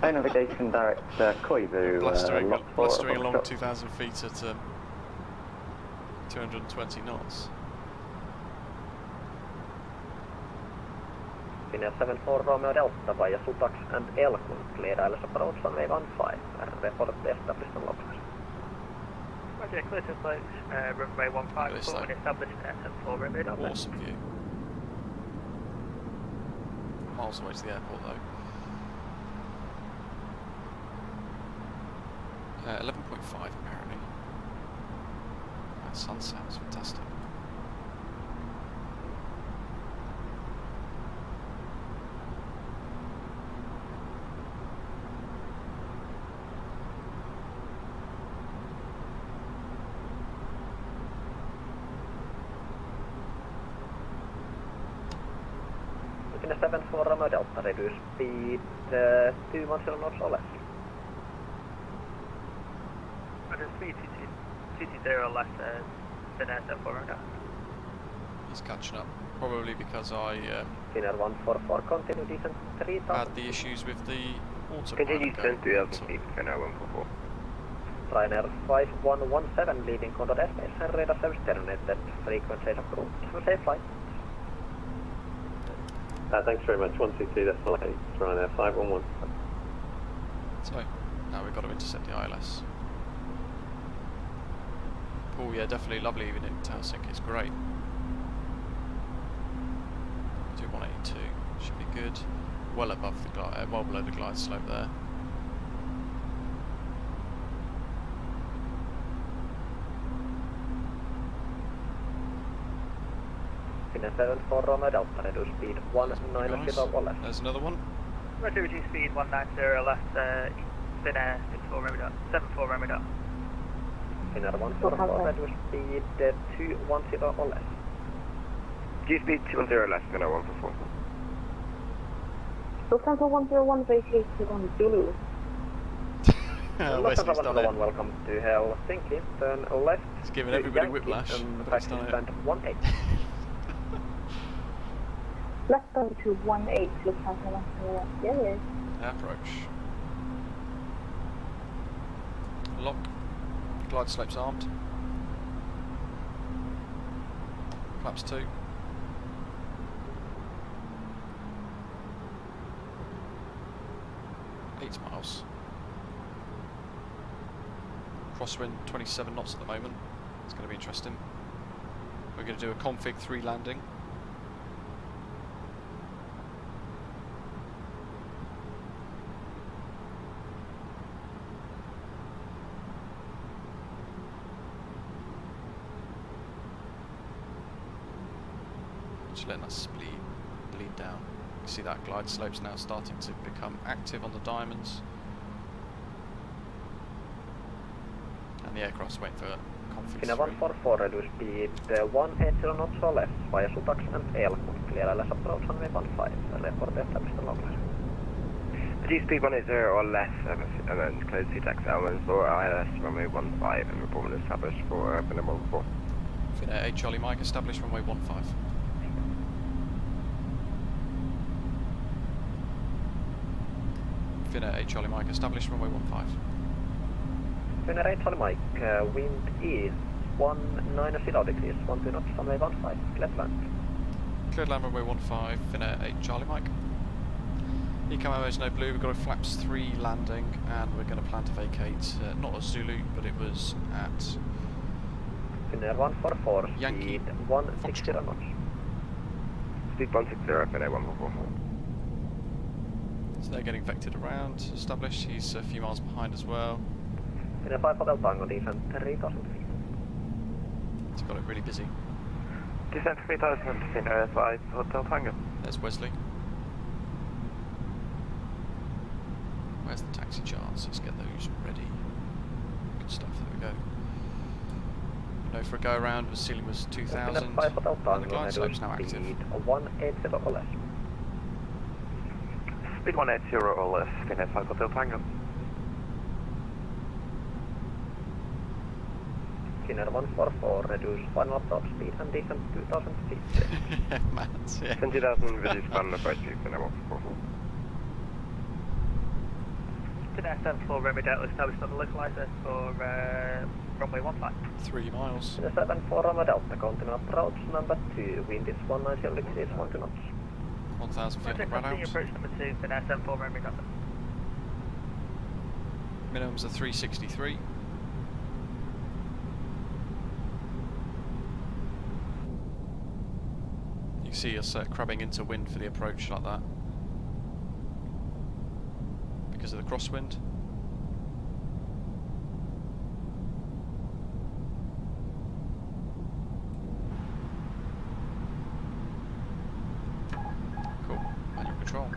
navigation direct KOLJA. Blustering along 2,000 feet at 220 knots. Finnair 74 Romeo Delta via Sutax and Elkund, clear ILS approach runway 15, report established on logs. Roger, clear to approach runway 15, forward established at 74 Romeo Delta. Awesome view. Miles away to the airport though. 11.5 apparently. That sunset was fantastic. Finnair 74 Romeo Delta, reduce speed 210 knots or less. Roger, speed 220 or less, Finnair 74 Romeo Delta. He's catching up, probably because I Finnair 144, continue descent 3000. had the issues with the autopilot. Continue descent 2000 feet, Finnair 144. Ryanair 5117, leaving Condor airspace and radar service terminated, frequency approved. Have a safe flight. Thanks very much. 122, that's all right. It's Ryanair 511. So, now we've got to intercept the ILS. Oh yeah, definitely lovely even in Helsinki, it's great. Do 182, should be good. Well above the glide, well below the glide slope there. Finnair 74 Romeo Delta, reduce speed 190 or less. There's another one. Roger, reduce speed 190 or less, Finnair 74 Romeo Delta, 74 Romeo Delta. Finnair 144, reduce speed 210 or less. Reduce speed 210 or less, Finnair 144. Lufthansa 101 vacated on Zulu. Lufthansa 101, welcome to Helsinki, turn left. It's giving everybody whiplash, but it's done it. 18. Left on to 18, Lufthansa 101. Yeah. Approach. Lock. Glide slopes armed. Flaps 2. Eight miles. Crosswind 27 knots at the moment. It's going to be interesting. We're going to do a config 3 landing. Just letting us bleed down. You see that glide slope's now starting to become active on the diamonds. And the aircraft's waiting for config. Finnair 144, reduce speed 180 knots or less via Sutax and Elkut. Clear ILS approach runway 15. Report established on local. Reduce speed 180 or less, and then close Sutax elements for ILS runway 15 and report established for Finnair 144. Finnair 8 Charlie Mike, established runway 15. Finnair 8 Charlie Mike, established runway 15. Finnair 8 Charlie Mike, wind is 190 degrees, 12 knots, runway 15, clear land. Cleared land runway 15, Finnair 8 Charlie Mike. ECAM is no blue, we've got a flaps 3 landing, and we're going to plan to vacate, not at Zulu, but it was at Finnair 144, Yankee speed 160 knots. Speed 160, Finnair 144. So they're getting vectored around, established, he's a few miles behind as well. Finnair 5 Hotel Tango, descent 3000 feet. It's got it really busy. Descent 3000, Finnair 5 Hotel Tango. There's Wesley. Where's the taxi charts? Let's get those ready. Good stuff, there we go. No, for a go around, the ceiling was 2000, and the glide slope's now active. Speed 180 or less. Speed 180 or less, Finnair 5 Hotel Tango. Finnair 144, reduce final approach speed and descent 2000 feet. Mad, yeah. 20,000 reduce final approach speed, Finnair 144. Finnair 74, Romeo Delta established on the localizer for runway 15. 3 miles. Finnair 74, Romeo Delta, continue approach number 2, wind is 190 degrees, 12 knots. 1,000 feet on the ground out. Approach number 2, Finnair 74, Romeo Delta. Minimums are 363. You can see us crabbing into wind for the approach like that because of the crosswind. Cool, manual control.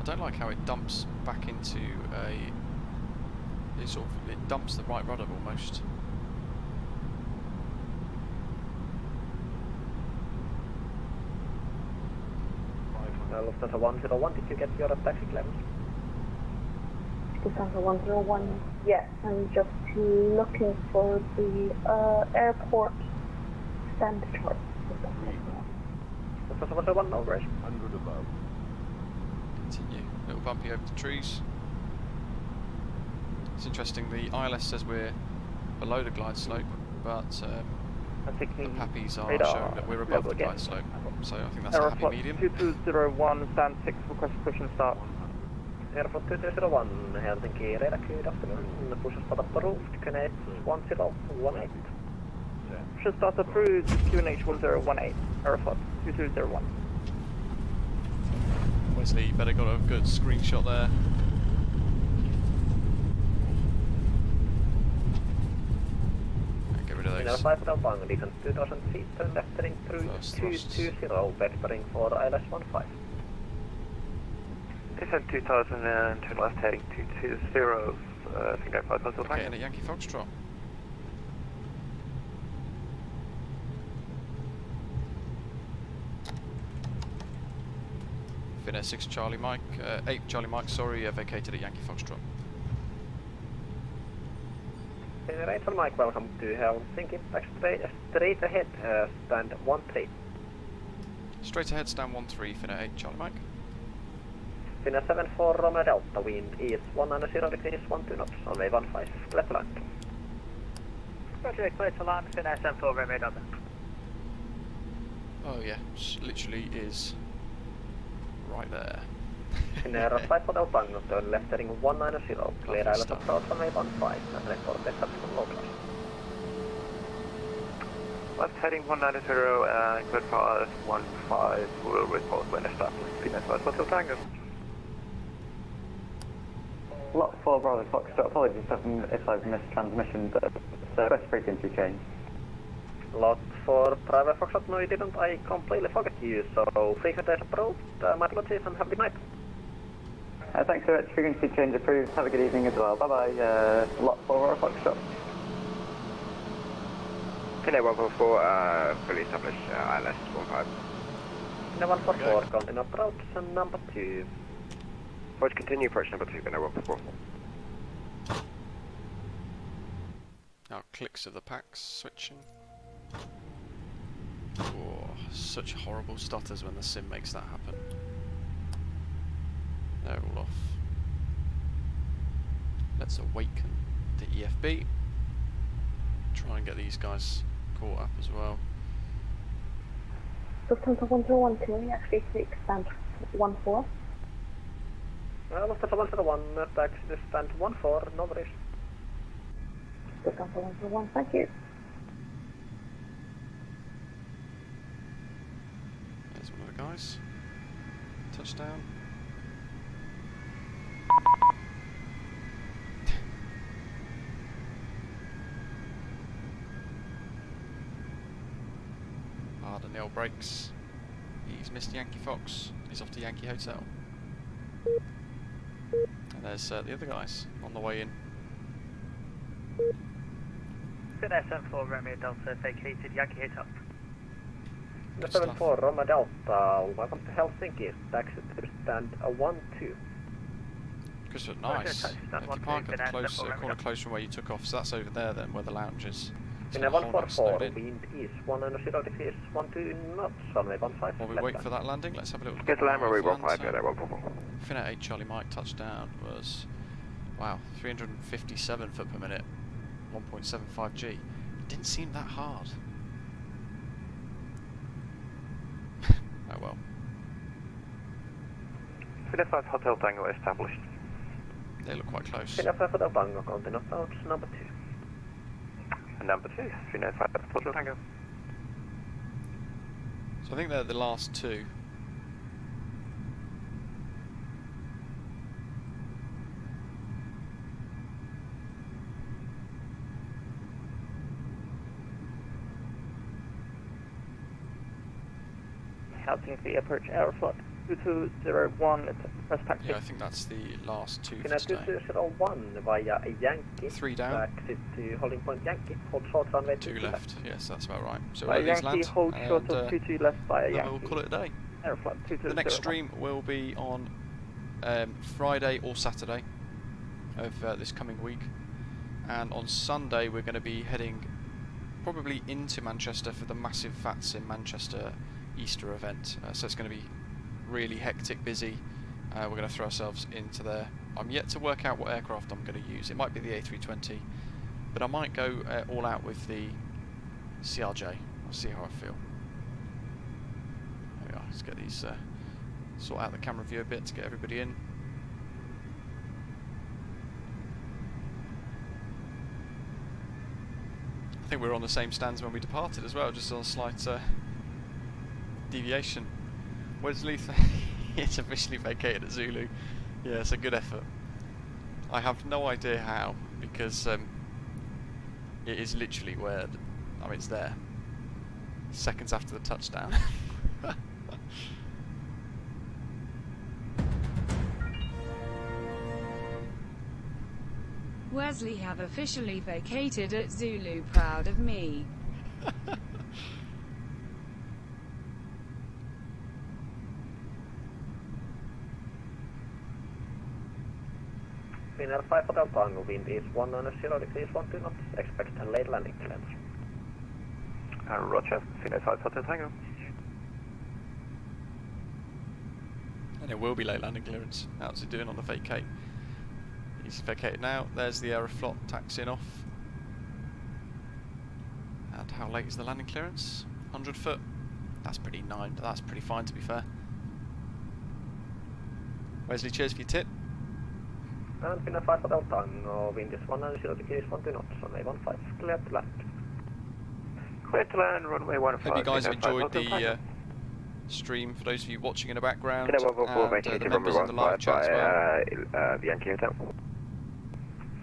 I don't like how it dumps back into it dumps the right rudder almost. Lufthansa 101, did you get your taxi clearance? Lufthansa 101, yes, I'm just looking for the airport stand chart. Lufthansa 101, no worries. 100 above. Continue. Little bumpy over the trees. It's interesting, the ILS says we're below the glide slope, but the PAPIs are showing that we're above the glide slope. So I think that's a happy medium. 2201, stand 6, request push and start. Airport 2201, Helsinki, radar good afternoon, push and start approved, QNH 1018. Push and start approved, QNH 1018, Aerosoft 2201. Wesley, you better got a good screenshot there. Get rid of those. Finnair 5 Hotel Tango, descent 2000 feet, leftering through 220, vectoring for ILS 15. Descent 2000 and turn left heading 220, Finnair 5 Hotel Tango. Okay, and a Yankee Foxtrot. Finnair 6 Charlie Mike, 8 Charlie Mike, sorry, vacated at Yankee Foxtrot. Finnair 8 Charlie Mike, welcome to Helsinki, straight ahead, stand 13. Straight ahead, stand 13, Finnair 8 Charlie Mike. Finnair 74 Romeo Delta, wind is 190 degrees, 12 knots, runway 15, clear to land. Roger, clear to land, Finnair 74 Romeo Delta. Oh yeah, literally is right there. Finnair 5 Hotel Tango, turn leftering 190, clear ILS approach runway 15, and report established on local. Left heading 190 and cleared for ILS 15, will report when established, Finnair 5 Hotel Tango. Lot 4 Bravo Foxtrot, apologies if I've missed transmission, but best frequency change. Lot 4 Bravo Foxtrot, no you didn't, I completely forgot you, so frequency is approved, my apologies and have a good night. Thanks so much. Frequency change approved. Have a good evening as well. Bye-bye. Lot 4 o'clock stop. Finnair 144, fully established, ILS 15. Finnair 144, continue approach number 2. Forward continue approach number 2, Finnair 144. Now clicks of the packs switching. Oh, such horrible stutters when the sim makes that happen. They're all off. Let's awaken the EFB. Try and get these guys caught up as well. Lufthansa 101, can we actually expand 14? Lufthansa 101, taxi to stand 14, no worries. Lufthansa 101, thank you. There's one of the guys. Touchdown. The nail brakes. He's missed Yankee Fox. He's off to Yankee Hotel. And there's the other guys on the way in. Finnair 74 Romeo Delta vacated Yankee Hotel. The 74 Romeo Delta, welcome to Helsinki. Taxi to stand 12. Because nice. If you park at the corner close from where you took off, so that's over there then, where the lounge is. Finnair 144, wind is 190 degrees, 12 knots, runway 15. While we wait for that landing, let's have a little look. Get to land, runway 15, Finnair 144. Finnair 8 Charlie Mike touchdown was, wow, 357 foot per minute, 1.75 G. It didn't seem that hard. Oh well. Finnair 5 Hotel Tango established. They look quite close. Finnair 5 Hotel Tango, continue approach number 2. Number 2, Finnair 5 Hotel Tango. So I think they're the last two. Helsinki Airport Aerosoft 2201, press taxi. Yeah, I think that's the last two for Finnair today. 2201 via Yankee. 3 down. Taxi to holding point Yankee. Hold short runway 2 left. Yes, that's about right. So by we'll Yankee, land, hold short of 22 left via Yankee. We'll call it a day. Aeroflot 2201. The next stream will be on Friday or Saturday of this coming week, and on Sunday we're going to be heading probably into Manchester for the massive VATSIM Manchester Easter event. So it's going to be really hectic, busy. We're going to throw ourselves into there. I'm yet to work out what aircraft I'm going to use. It might be the A320, but I might go all out with the CRJ. I'll see how I feel. There we are. Let's get these, sort out the camera view a bit to get everybody in. I think we were on the same stands when we departed as well, just on a slight deviation. Wesley, it's officially vacated at Zulu. Yeah, it's a good effort. I have no idea how, because it is literally where, I mean, it's there. Seconds after the touchdown. Wesley have officially vacated at Zulu. Proud of me. Finnair 5 Hotel Tango, wind is 190 degrees, 12 knots, expect a late landing clearance. Roger, Finnair 5 Hotel Tango. And it will be late landing clearance. How's he doing on the vacate? He's vacated now. There's the Aeroflot taxiing off. And how late is the landing clearance? 100 foot. That's pretty that's pretty fine, to be fair. Wesley, cheers for your tip. And Finnair 5 Hotel Tango, wind is 190 degrees, 12 knots, runway 15, clear to land. Clear to land, runway 15. Hope you guys have enjoyed the stream. For those of you watching in the background, Finnair 144 and vacated the members of the live chat as well. Yankee Hotel.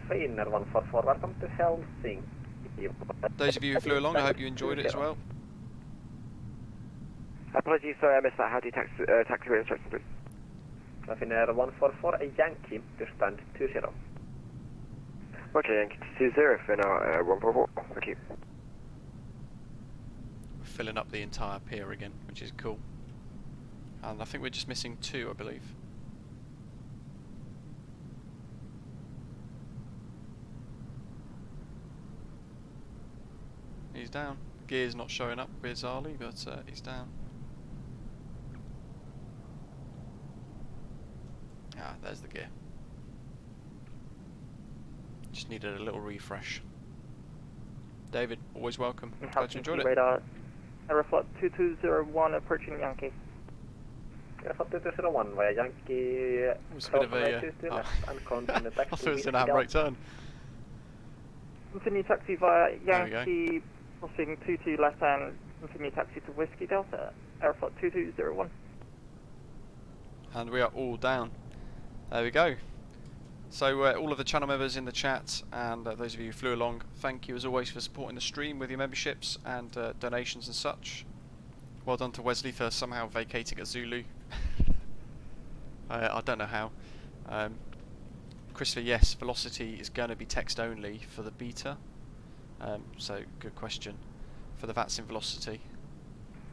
Finnair 144, welcome to Helsinki. Those of you who flew along, I hope you enjoyed it as well. Apologies, sorry I missed that. How do you taxi instructions, please? Finnair 144, a Yankee to stand 20. Roger, Yankee 20, Finnair 144, thank you. We're filling up the entire pier again, which is cool. And I think we're just missing 2, I believe. He's down. Gear's not showing up with Zali, but he's down. Ah, there's the gear. Just needed a little refresh. David, always welcome. Glad you enjoyed it. Radar, Aerosoft 2201 approaching Yankee. Aerosoft 2201 via Yankee. It was a bit of a... I thought it was an handbrake turn. Continue taxi via Yankee, crossing 22 left hand, continue taxi to Whiskey Delta, Aerosoft 2201. And we are all down. There we go. So all of the channel members in the chat and those of you who flew along, thank you as always for supporting the stream with your memberships and donations and such. Well done to Wesley for somehow vacating a Zulu. I don't know how. Christopher, yes, velocity is going to be text only for the beta. So good question. For the VATSIM velocity.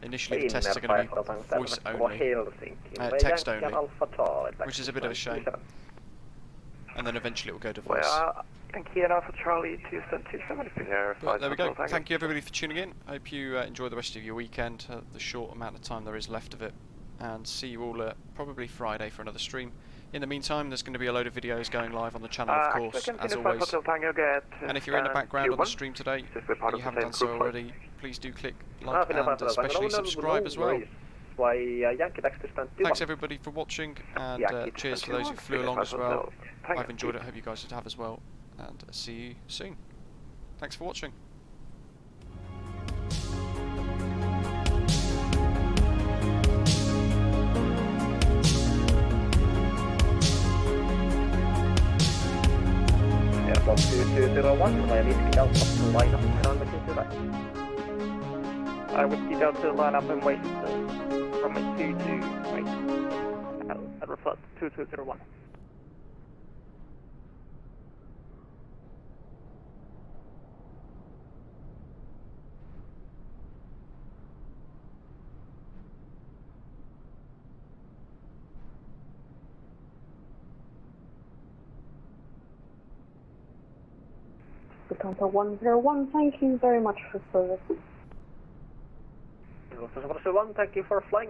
Initially the tests are going to be voice only, text only, which is a bit of a shame. And then eventually it will go to voice. Yankee and Alpha Charlie 227. But there we go. Thank you everybody for tuning in. I hope you enjoy the rest of your weekend, the short amount of time there is left of it. And see you all probably Friday for another stream. In the meantime, there's going to be a load of videos going live on the channel, of course, as always. And if you're in the background on the stream today, and you haven't done so already, please do click like and especially subscribe as well. Thanks everybody for watching, and cheers for those who flew along as well. I've enjoyed it, hope you guys have as well, and see you soon. Thanks for watching. Airport 2201 via Whiskey Delta to line up and runway 22 right. Whiskey Delta line up and wait runway 22 right. At reflect 2201. Lufthansa 101, thank you very much for service. Lufthansa 101, thank you for flying.